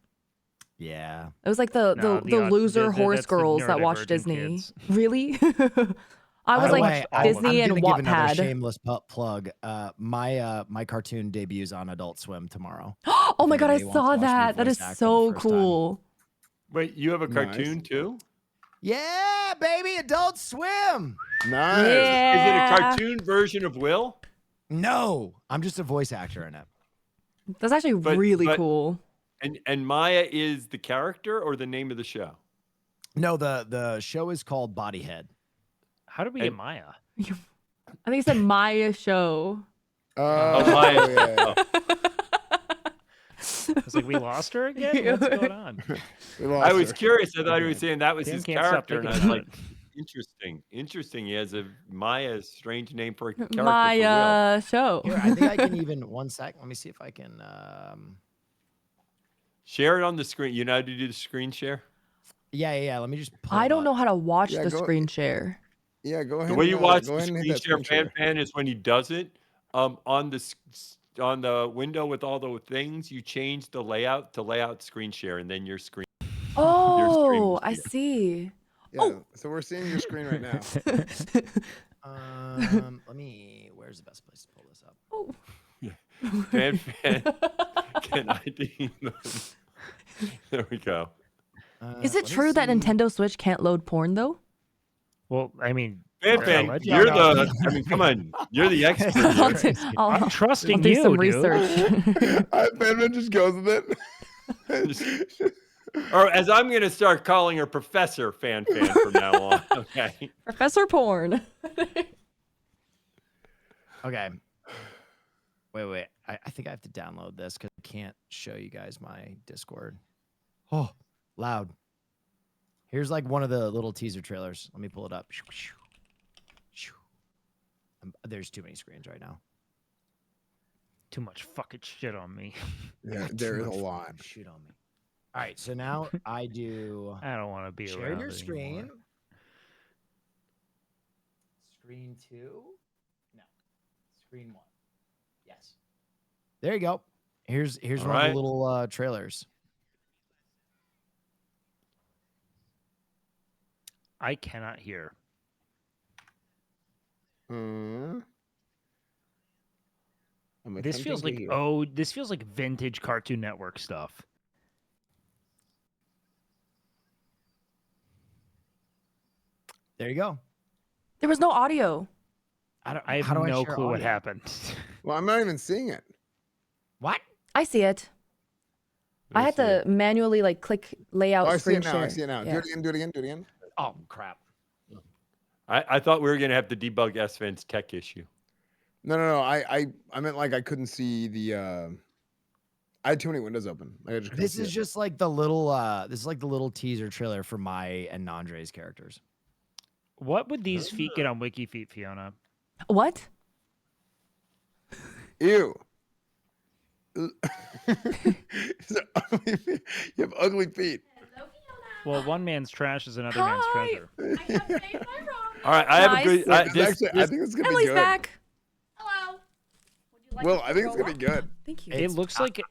Yeah. It was like the No, the loser horse that's the girls that watch neurodivergent Disney. kids. Really? I By was the like way, Disney I'm and gonna give another Wattpad. shameless plug. My cartoon debuts on Adult Swim tomorrow. Oh my god, I anybody wants to saw watch me that. That voice is act for the so first time. cool. Wait, you have a Nice. cartoon too? Yeah, baby, Adult Swim. Nice. Yeah. Is it a cartoon version of Will? No, I'm just a voice actor in it. That's actually really but- cool. And Maya is the character or the name of the show? No, the show is called Bodyhead. How did we get Maya? I think you said Maya show. Oh, Maya. yeah. I was like, we lost her again? What's going on? We lost I was her. curious. I thought he was saying that was Tim his can't stop character, and I thinking was about like, interesting. He has a Maya's strange name for a character for Will. Maya show. Here, I think I can even 1 sec. Let me see if I can. Share it on the screen. You know how to do the screen share? Yeah. Let me just. Pull I it don't up. know how to watch Yeah, the go- screen share. Yeah, go ahead. The way you and, watch go the ahead and hit screen that share screen share. fan is when he does it on the window with all the things. You change the layout to layout screen share, and then your screen. Oh, I share. see. Yeah, so we're seeing your screen right now. Let me. Where's the best place to pull this up? Oh. Fan can ID them. There we go. Is it Let me true that see. Nintendo Switch can't load porn though? Well, I mean, Fan, legend. you're the. I mean, come on, you're the expert. I'll, here. I'll I'm trusting I'll do you, some dude. research. Batman just goes with it. Or as I'm going to start calling her Professor Fan from now on. Okay. Professor Porn. Okay. Wait. I think I have to download this because I can't show you guys my Discord. Oh, loud. Here's like one of the little teaser trailers. Let me pull it up. There's too many screens right now. Too much fucking shit on me. Yeah, there is a lot. Shoot on me. All right, so now I do I don't want to be share around your anymore. screen. Screen 2? No. Screen 1. Yes. There you go. Here's All one of right. the little trailers. I cannot hear. I'm This feels attempting like to hear. this feels like vintage Cartoon Network stuff. There you go. There was no audio. I have how do no share clue what audio? happened. Well, I'm not even seeing it. What? I see it. I had to manually like click layout Oh, I see screen it now. share. I see it now. Yeah. Do it again. Do it again. Do it again. Oh, crap. I thought we were going to have to debug S-Fan's tech issue. No. I meant like I couldn't see the. I had too many windows open. Like, I just couldn't This see is it. just like the little this is like the little teaser trailer for my and Nandre's characters. What would these feet get on WikiFeet, Fiona? What? Ew. So ugly feet. You have ugly feet. Well, one man's trash is another man's Hi. treasure. I have saved my wrong. All right, I have a Nice. good. I think it's gonna be Emily's good. back. Hello. Would you like Well, to I think it's go gonna be up? good. Thank you. It looks like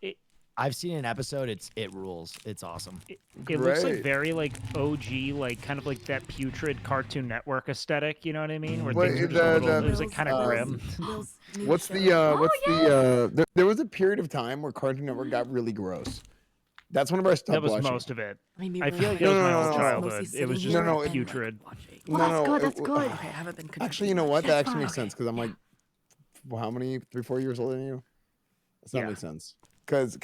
I've seen an episode. It rules. It's awesome. it looks like Great. very like OG, like kind of like that putrid Cartoon Network aesthetic. You know what I mean? Where Wait, things are just a little, it was like Bill's- kind of grim. Bill's new What's show. the there was a period of time where Cartoon Network got really gross. That's whenever I stopped That was watching. most of it. I I feel like that was my No, whole no, no. childhood. Mostly It was sitting just here No, no, and, putrid. Like, watching. Well, that's good, that's good. Okay, I haven't been. Actually, you know what? That That's actually makes fine. sense because I'm like, well, how many? 3-4 years older than you? Does that Yeah. make sense? Because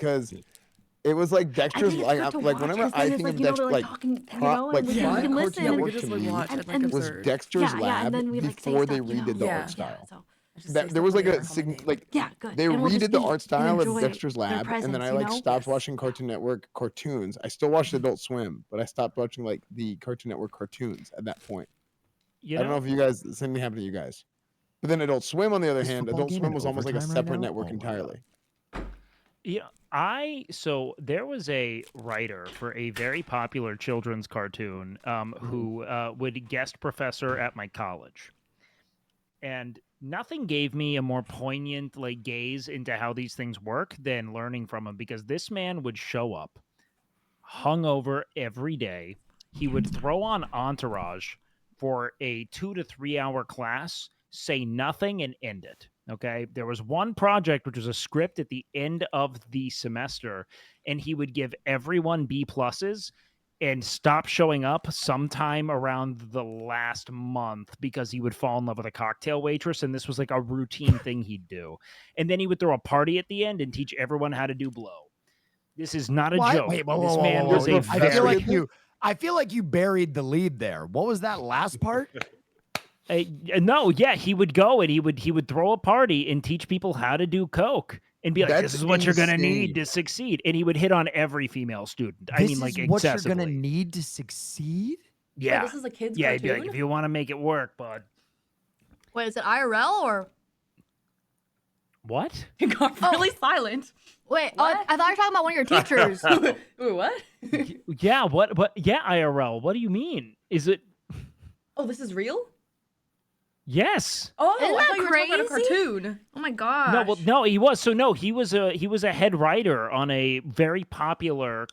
it was like I Dexter's think it's like good to like watch, whenever 'cause I then think it's of like, Dexter, they're like talking, prop- and like we prime can Cartoon listen. Network We could just to like me watch and- it like and- was absurd. Dexter's yeah, Lab and then we like say before they stuff, you know? redid the Yeah. art style. So, I just That, say there was stuff like when I a work on my name. like yeah, good. they And we'll just redid the eat art and style of enjoy Dexter's their Lab, and then I presence, you like know? stopped watching Cartoon Network cartoons. I still watched Adult Swim, but I stopped watching like the Cartoon Network cartoons at that point. You I don't know know, if you guys the same thing happened to you guys. But then Adult Swim, on the other Is hand, football Adult game Swim in was almost like a overtime right separate now? network Oh my God. entirely. so there was a writer for a very popular children's cartoon who would guest professor at my college. And nothing gave me a more poignant like gaze into how these things work than learning from him, because this man would show up hungover every day. He would throw on Entourage for a 2 to 3 hour class, say nothing, and end it. Okay. There was one project, which was a script at the end of the semester, and he would give everyone B pluses and stop showing up sometime around the last month because he would fall in love with a cocktail waitress. And this was like a routine thing he'd do. And then he would throw a party at the end and teach everyone how to do blow. This is not a What? joke. Wait, whoa, This whoa, man whoa, was whoa. a I very feel like I feel like you buried the lead there. What was that last part? no, yeah, he would go and he would throw a party and teach people how to do coke and be like, That's "This is what you're gonna need insane. to succeed." And he would hit on every female student. I This mean, like is what you're excessively. gonna need to succeed. Wait, Yeah, this is a kid's yeah. He'd be cartoon. like, "If you want to make it work, bud." Wait, is it IRL or? What? It got really silent. Wait, What? I thought you were talking about one of your teachers. Wait, what? Yeah. What? Yeah, IRL. What do you mean? Is it? Oh, this is real? Yes. Oh, Isn't I that thought you were talking about a crazy? cartoon. Oh my gosh. No. Well, no. He was. So no. He was a head writer on a very popular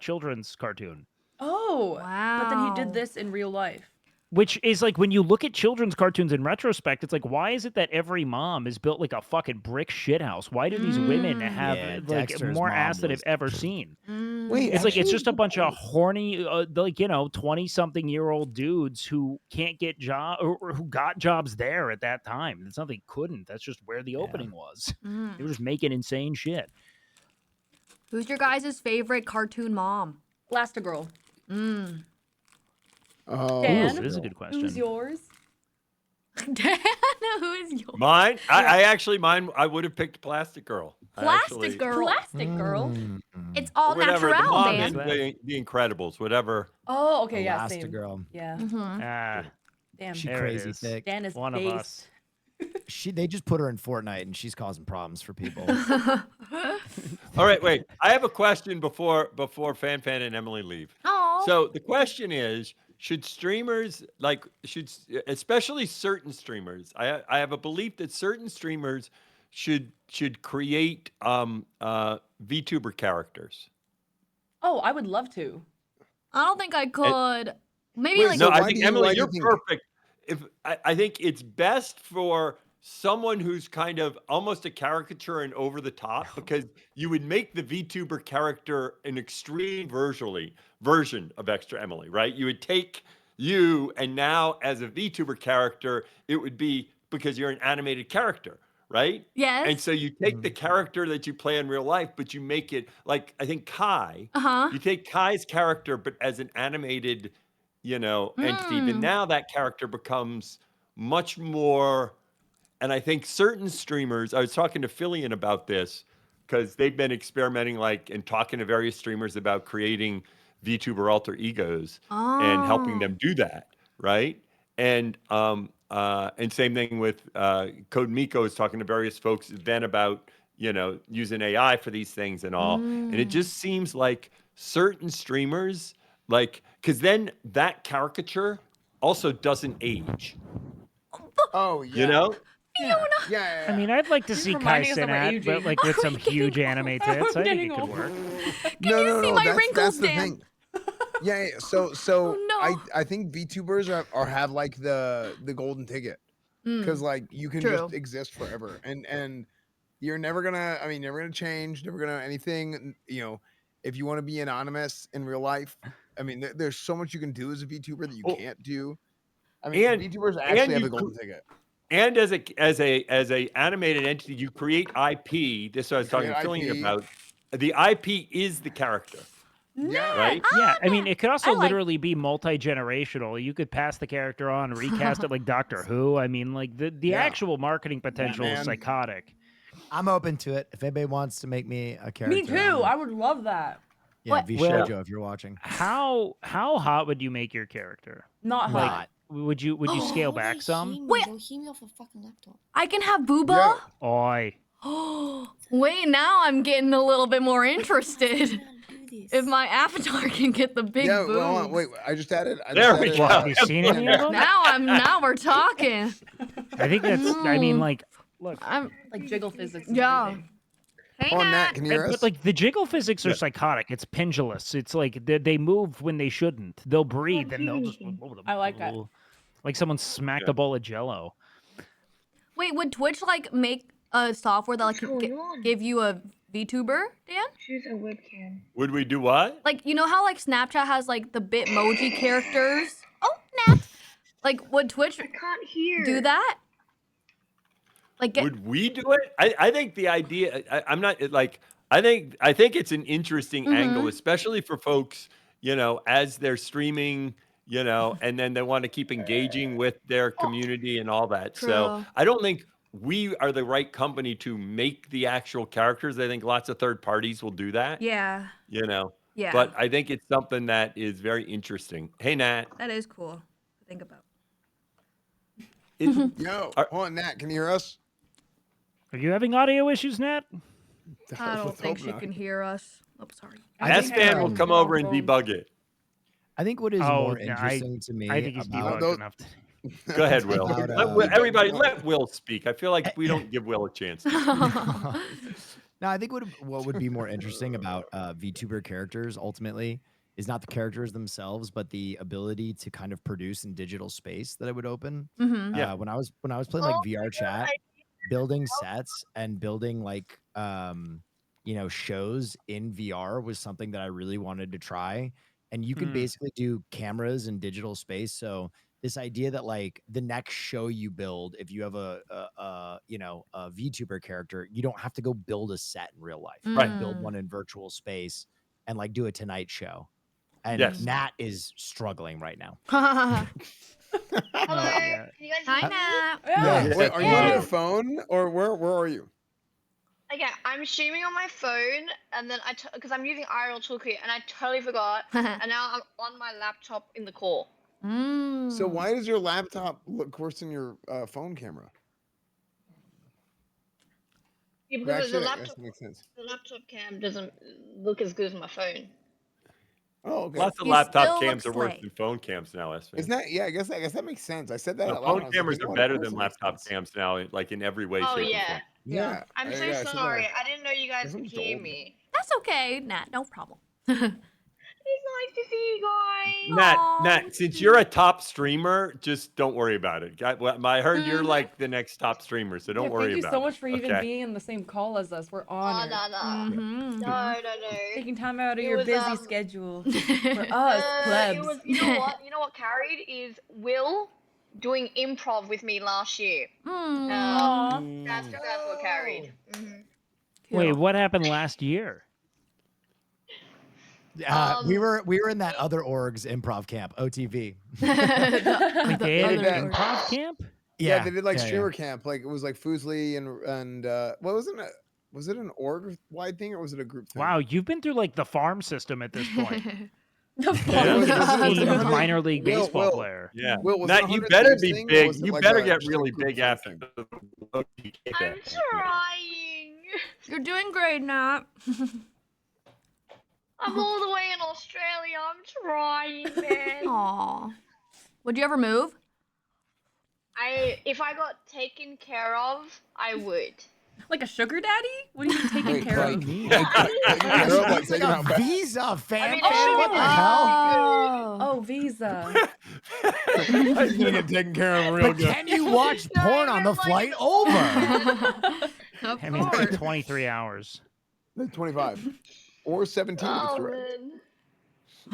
children's cartoon. Oh, Wow. But then he did this in real life. Which is like, when you look at children's cartoons in retrospect, it's like, why is it that every mom is built like a fucking brick shithouse? Why do these women have Yeah, like Dexter's more mom ass than I've was- ever seen? Wait, It's like, it's actually, just a bunch of horny, like, 20-something-year-old dudes who can't get or who got jobs there at that time. It's not they couldn't. That's just where the opening was. They were just making insane shit. Who's your guys' favorite cartoon mom? Elastigirl. Oh, Dan? This is a good question. Who's yours? Dan, who is yours? Mine, I actually I would have picked Plastic Girl. I Plastic actually- Girl. Plastic Girl. Mm. It's all whatever. The natural, mom man. in the Incredibles, whatever. Oh, okay, yeah, same. Elastigirl. Yeah. Ah, Damn. She there it crazy is. thick. Dan is One of based. us. They just put her in Fortnite and she's causing problems for people. All right, wait. I have a question before Fanfan and Emily leave. Oh. So the question is, should streamers especially certain streamers? I have a belief that certain streamers should create VTuber characters. Oh, I would love to. I don't think I could. Maybe Wait, like No, So I why think do you- Emily, why do you you're think- perfect. If I think it's best for someone who's kind of almost a caricature and over the top, because you would make the VTuber character an extreme version of Extra Emily, right? You would take you, and now as a VTuber character, it would be because you're an animated character, right? yes. And so you take the character that you play in real life, but you make it like, I think Kai, Uh-huh. you take Kai's character, but as an animated, entity. But now that character becomes much more, and I think certain streamers, I was talking to Fillion about this because they've been experimenting and talking to various streamers about creating VTuber alter egos and helping them do that, right? And same thing with Code Miko is talking to various folks then about, using AI for these things and all. And it just seems like certain streamers Like, because then that caricature also doesn't age. Oh yeah. You know? Yeah. I mean, I'd like to see Kai reminding us that we're Cenat, but aging. like with some getting huge old. anime tits. I think getting it could old. work. no, my that's wrinkles, the Dan? thing. Yeah. So Oh, no. I think VTubers have like the golden ticket because like you can True. just exist forever and you're never gonna. I mean, never gonna change. Never gonna anything. You know, if you want to be anonymous in real life, I mean, there's so much you can do as a VTuber that you Oh. can't do. I mean, And- VTubers and actually have you the golden ticket. And as a animated entity, you create IP. This is what I was You talking to create Fillion IP. about. The IP is the character, Yeah. right? Yeah, I mean, it could also I like- literally be multi-generational. You could pass the character on, recast it like Doctor Who. I mean, like the Yeah. actual marketing potential is Batman. psychotic. I'm open to it. If anybody wants to make me a character, Me too. I would love that. Yeah, What- Vishojo, if you're watching. How hot would you make your character? Not Like, hot. would you scale back some? Wait. They'll hear me off a fucking laptop. I can have booba? Oi. Wait, now I'm getting a little bit more interested. Can't do this. If my avatar can get the big Yeah. boobs. Well, hold on, wait. I just added. There we go. Have you seen any of them? Now we're talking. I think that's. I mean, like, look. I'm Like jiggle physics. and Yeah. everything. Hey, On that, Nat. can you hear us? But like the jiggle physics are Yeah. psychotic. It's pendulous. It's like they move when they shouldn't. They'll breathe and they'll just. I like that. Like someone smacked a bowl of Jello. Wait, would Twitch like make a software that like What's can going on? give you a VTuber, Dan? Choose a webcam. Would we do what? Like, you know how like Snapchat has like the Bitmoji characters? Oh, Nat. Like, would Twitch I can't hear. do that? Like, get Would we do it? I think the idea. I'm not like. I think it's an interesting angle, especially for folks. You know, as they're streaming. You know, and then they want to keep engaging with their community and all that. So True. I don't think we are the right company to make the actual characters. I think lots of third parties will do that. yeah, You know, yeah. but I think it's something that is very interesting. Hey, Nat. that is cool to think about. Yo, Are- hold on, Nat. Can you hear us? Are you having audio issues, Nat? I don't Let's think hope she not. can hear us. Oh, sorry. I think, S-Fan will um, come over and phone. debug it. I think what is Oh, more no, interesting to me I think he's about debugged enough. Go ahead, Will. About, Everybody, let Will speak. I feel like we don't give Will a chance. No, I think what would be more interesting about VTuber characters ultimately is not the characters themselves, but the ability to kind of produce in digital space that it would open. Mm-hmm. Yeah. When I was playing like VR chat, building sets and building like shows in VR was something that I really wanted to try. And you can basically do cameras in digital space. So this idea that like the next show you build, if you have a VTuber character, you don't have to go build a set in real life. You Right. can build one in virtual space and like do a Tonight Show. And Yes. Nat is struggling right now. Hello. yeah. Can you guys Hi, hear me? Nat. Yeah. Wait, are you on Yeah. your phone or where are you? Okay, I'm streaming on my phone, and then because I'm using IRL Toolkit, and I totally forgot, and now I'm on my laptop in the call. So why does your laptop look worse than your phone camera? Yeah, because Actually, the that laptop, makes sense. the laptop cam doesn't look as good as my phone. Oh, okay. Lots of You laptop still cams look are worse slay. than phone cams now, S-Fan. Isn't that? Yeah, I guess that makes sense. I said that. No, out loud. I phone was like, cameras you know are what, better of than course it makes laptop sense. cams now, like in every way, Oh shape, yeah. or form. Yeah. I'm I- so yeah, I said that. sorry. I didn't know you guys Guess could I'm hear old. me. That's okay, Nat. No problem. It's nice to see you guys. Aw, Nat, since you're a top streamer, just don't worry about it. I heard you're like the next top streamer, so don't Yeah, worry thank you about so it. much for even okay? being in the same call as us. We're Oh honored. no no Mm-hmm. no. Taking time out of It your was, busy um, schedule for us, plebs. You know what? You know what carried is Will doing improv with me last year. Aw. That's what carried. Wait, what happened last year? We were in that other org's improv camp, OTV. Like they had other an org. improv camp? Yeah, they did like yeah, streamer camp. Like it was like Foosley and what was it? Was it an org wide thing or was it a group thing? Wow, you've been through like the farm system at this point. The Yeah. Was it- was it- was it Esteemed 100 minor league Will, baseball Will. player. Yeah. Will, was it Nat, a you 100 better views be thing, or big. was it You like better a- get just a really group big thing? after the I'm trying. You're doing great, Nat. I'm all the way in Australia. I'm trying, man. Aw. Would you ever move? If I got taken care of, I would. Like a sugar daddy? What do you mean taken Wait, care like, of? like, taking out back. Visa, fan. mean, What the hell? Oh. Oh, visa. He's gonna get taken care of real But good. can you watch No, porn I on the meant, like, flight an over? Of I mean, course. 23 hours. 25 or 17. if it's Oh direct.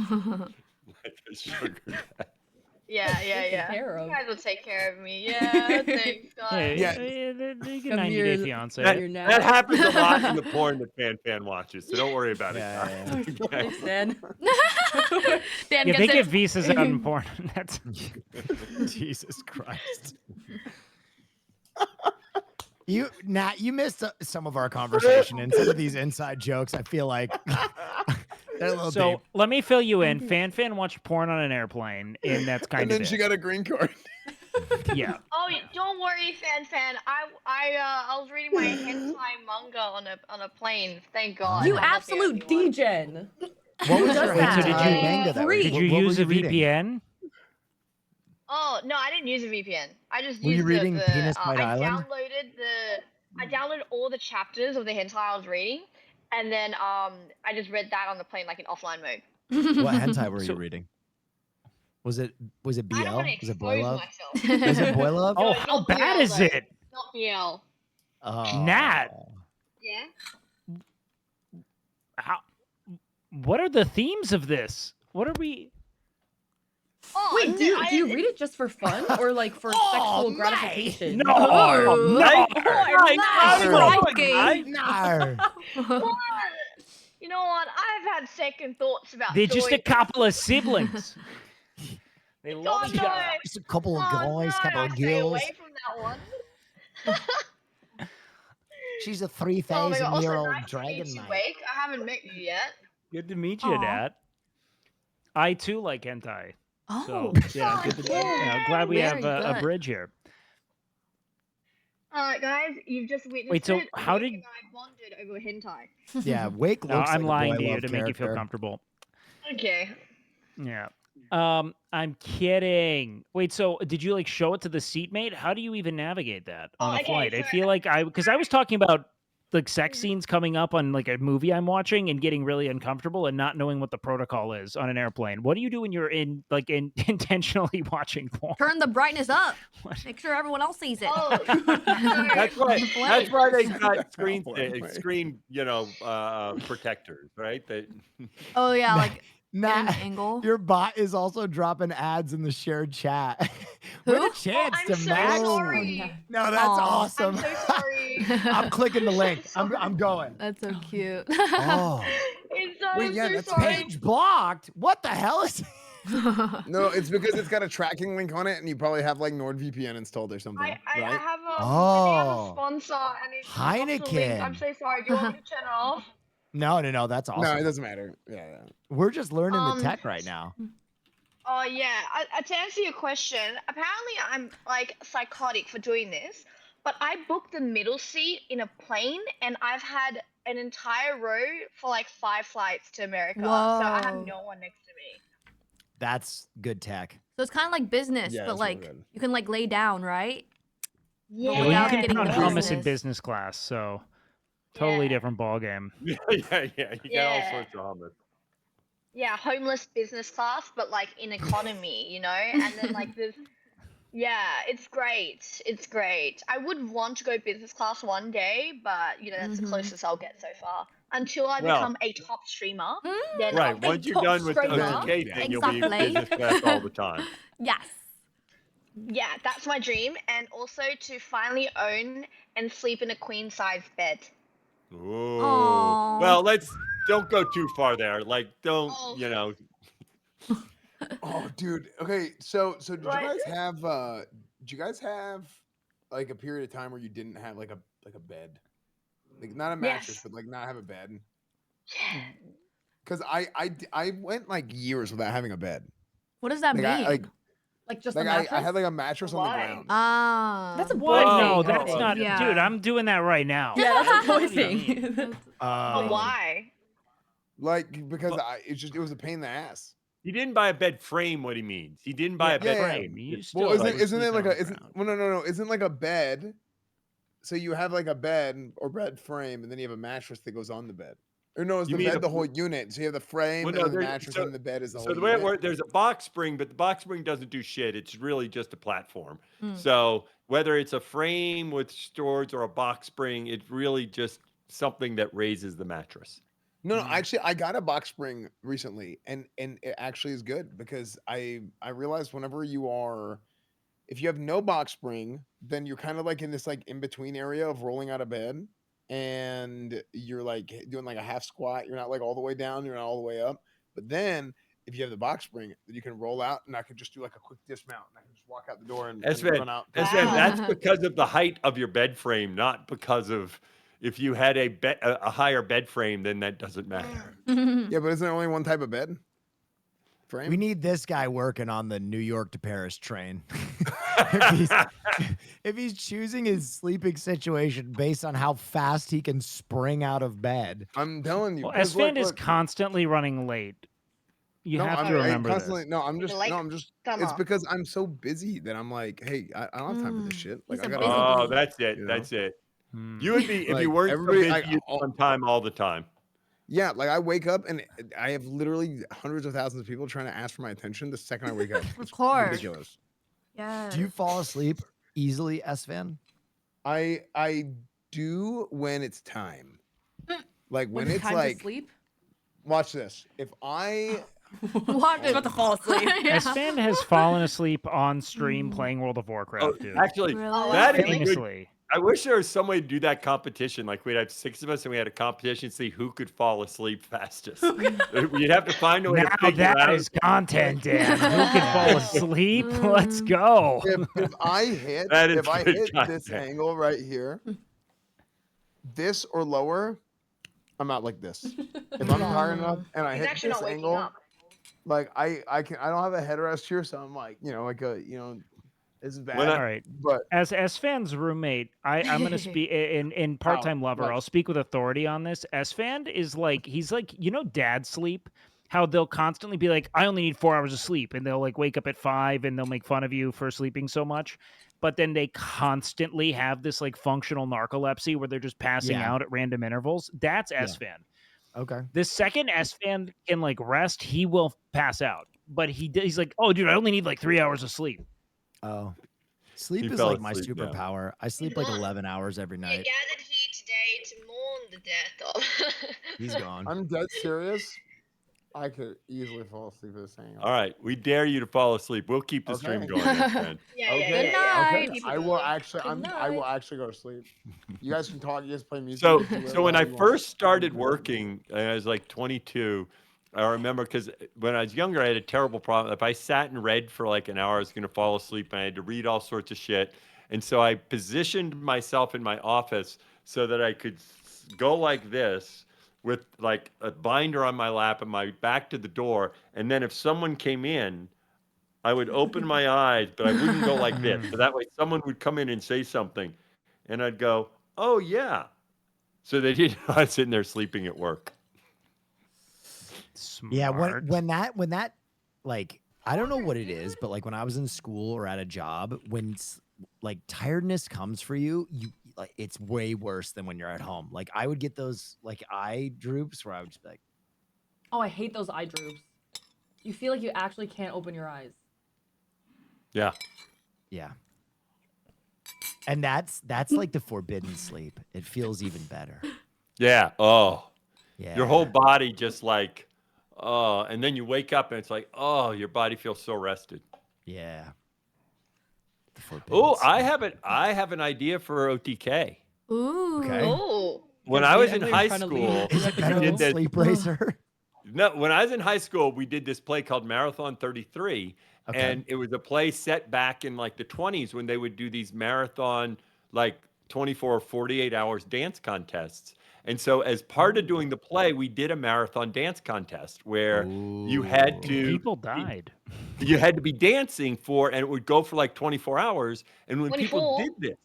man. Like a sugar daddy. Yeah. care You of. guys will take care of me. Yeah, thanks, guys. Yeah. You can Come 90 here. Day Fiance. That- That, You're not. that happens a lot in the porn that fan watches, so don't worry about Yeah, it. yeah, Okay. Thanks, Dan. Dan Yeah, they gets get it. visas out in porn. That's Jesus Christ. Nat, you missed some of our conversation and some of these inside jokes. I feel like they're a little so. deep. Let me fill you in. Fan watched porn on an airplane, and that's kind And of then she it. got a green card. Yeah. Oh, don't worry, fan. I was reading my hentai manga on a plane. Thank God. You I'm not the absolute only one. degen. What was does your that? So did you- manga that Free. was- Did you what were use a reading? VPN? Oh no, I didn't use a VPN. I just Were you used reading the Penis Bite Island? I downloaded all the chapters of the hentai I was reading, and then I just read that on the plane like in offline mode. What hentai were So- you reading? Was it BL? I don't want to Was it boy expose love? myself. Was it boy love? Oh, No, how not bad BL is though. it? Not BL. Oh. Nat. Yeah. How? What are the themes of this? What are we? Oh, Wait, do you read it just for fun or like for sexual mate. gratification? No, Ooh. no. Crikey. No. What? You know what? I've had second thoughts about. They're just a doing couple of siblings. They Oh, love each no. other. Just a couple of Oh, guys, no, couple I of stay girls. away from that one. She's a Oh my god! Also, 3,000-year-old nice to dragon meet you, knight. Wake. I haven't met you yet. Good to meet you, Aw. Nat. I too like hentai. Oh. So yeah, good to, glad we Very have a good. bridge here. Guys, you've just witnessed Wait, so it. how Wake did- and I bonded over hentai. Yeah, Wake looks No, like I'm a lying boy to you love to make you feel character. comfortable. Okay. Yeah. I'm kidding. Wait, so did you like show it to the seatmate? How do you even navigate that on a okay, flight? I so- feel like because I was talking about like sex scenes coming up on like a movie I'm watching and getting really uncomfortable and not knowing what the protocol is on an airplane. What do you do when you're in intentionally watching porn? Turn the brightness up. What? Make sure everyone else sees it. Oh, That's why. The That's why they flames. got screen Wait. screen protectors, right? That Oh yeah, like Nah, an angle. your bot is also dropping ads in the shared chat. What Who? a chance I'm to so match. sorry. No, that's Aw. awesome. I'm so sorry. I'm clicking the link. I'm going. That's so cute. Oh, Wait, I'm yeah, so that's sorry. page blocked. What the hell is? No, it's because it's got a tracking link on it, and you probably have like NordVPN installed or something, I right? have a, Oh. I have a sponsor and it's off the link. Heineken. I'm so sorry. Do you want me to turn it off? No. That's awesome. No, it doesn't matter. Yeah. We're just learning the Um, tech right now. Oh yeah. To answer your question, apparently I'm like psychotic for doing this, but I booked the middle seat in a plane, and I've had an entire row for like 5 flights to America. So I have Whoa. no one next to me. That's good tech. So it's kind of like business, Yeah, but it's really like good. you can like lay down, right? Yeah. Well, you without can getting put on the hummus in business. business class, so totally Yeah. different ball game. yeah. You get all Yeah. sorts of hummus. Yeah, homeless business class, but like in economy, you know? And then like there's yeah, it's great. It's great. I would want to go business class one day, but you know, that's the Mhm. closest I'll get so far. Until I Well- become a top streamer, then Right. I'll Once be you're top done with streamer. the OTK thing, you'll be Exactly. business class all the time. Yes. Yeah, that's my dream. And also to finally own and sleep in a queen size bed. Ooh. Aw. Well, don't go too far there. Like, don't Oh. you know? Oh, dude. Okay, so did What? you guys have like a period of time where you didn't have like a bed, like not a mattress, Yes. but like not have a bed? Yeah. Because I went like years without having a bed. What does that Like mean? Like just like a I mattress? had like a mattress on the Why? ground. Ah. That's a boy What? thing. No, I that's think. not. Yeah. Dude, I'm doing that right now. Yeah, that's a boy What do you mean? thing. But why? Like because it was a pain in the ass. He didn't buy a bed frame. What he means, he didn't buy a bed frame. You Well, still isn't it like sleeping on a the isn't ground. well, no isn't like a bed. So you have like a bed or bed frame, and then you have a mattress that goes on the bed. Or no, it's You the mean bed the whole unit. So you have the frame Well, and no, then the there's- mattress so- and the bed is the So whole the way it unit. works, there's a box spring, but the box spring doesn't do shit. It's really just a platform. Mm. So whether it's a frame with storage or a box spring, it's really just something that raises the mattress. No, actually, I got a box spring recently, and it actually is good because I realized whenever if you have no box spring, then you're kind of like in this like in between area of rolling out of bed, and you're like doing like a half squat. You're not like all the way down, you're not all the way up. But then if you have the box spring, then you can roll out, and I can just do like a quick dismount, and I can just walk out the door and run out. That's because of the height of your bed frame, not because of if you had a higher bed frame, then that doesn't matter. Yeah, but isn't there only one type of bed frame? We need this guy working on the New York to Paris train. if he's choosing his sleeping situation based on how fast he can spring out of bed. I'm telling you. Well, 'cause Esfand is look, constantly running late. You have to remember this. I'm just Like, no, I'm just. come It's on. because I'm so busy that I'm like, hey, I don't have time for this shit. Like, He's I a gotta. busy Oh, bee. that's it. You know? That's it. Hmm. You would be if Like, you weren't so everybody- busy, you'd be on time all the time. Yeah, like I wake up and I have literally hundreds of thousands of people trying to ask for my attention the second I wake up. Of It's course. ridiculous. Yeah. Do you fall asleep easily, Esfan? I do when it's time. Like when it's time like, to sleep. watch this. If I Watch I'm about to fall asleep. Yeah. Esfand has fallen asleep on stream playing World of Warcraft, dude. Actually, Really? that is good. Famously. I wish there was some way to do that competition. Like we'd have 6 of us and we had a competition to see who could fall asleep fastest. You'd have to find a way to Now figure that out. is content, Dan. Who can fall asleep? Let's go. if I hit That is if I good hit this content. angle right here, this or lower, I'm out like this. If I'm tired enough and I He's hit actually this not waking angle, up. like I don't have a headrest here, so I'm like, like a this is bad. When All right. but As Esfand's roommate, I'm gonna speak in part-time lover. What? I'll speak with authority on this. Esfand is like he's like dad sleep. How they'll constantly be like, I only need 4 hours of sleep, and they'll like wake up at 5 and they'll make fun of you for sleeping so much. But then they constantly have this like functional narcolepsy where they're just passing Yeah. out at random intervals. That's Yeah. Esfand. Okay. The second Esfand can like rest, he will pass out. But he's like, oh, dude, I only need like 3 hours of sleep. Oh. Sleep He is fell like my asleep, yeah. superpower. I sleep like 11 hours every We night. gathered here today to mourn the death of. He's gone. I'm dead serious. I could easily fall asleep at this angle. All right, we dare you to fall asleep. We'll keep the stream Okay. going, my friend. Yeah, Okay. Good night. Okay. I will actually. Good I will night. actually go to sleep. You guys can talk. You guys play music. So, do whatever so when I you want. first started working, I was like 22. I remember because when I was younger, I had a terrible problem. If I sat and read for like an hour, I was going to fall asleep, and I had to read all sorts of shit. And so I positioned myself in my office so that I could go like this with like a binder on my lap and my back to the door. And then if someone came in, I would open my eyes, but I wouldn't go like this. So that way someone would come in and say something, and I'd go, oh, yeah. So they didn't know I was sitting there sleeping at work. Smart. Yeah, when that like I don't know what it is, but like when I was in school or at a job, when like tiredness comes for you, like it's way worse than when you're at home. Like I would get those like eye droops where I would just be like, Oh, I hate those eye droops. You feel like you actually can't open your eyes. Yeah. yeah. And that's like the forbidden sleep. It feels even better. Yeah. Oh, Yeah. your whole body just like, oh, and then you wake up and it's like, oh, your body feels so rested. Yeah. The forbidden Oh, I sleep. have an idea for OTK. Ooh. Okay. Oh. When Yeah, I me was and in Emily are high trying to school, leave. Is it we better did than this. Sleep Racer? No, when I was in high school, we did this play called Marathon 33, Okay. and it was a play set back in like the 20s when they would do these marathon, like 24 or 48 hours dance contests. And so, as part of doing the play, we did a marathon dance contest where you had to People died. you had to be dancing for, and it would go for like 24 hours. And when people 24? did this,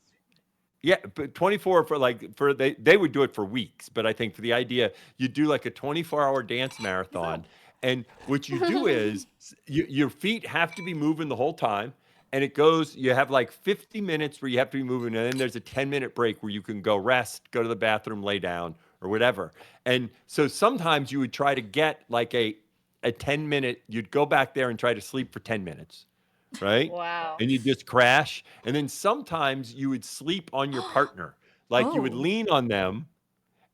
Yeah, but 24 for they would do it for weeks, but I think for the idea you do like a 24-hour dance marathon, and what you do is your feet have to be moving the whole time, and it goes. You have like 50 minutes where you have to be moving, and then there's a 10-minute break where you can go rest, go to the bathroom, lay down, or whatever. And so sometimes you would try to get like a 10-minute. You'd go back there and try to sleep for 10 minutes. Right? Wow. And you just crash. And then sometimes you would sleep on your partner. Like you would Oh. lean on them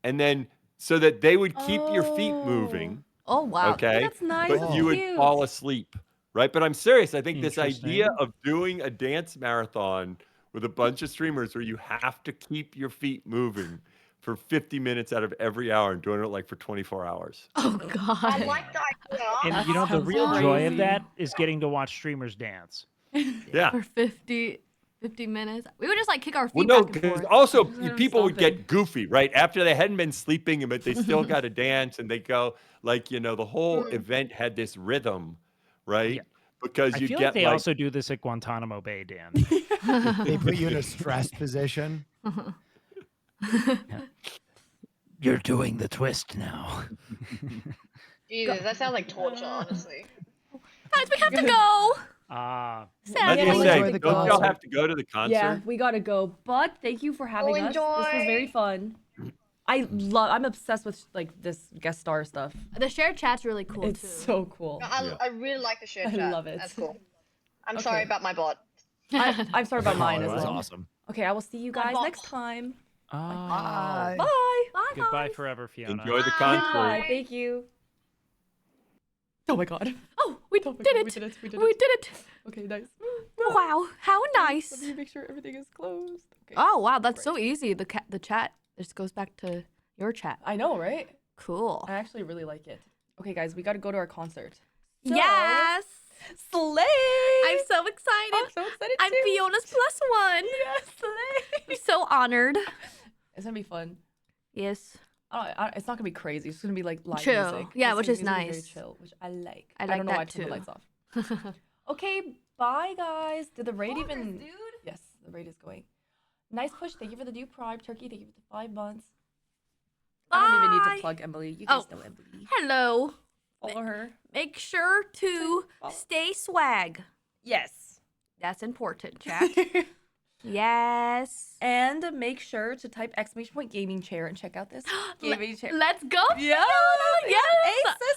and then so that they would keep your feet moving. Oh wow. Okay. That's nice. But That's you would cute. fall asleep. Right. But I'm serious. I think this idea Interesting. of doing a dance marathon with a bunch of streamers where you have to keep your feet moving for 50 minutes out of every hour and doing it like for 24 hours. Oh I god. like the idea. And you know, the sounds real joy of crazy. that is getting to watch streamers dance. Yeah. For 50 minutes. We would just like kick our Well, feet no, back and because forth. also Let 'em people would something. get goofy, right? After they hadn't been sleeping, but they still got to dance, and they go like, the whole event had this rhythm, right? Yeah. Because I you'd feel get like they like, also do this at Guantanamo Bay, Dan. They put you in a stress position. You're doing the twist now. Jesus, that sounds like torture, honestly. Guys, we have to go. Ah, I Sadly. just Yeah, say, enjoy the don't y'all concert. have to go to the concert? Yeah, we gotta go. But thank you for having us. This was very enjoy. fun. I'm obsessed with like this guest star stuff. The shared chat's really cool It's too. so cool. Yeah. I really like the shared I chat. love it. That's cool. I'm Okay. sorry about my bot. I'm sorry about mine Oh, as it was well. awesome. Okay, I will see you guys boss. next time. ah. Bye. Bye, Goodbye guys. forever, Fiona. Enjoy the Bye. concert. Bye. Thank you. Oh my god. Oh, we Oh my did God, it. we did it. We did We it. did it. Okay, nice. Wow, how nice. Let me make sure everything is closed. Okay. Oh wow, that's so easy. The chat just goes back to your chat. I know, right? Cool. I actually really like it. Okay, guys, we gotta go to our concert. So, Yes. Slay! I'm so excited. I'm so excited I'm too. Fiona's plus one. Yes, slay! I'm so honored. It's gonna be fun. Yes. It's not gonna be crazy. It's just gonna be like live Chill. music. Yeah, It's which gonna is be very nice. chill, which I like. I like don't know why I that turned the too. lights off. Okay, bye guys. Did the raid even? Yes, the raid is going. Nice push. Thank you for the new prime turkey. Thank you for the 5 months. I don't even need Bye. to plug Emily. You guys Oh. know Emily. Hello. Follow her. Make sure to Follow. stay swag. Yes. That's important, chat. Yes. And make sure to type !gaming chair and check out this gaming chair. Let's go. Yeah. Fiona. Yes. Asus